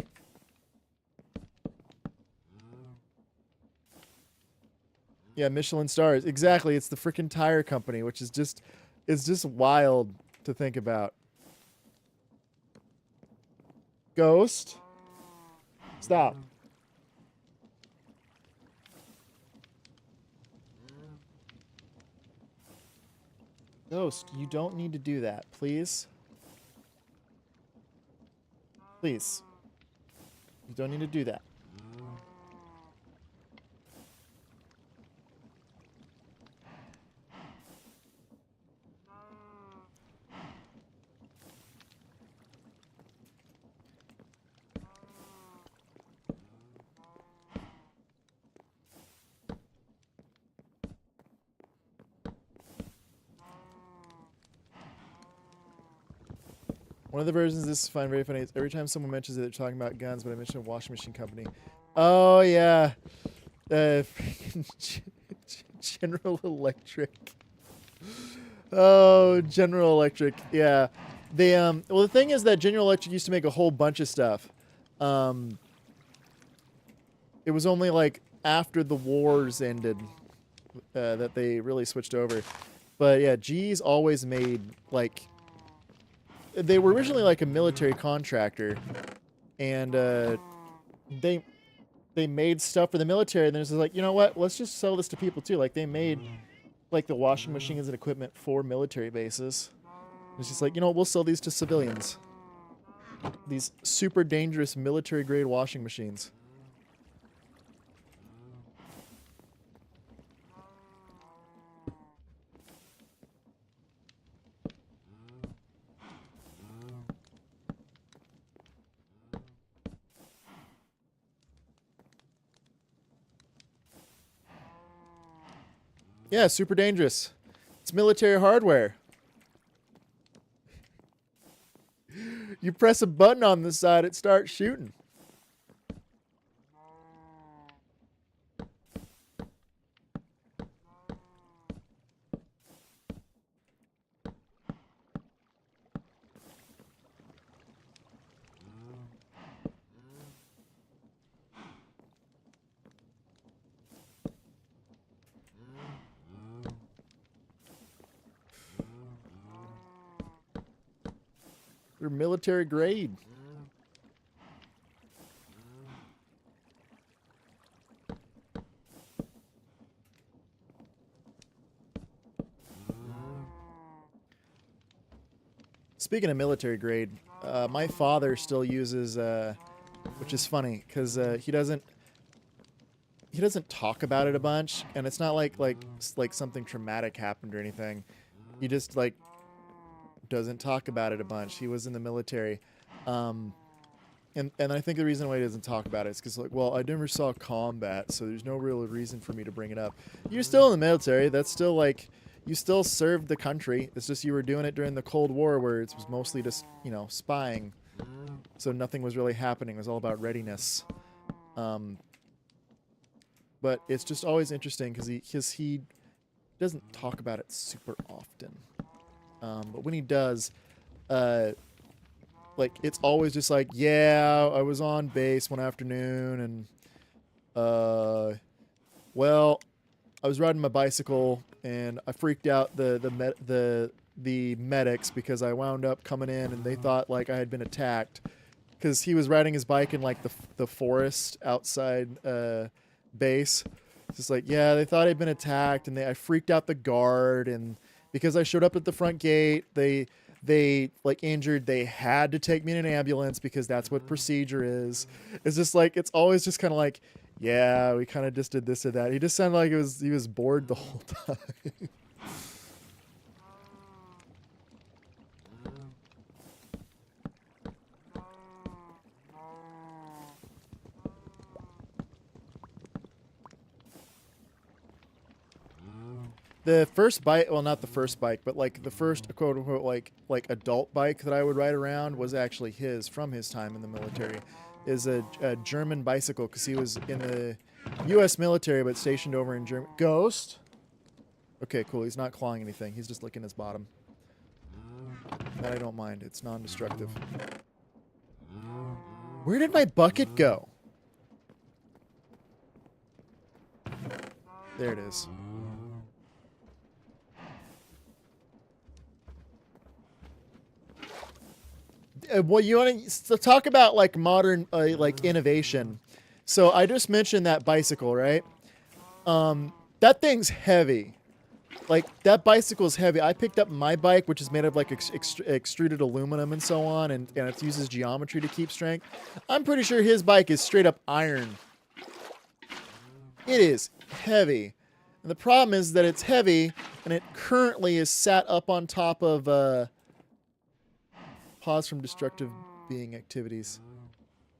Yeah, Michelin stars. Exactly. It's the freaking tire company, which is just, it's just wild to think about. Ghost. Stop. Ghost, you don't need to do that. Please. Please. You don't need to do that. One of the versions of this I find very funny is every time someone mentions it, they're talking about guns, but I mention a washing machine company. Oh, yeah. General Electric. Oh, General Electric. Yeah. They, well, the thing is that General Electric used to make a whole bunch of stuff. It was only like after the wars ended that they really switched over. But yeah, G's always made like, they were originally like a military contractor, and they made stuff for the military, and then it's like, you know what? Let's just sell this to people too. Like they made like the washing machines and equipment for military bases. It's just like, you know, we'll sell these to civilians. These super dangerous military grade washing machines. Yeah, super dangerous. It's military hardware. You press a button on the side, it starts shooting. They're military grade. Speaking of military grade, my father still uses, which is funny because he doesn't talk about it a bunch, and it's not like something traumatic happened or anything. He just like doesn't talk about it a bunch. He was in the military, and I think the reason why he doesn't talk about it is because like, well, I never saw combat, so there's no real reason for me to bring it up. You're still in the military. That's still like, you still served the country. It's just you were doing it during the Cold War, where it was mostly just, you know, spying. So nothing was really happening. It was all about readiness. But it's just always interesting because he doesn't talk about it super often. But when he does, like, it's always just like, yeah, I was on base one afternoon, and well, I was riding my bicycle and I freaked out the medics because I wound up coming in and they thought like I had been attacked because he was riding his bike in like the forest outside base. It's just like, yeah, they thought I'd been attacked, and I freaked out the guard, and because I showed up at the front gate, they like injured, they had to take me in an ambulance because that's what procedure is. It's just like, it's always just kind of like, yeah, we kind of just did this or that. He just sounded like he was bored the whole time. The first bike, well, not the first bike, but like the first quote unquote like adult bike that I would ride around was actually his from his time in the military. Is a German bicycle because he was in the U.S. military but stationed over in Germany. Ghost. Okay, cool. He's not clawing anything. He's just licking his bottom. That I don't mind. It's non-destructive. Where did my bucket go? There it is. Well, you want to talk about like modern like innovation. So I just mentioned that bicycle, right? That thing's heavy. Like that bicycle is heavy. I picked up my bike, which is made of like extruded aluminum and so on, and it uses geometry to keep strength. I'm pretty sure his bike is straight up iron. It is heavy. And the problem is that it's heavy, and it currently is sat up on top of pause from destructive being activities.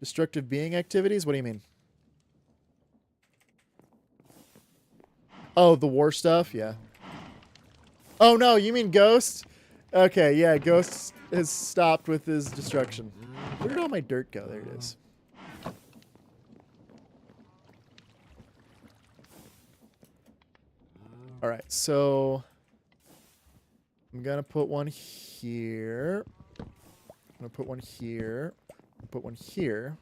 Destructive being activities? What do you mean? Oh, the war stuff? Yeah. Oh, no, you mean Ghost? Okay, yeah, Ghost has stopped with his destruction. Where did all my dirt go? There it is. All right, so I'm going to put one here. I'm going to put one here. Put one here.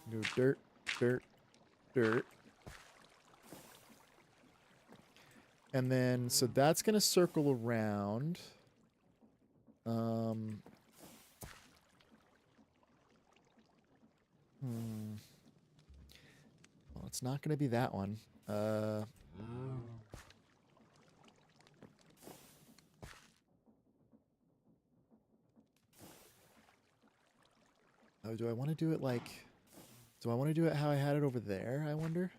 Do dirt, dirt, dirt. And then, so that's going to circle around. Well, it's not going to be that one. Oh, do I want to do it like... Do I want to do it how I had it over there, I wonder?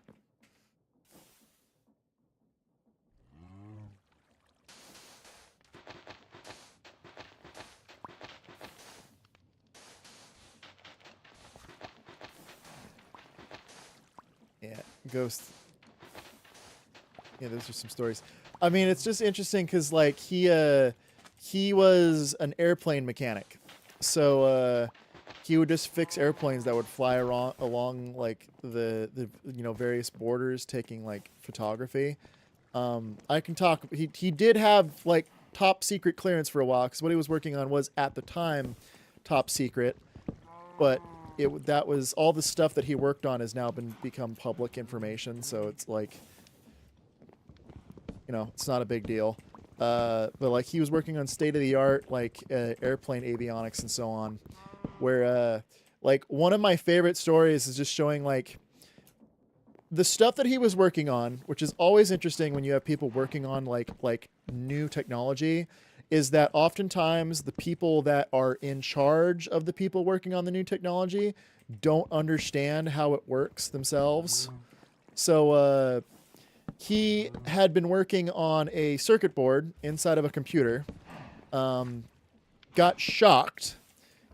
Yeah, Ghost. Yeah, those are some stories. I mean, it's just interesting because, like, he was an airplane mechanic. So, he would just fix airplanes that would fly along like the various borders, taking like photography. I can talk. He did have like top secret clearance for a while because what he was working on was at the time top secret, but that was all the stuff that he worked on has now become public information. So it's like, it's not a big deal. But like he was working on state of the art like airplane avionics and so on. Where, like, one of my favorite stories is just showing, like, the stuff that he was working on, which is always interesting when you have people working on, like new technology, is that oftentimes the people that are in charge of the people working on the new technology don't understand how it works themselves. So, he had been working on a circuit board inside of a computer, got shocked.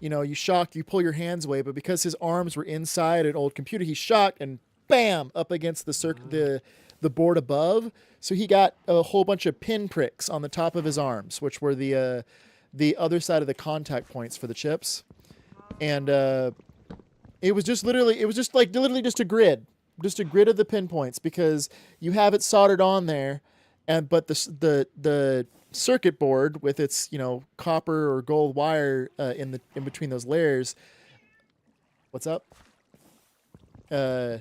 You pull your hands away, but because his arms were inside an old computer, he's shocked and bam, up against the board above. So he got a whole bunch of pin pricks on the top of his arms, which were the other side of the contact points for the chips. And it was just literally just a grid of the pinpoints because you have it soldered on there, but the circuit board with its copper or gold wire in between those layers. What's up? So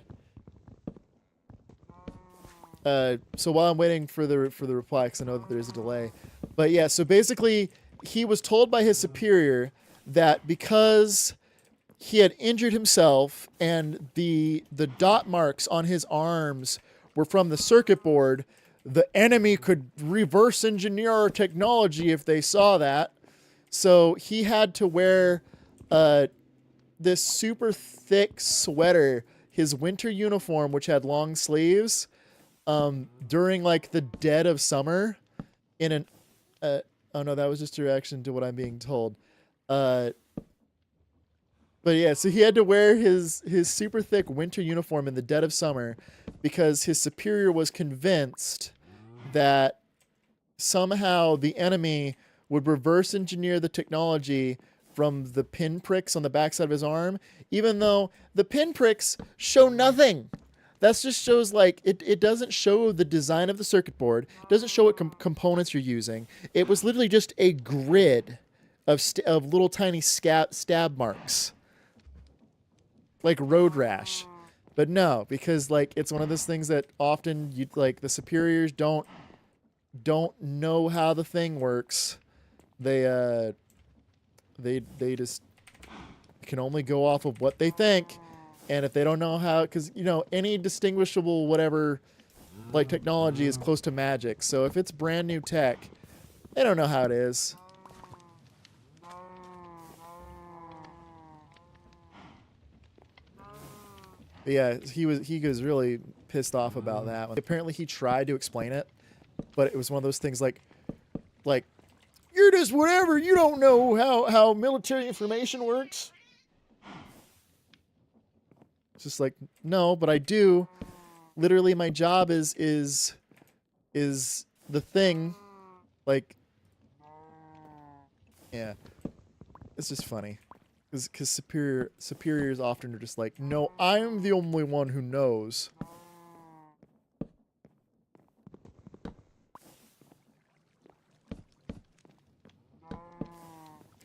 while I'm waiting for the reply, because I know that there's a delay, but yeah, so basically he was told by his superior that because he had injured himself and the dot marks on his arms were from the circuit board, the enemy could reverse engineer our technology if they saw that. So he had to wear this super thick sweater, his winter uniform, which had long sleeves, during like the dead of summer in an... oh no, that was just a reaction to what I'm being told. But yeah, so he had to wear his super thick winter uniform in the dead of summer because his superior was convinced that somehow the enemy would reverse engineer the technology from the pinpricks on the backside of his arm, even though the pinpricks show nothing. That just shows like it doesn't show the design of the circuit board, doesn't show what components you're using. It was literally just a grid of little tiny stab marks, like road rash. But no, because like it's one of those things that often you like the superiors don't know how the thing works. They just can only go off of what they think, and if they don't know how, because you know any distinguishable whatever like technology is close to magic. So if it's brand new tech, they don't know how it is. But yeah, he was really pissed off about that one. Apparently he tried to explain it, but it was one of those things like you're just whatever, you don't know how military information works. It's just like, no, but I do. Literally my job is the thing. Like, yeah. It's just funny. Because superiors often are just like, no, I'm the only one who knows.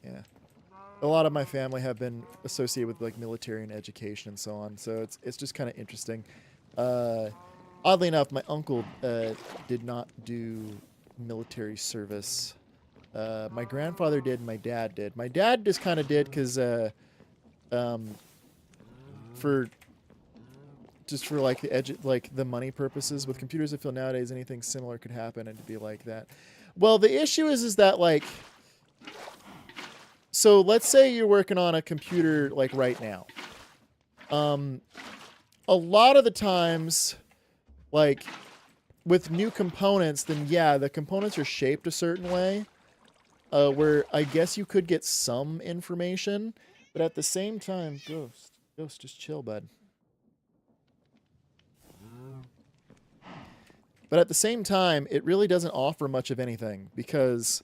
Yeah. A lot of my family have been associated with like military and education and so on, so it's just kind of interesting. Oddly enough, my uncle did not do military service. My grandfather did, and my dad did. My dad just kind of did because for like the money purposes with computers. I feel nowadays anything similar could happen and to be like that. Well, the issue is that like, so let's say you're working on a computer like right now. A lot of the times, like with new components, then yeah, the components are shaped a certain way, where I guess you could get some information, but at the same time, Ghost, just chill, bud. But at the same time, it really doesn't offer much of anything, because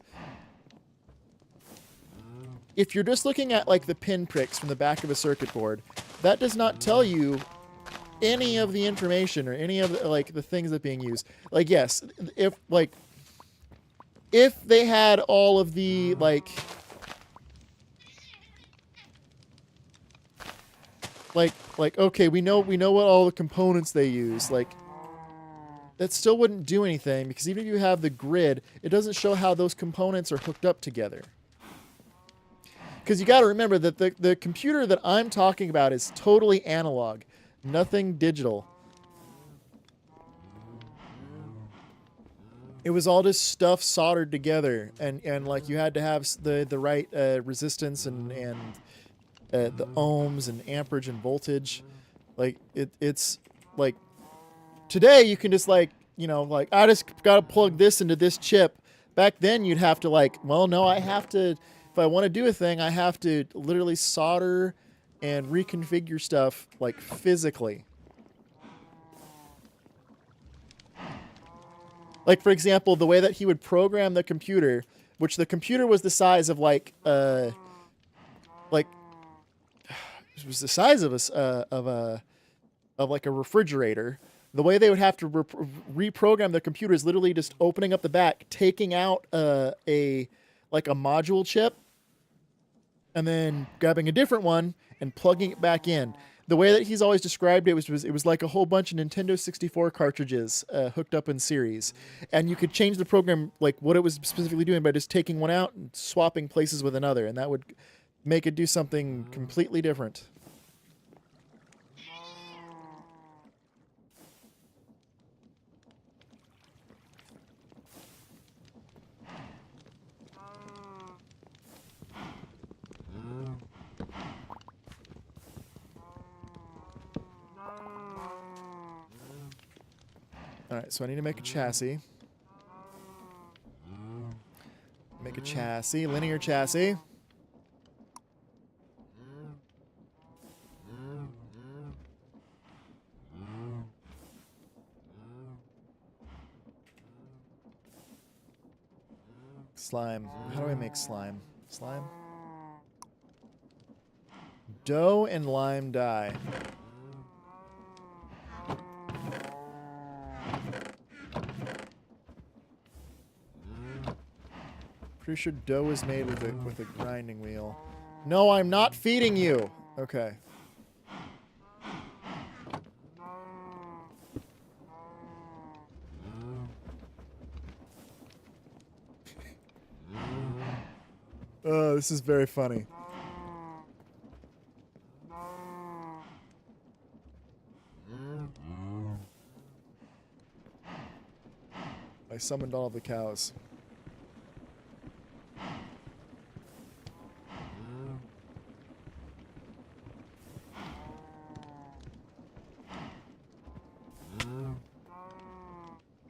if you're just looking at like the pinpricks from the back of a circuit board, that does not tell you any of the information or any of the, like the things that are being used. Like, yes, if they had all of the like okay, we know what all the components they use, like that still wouldn't do anything, because even if you have the grid, it doesn't show how those components are hooked up together. Because you got to remember that the computer that I'm talking about is totally analog, nothing digital. It was all just stuff soldered together, and like you had to have the right resistance and the ohms and amperage and voltage. Like it's like today you can just like, you know, like I just got to plug this into this chip. Back then you'd have to like, well, no, I have to. If I want to do a thing, I have to literally solder and reconfigure stuff like physically. Like, for example, the way that he would program the computer, which the computer was the size of like it was the size of like a refrigerator. The way they would have to reprogram the computer is literally just opening up the back, taking out a module chip, and then grabbing a different one and plugging it back in. The way that he's always described it was like a whole bunch of Nintendo 64 cartridges hooked up in series, and you could change the program, like what it was specifically doing, by just taking one out and swapping places with another, and that would make it do something completely different. Alright, so I need to make a chassis. Make a chassis, linear chassis. Slime. How do I make slime? Slime? Dough and lime dye. Pretty sure dough is made with a grinding wheel. No, I'm not feeding you. Okay. Oh, this is very funny. I summoned all of the cows.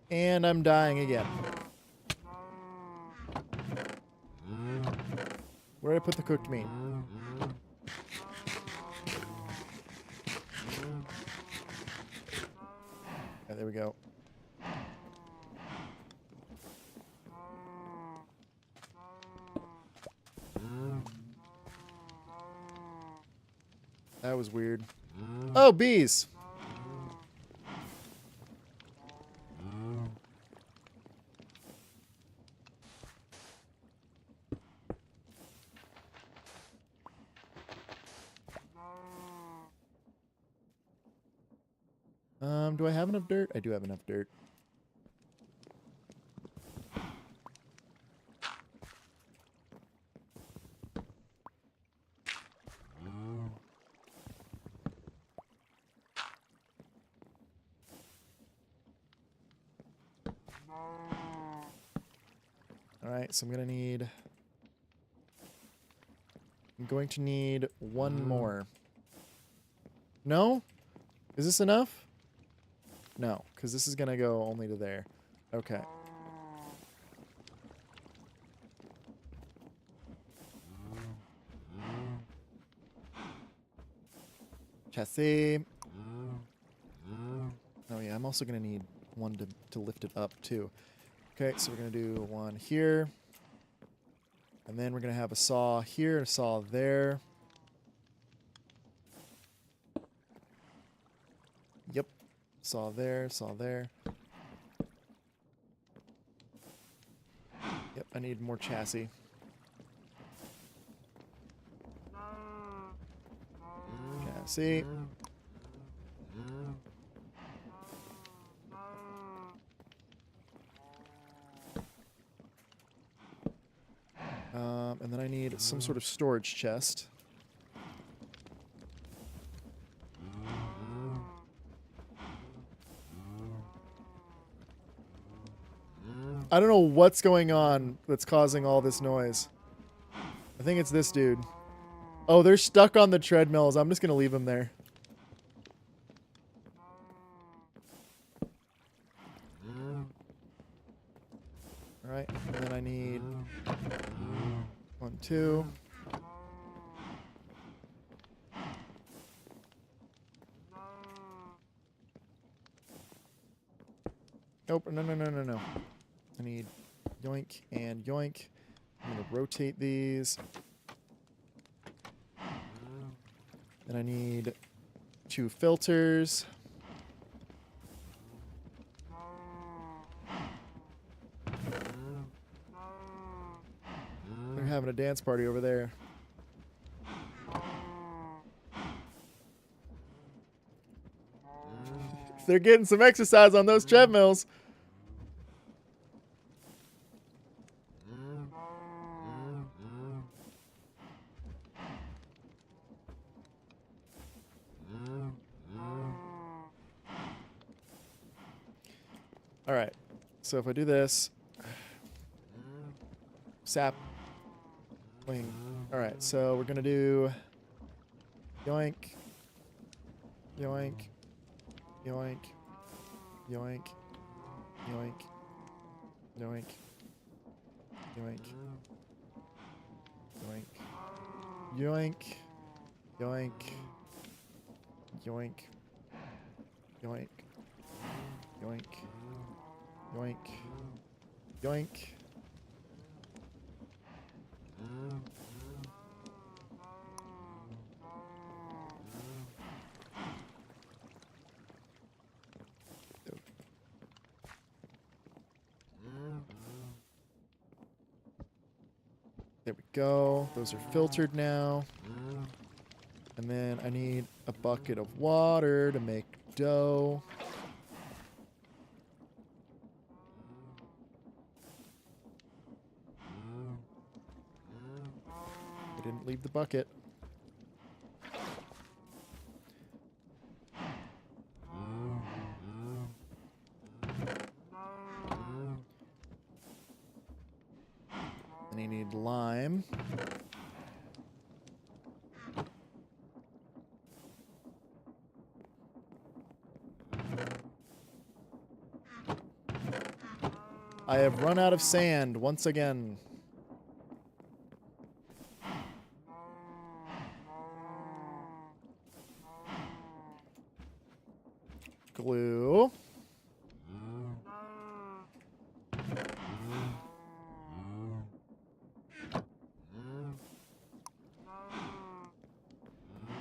And I'm dying again. Where did I put the cooked meat? Yeah, there we go. That was weird. Oh, bees! Do I have enough dirt? I do have enough dirt. Alright, so I'm going to need one more. No? Is this enough? No, because this is going to go only to there. Okay. Chassis. Oh yeah, I'm also going to need one to lift it up too. Okay, so we're going to do one here. And then we're going to have a saw here, a saw there. Yep. Saw there, saw there. Yep, I need more chassis. Chassis. And then I need some sort of storage chest. I don't know what's going on that's causing all this noise. I think it's this dude. Oh, they're stuck on the treadmills. I'm just going to leave them there. Alright, and then I need 1, 2. Nope, no. I need yoink and yoink. I'm going to rotate these. Then I need 2 filters. They're having a dance party over there. They're getting some exercise on those treadmills. All right. So if I do this, sap wing. All right. So we're going to do yoink, yoink, yoink, yoink, yoink, yoink, yoink, yoink, yoink, yoink, yoink, yoink, yoink, yoink, yoink, There we go. Those are filtered now. And then I need a bucket of water to make dough. I didn't leave the bucket. And you need lime. I have run out of sand once again. Glue.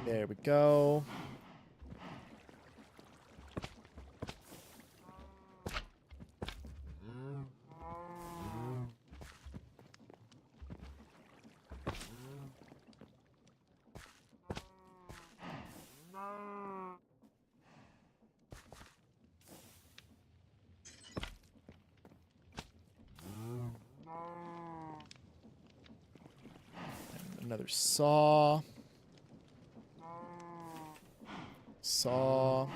There we go. Another saw. Saw.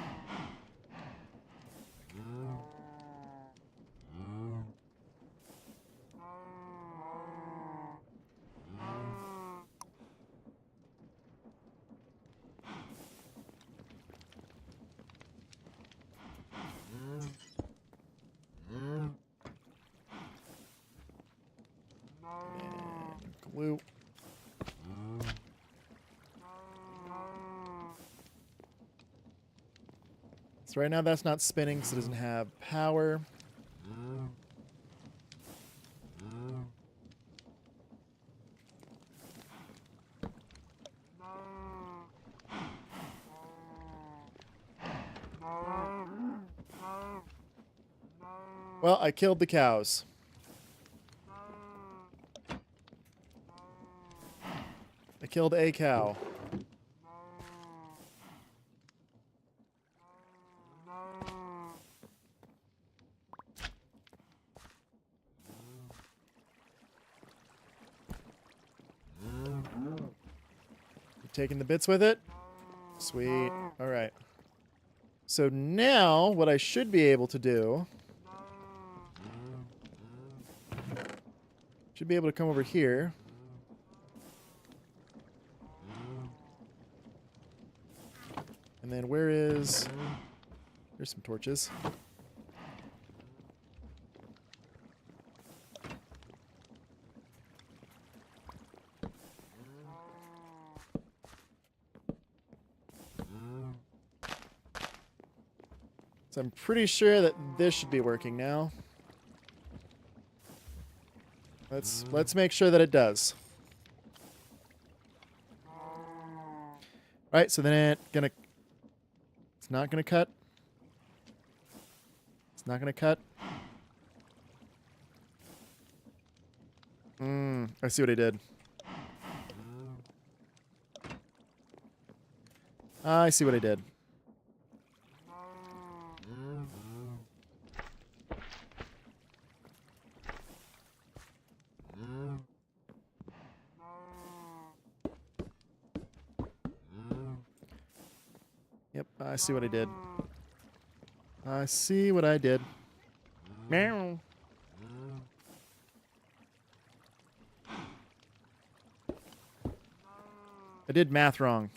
And glue. So right now that's not spinning because it doesn't have power. Well, I killed the cows. I killed a cow. You taking the bits with it? Sweet. All right. So now what I should be able to do, should be able to come over here. And then there's some torches. So I'm pretty sure that this should be working now. Let's make sure that it does. Right, so then it's not gonna cut. It's not gonna cut. I see what I did. I see what I did. Yep, I see what I did. I see what I did. Meow. I did math wrong.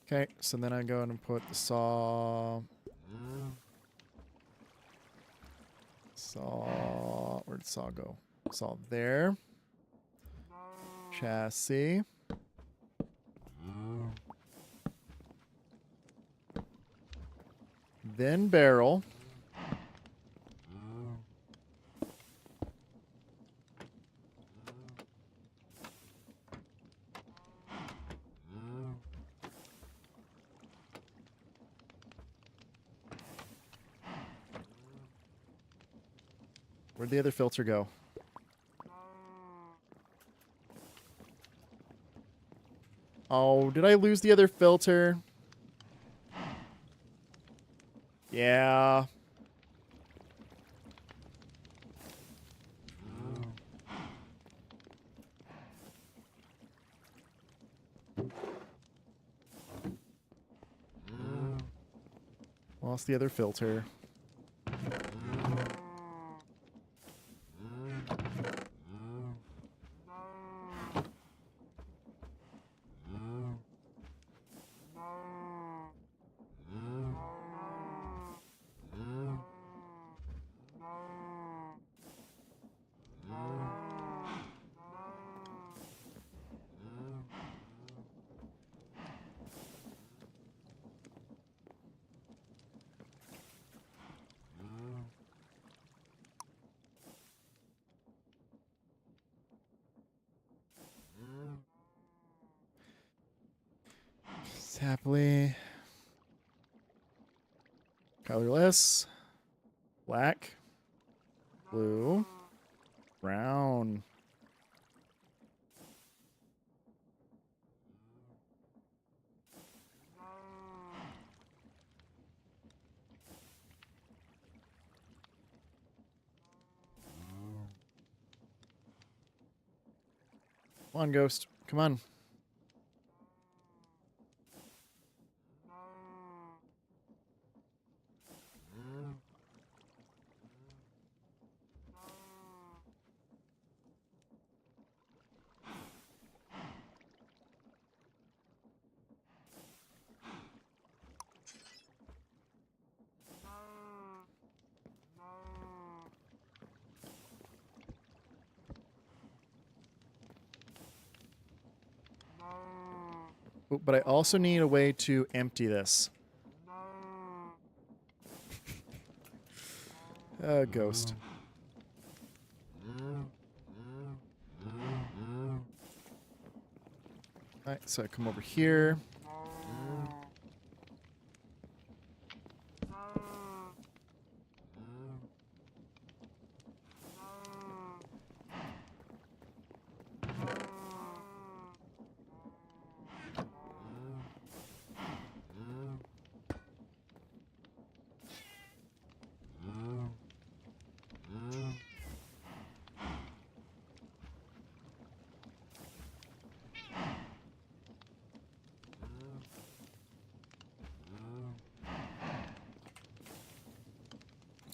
Okay, so then I go and put the saw. Where'd saw go? Saw there. Chassis. Then barrel. Where'd the other filter go? Oh, did I lose the other filter? Yeah. Lost the other filter. Happily. Colorless. Black. Blue. Brown. Come on, Ghost. Come on. Oh, but I also need a way to empty this. Ghost. Alright, so I come over here.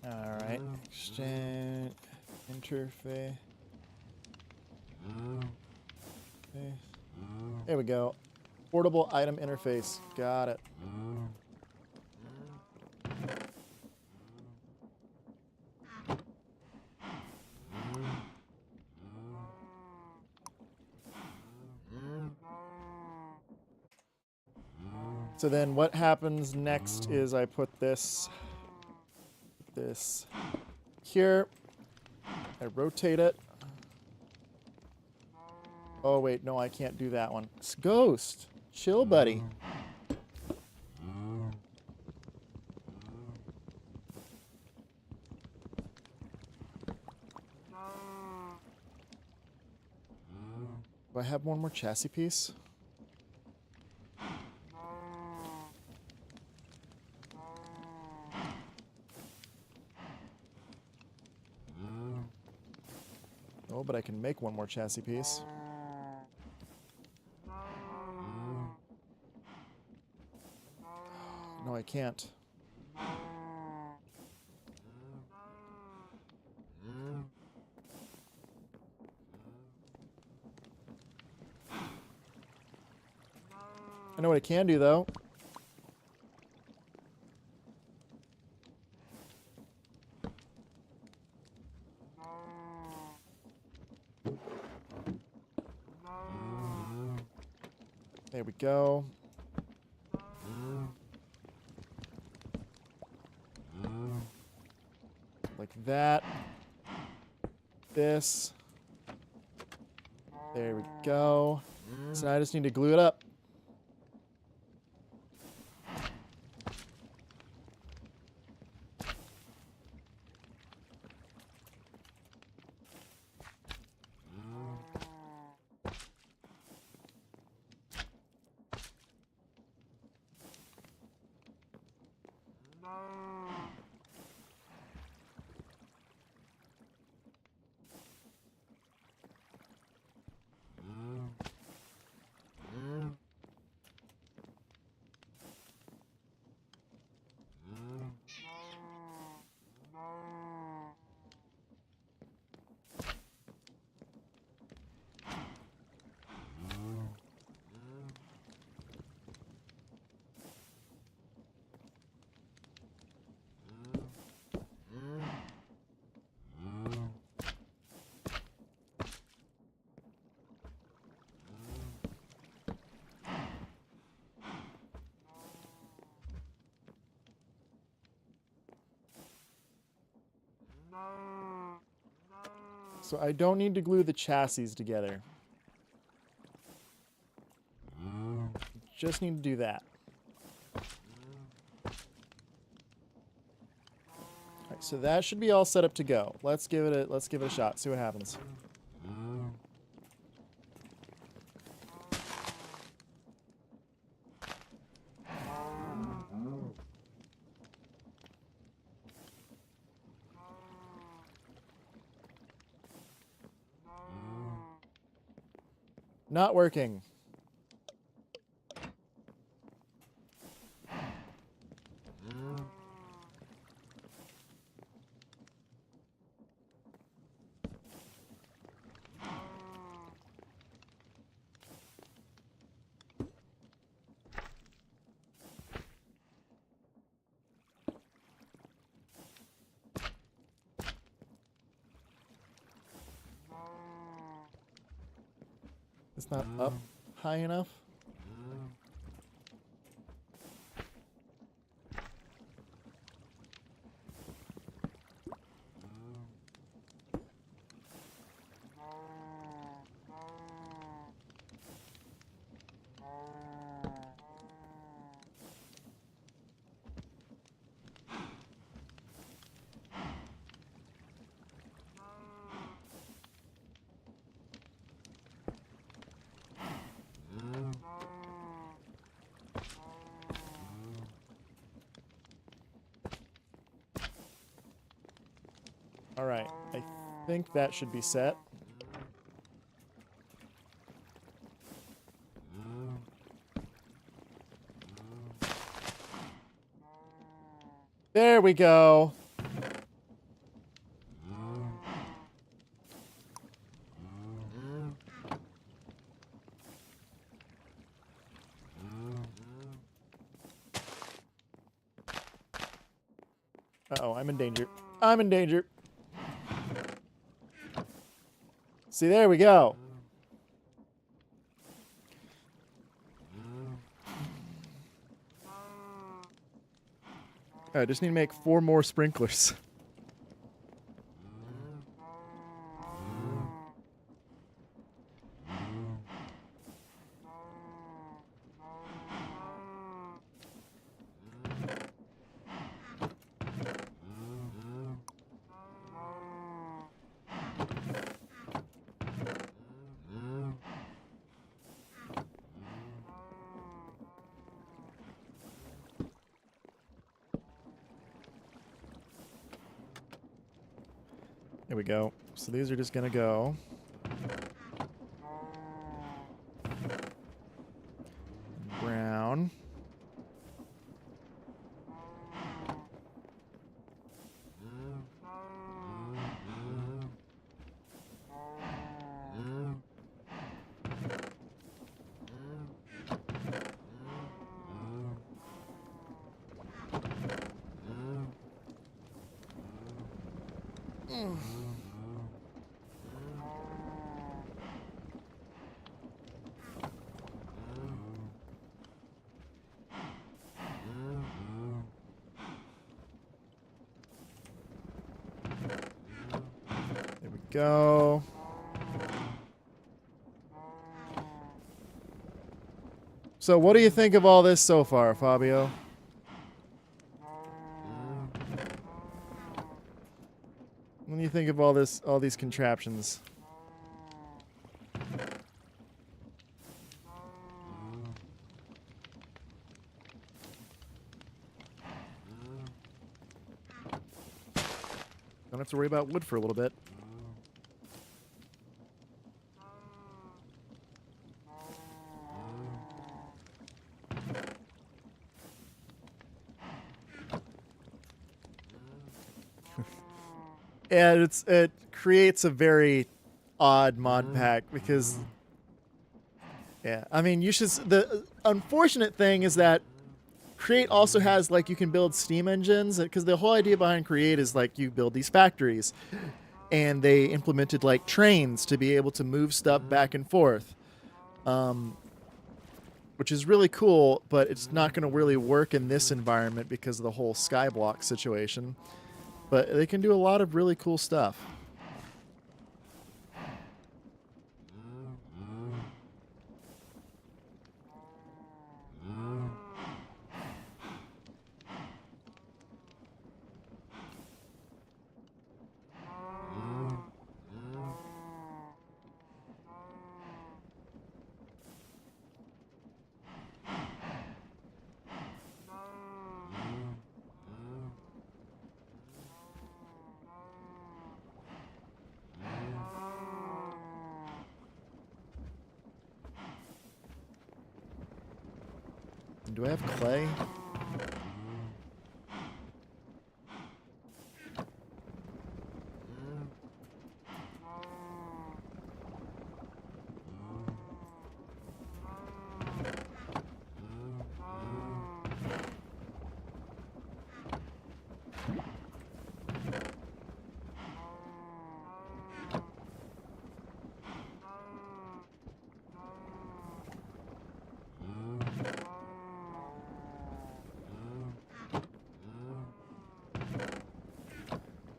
Alright, exchange, interface. Okay. There we go. Portable item interface. Got it. So then what happens next is I put this here. I rotate it. Oh, wait. No, I can't do that one. It's Ghost. Chill, buddy. Do I have one more chassis piece? Oh, but I can make one more chassis piece. No, I can't. I know what I can do, though. go. Like that. This. There we go. So now I just need to glue it up. So I don't need to glue the chassis together. Just need to do that. Alright, so that should be all set up to go. Let's give it a shot. See what happens. Not working. It's not up high enough. All right, I think that should be set. There we go. Uh-oh, I'm in danger. I'm in danger. See, there we go. I just need to make 4 more sprinklers. There we go. So these are just gonna go. Brown. go. So what do you think of all this so far, Fabio? What do you think of all these contraptions? Don't have to worry about wood for a little bit. And it creates a very odd mod pack because, yeah, I mean, the unfortunate thing is that Create also has, like, you can build steam engines, because the whole idea behind Create is, like, you build these factories, and they implemented, like, trains to be able to move stuff back and forth, which is really cool, but it's not going to really work in this environment because of the whole skyblock situation. But they can do a lot of really cool stuff. Do I have clay?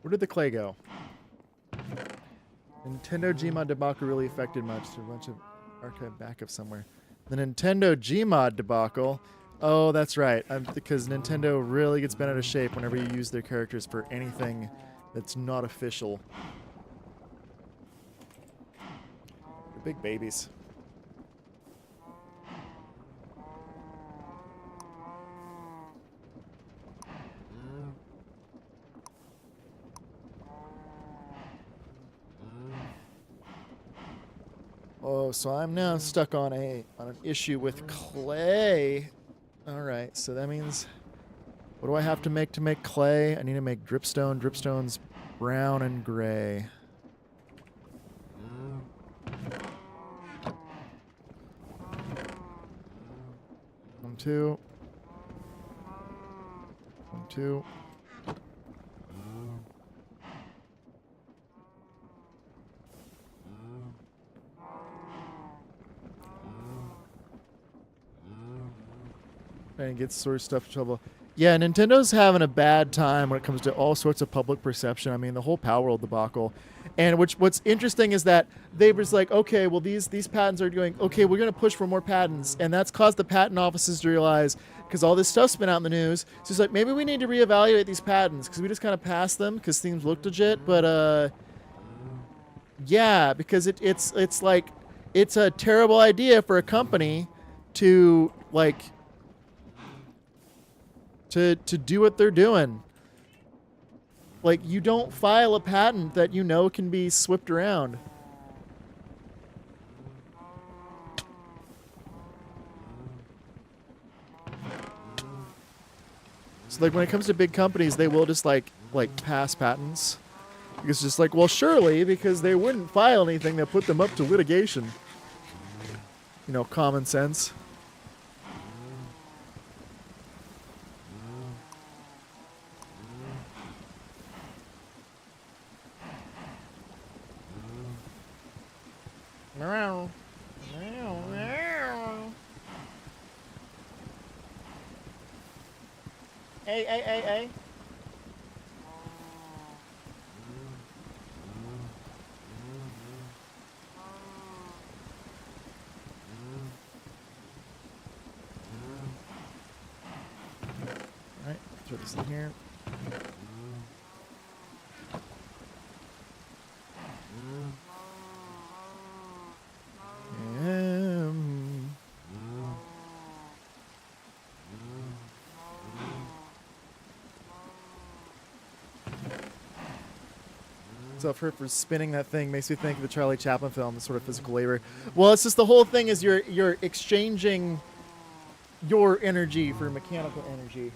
Where did the clay go? Nintendo Gmod debacle really affected much. There's a bunch of archive backup somewhere. The Nintendo Gmod debacle. Oh, that's right. Because Nintendo really gets bent out of shape whenever you use their characters for anything that's not official. They're big babies. Oh, so I'm now stuck on an issue with clay. All right, so that means, what do I have to make clay? I need to make dripstone. Dripstone's brown and gray. One, two. One, two. And get sort of stuff in trouble. Yeah, Nintendo's having a bad time when it comes to all sorts of public perception. I mean, the whole Power World debacle. And what's interesting is that they was like, okay, well, these patents are going, okay, we're going to push for more patents. And that's caused the patent offices to realize, because all this stuff's been out in the news, so it's like, maybe we need to reevaluate these patents, because we just kind of passed them because things looked legit. But, yeah, because it's like, it's a terrible idea for a company to, like, to do what they're doing. Like, you don't file a patent that you know can be swept around. So, like, when it comes to big companies, they will just, like pass patents. It's just like, well, surely, because they wouldn't file anything that put them up to litigation. You know, common sense. Meow. Meow. Meow. Hey. Put this in here. So for spinning that thing makes me think of the Charlie Chaplin film, the sort of physical labor. Well, it's just the whole thing is you're exchanging your energy for mechanical energy.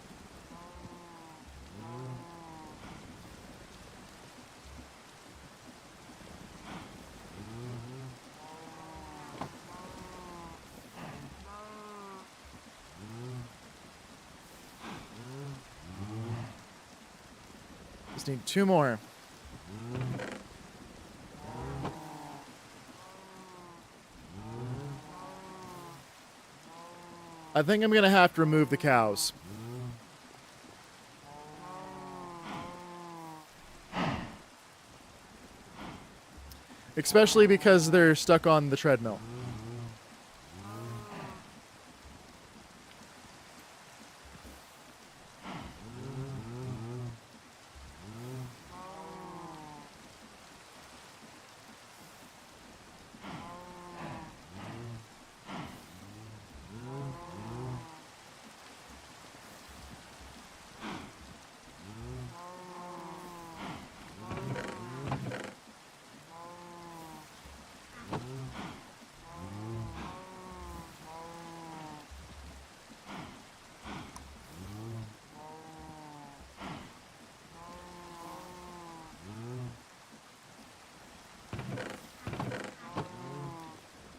Just need 2 more. I think I'm going to have to remove the cows. Especially because they're stuck on the treadmill.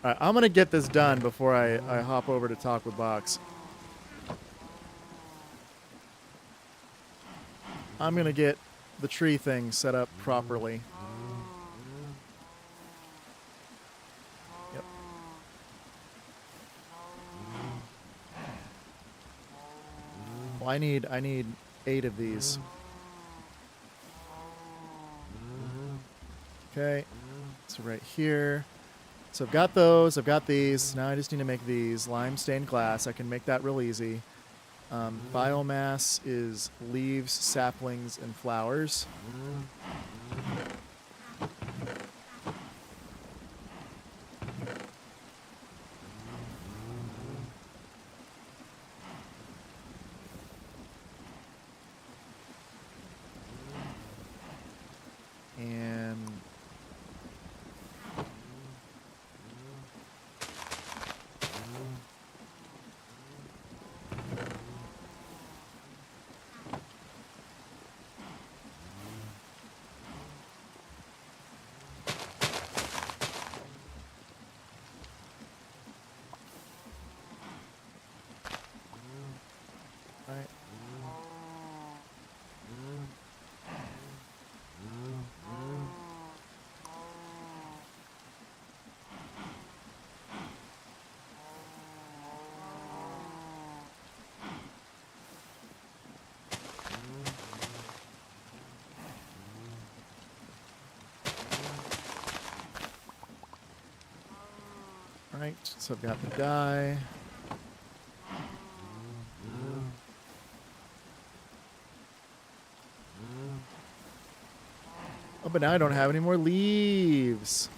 All right, I'm going to get this done before I hop over to talk with Box. I'm going to get the tree thing set up properly. Yep. Well, I need 8 of these. Okay. So right here. So I've got those. I've got these. Now I just need to make these. Lime stained glass. I can make that real easy. Biomass is leaves, saplings, and flowers. And right. Right, so I've got the dye. Oh, but now I don't have any more leaves.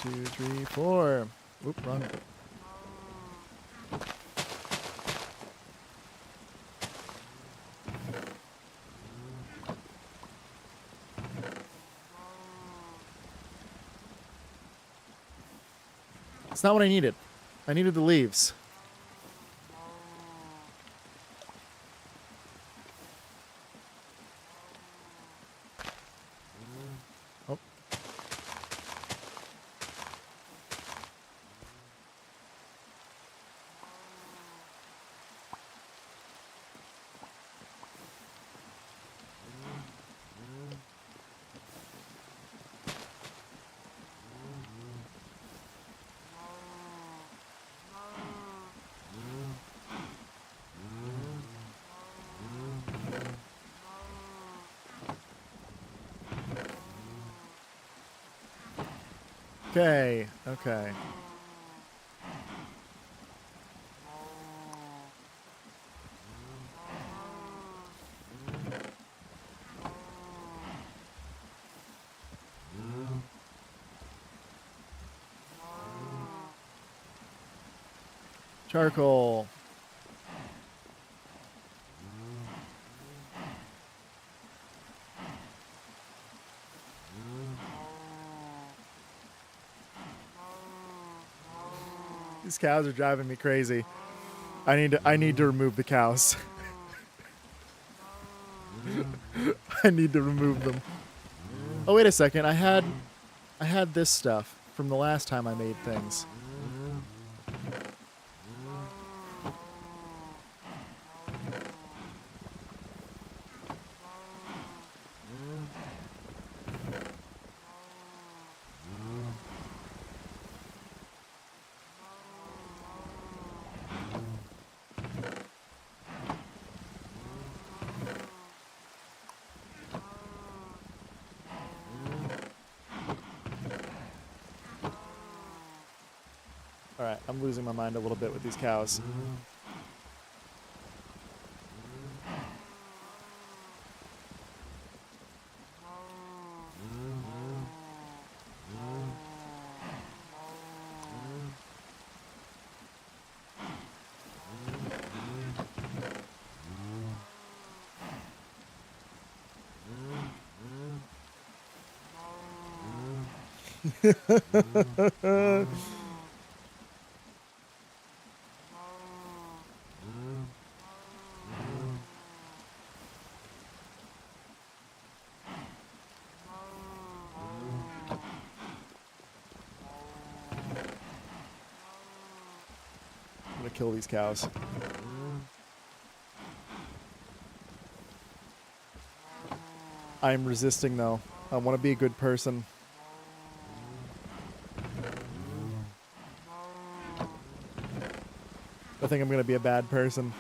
One, 2, 3, 4. Oop, wrong. It's not what I needed. I needed the leaves. Oh. Okay, okay. Charcoal. These cows are driving me crazy. I need to remove the cows. I need to remove them. Oh, wait a second. I had this stuff from the last time I made things. All right, I'm losing my mind a little bit with these cows. I'm gonna kill these cows. I'm resisting though. I want to be a good person. I think I'm gonna be a bad person.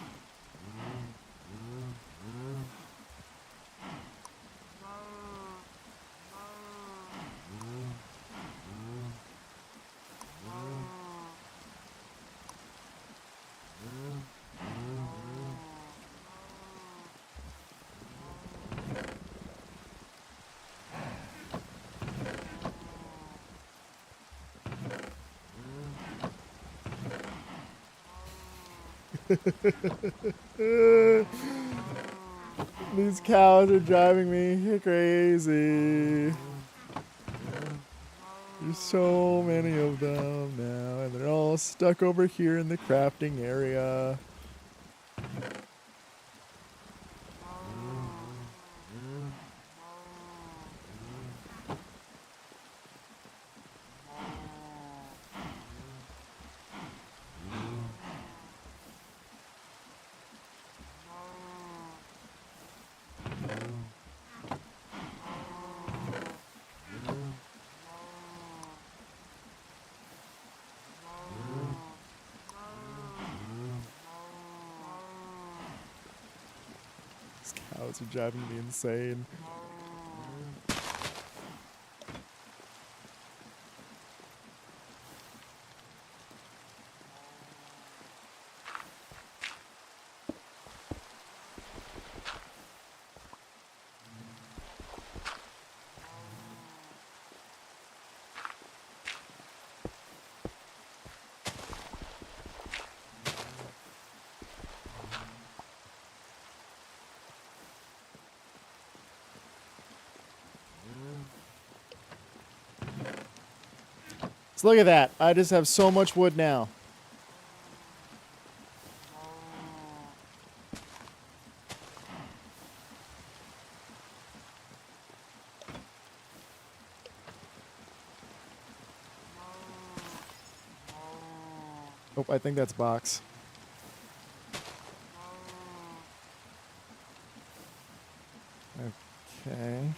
These cows are driving me crazy. There's so many of them now, and they're all stuck over here in the crafting area. These cows are driving me insane. So look at that. I just have so much wood now. Oh, I think that's box. Okay.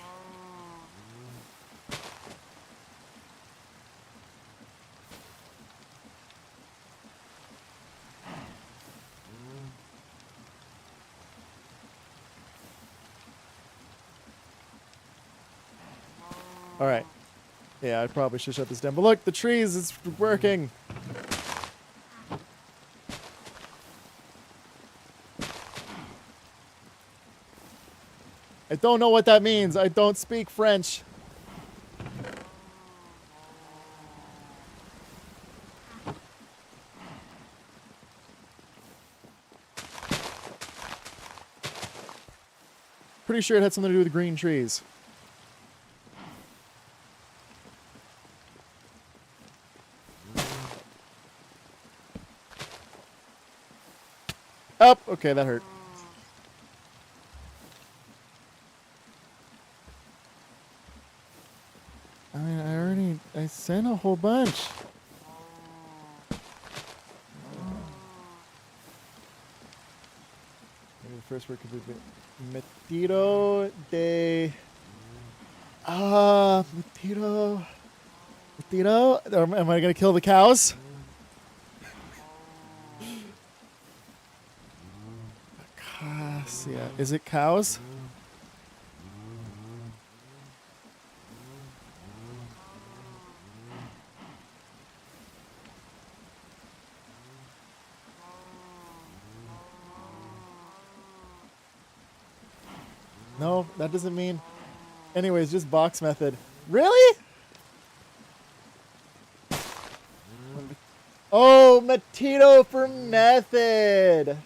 All right. Yeah, I probably should shut this down. But look, the trees, it's working. I don't know what that means. I don't speak French. Pretty sure it had something to do with the green trees. Oh, okay, that hurt. I mean, I sent a whole bunch. Maybe the first word could be metido de... metido... Metido? Am I going to kill the cows? Acacia. Is it cows? No, that doesn't mean... Anyways, just box method. Really? Oh, Matito for method.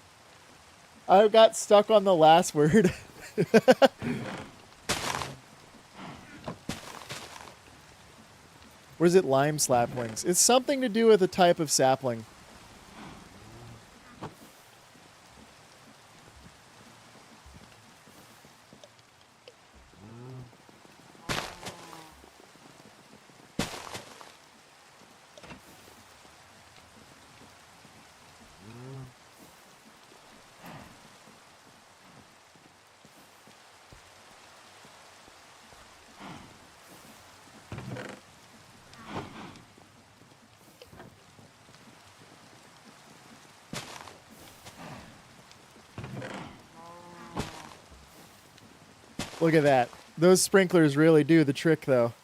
I got stuck on the last word. Or is it lime saplings? It's something to do with a type of sapling. Look at that. Those sprinklers really do the trick, though.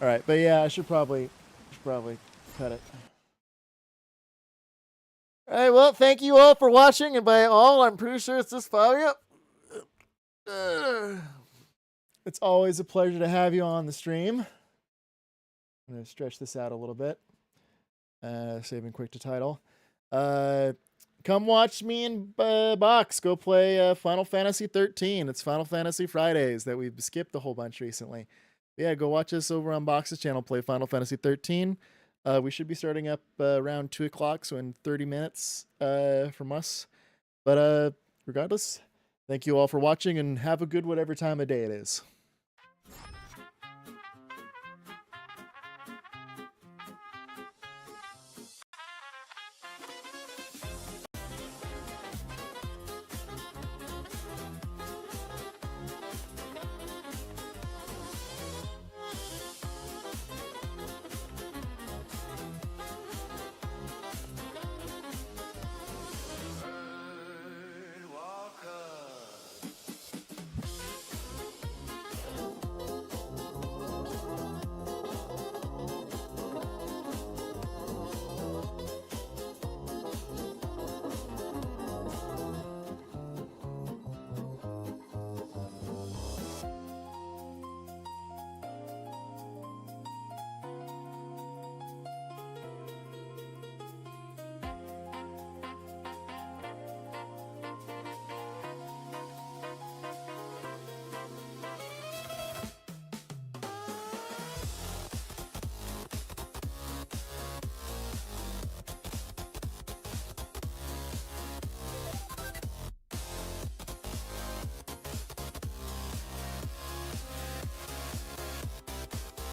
All right, but yeah, I should probably cut it. All right, well, thank you all for watching, and by all, I'm pretty sure it's this far. Yep. It's always a pleasure to have you on the stream. I'm going to stretch this out a little bit. Saving quick to title. Come watch me and Box go play Final Fantasy 13. It's Final Fantasy Fridays that we've skipped a whole bunch recently. Yeah, go watch us over on Box's channel play Final Fantasy 13. We should be starting up around 2 o'clock, so in 30 minutes from us. But regardless, thank you all for watching, and have a good whatever time of day it is.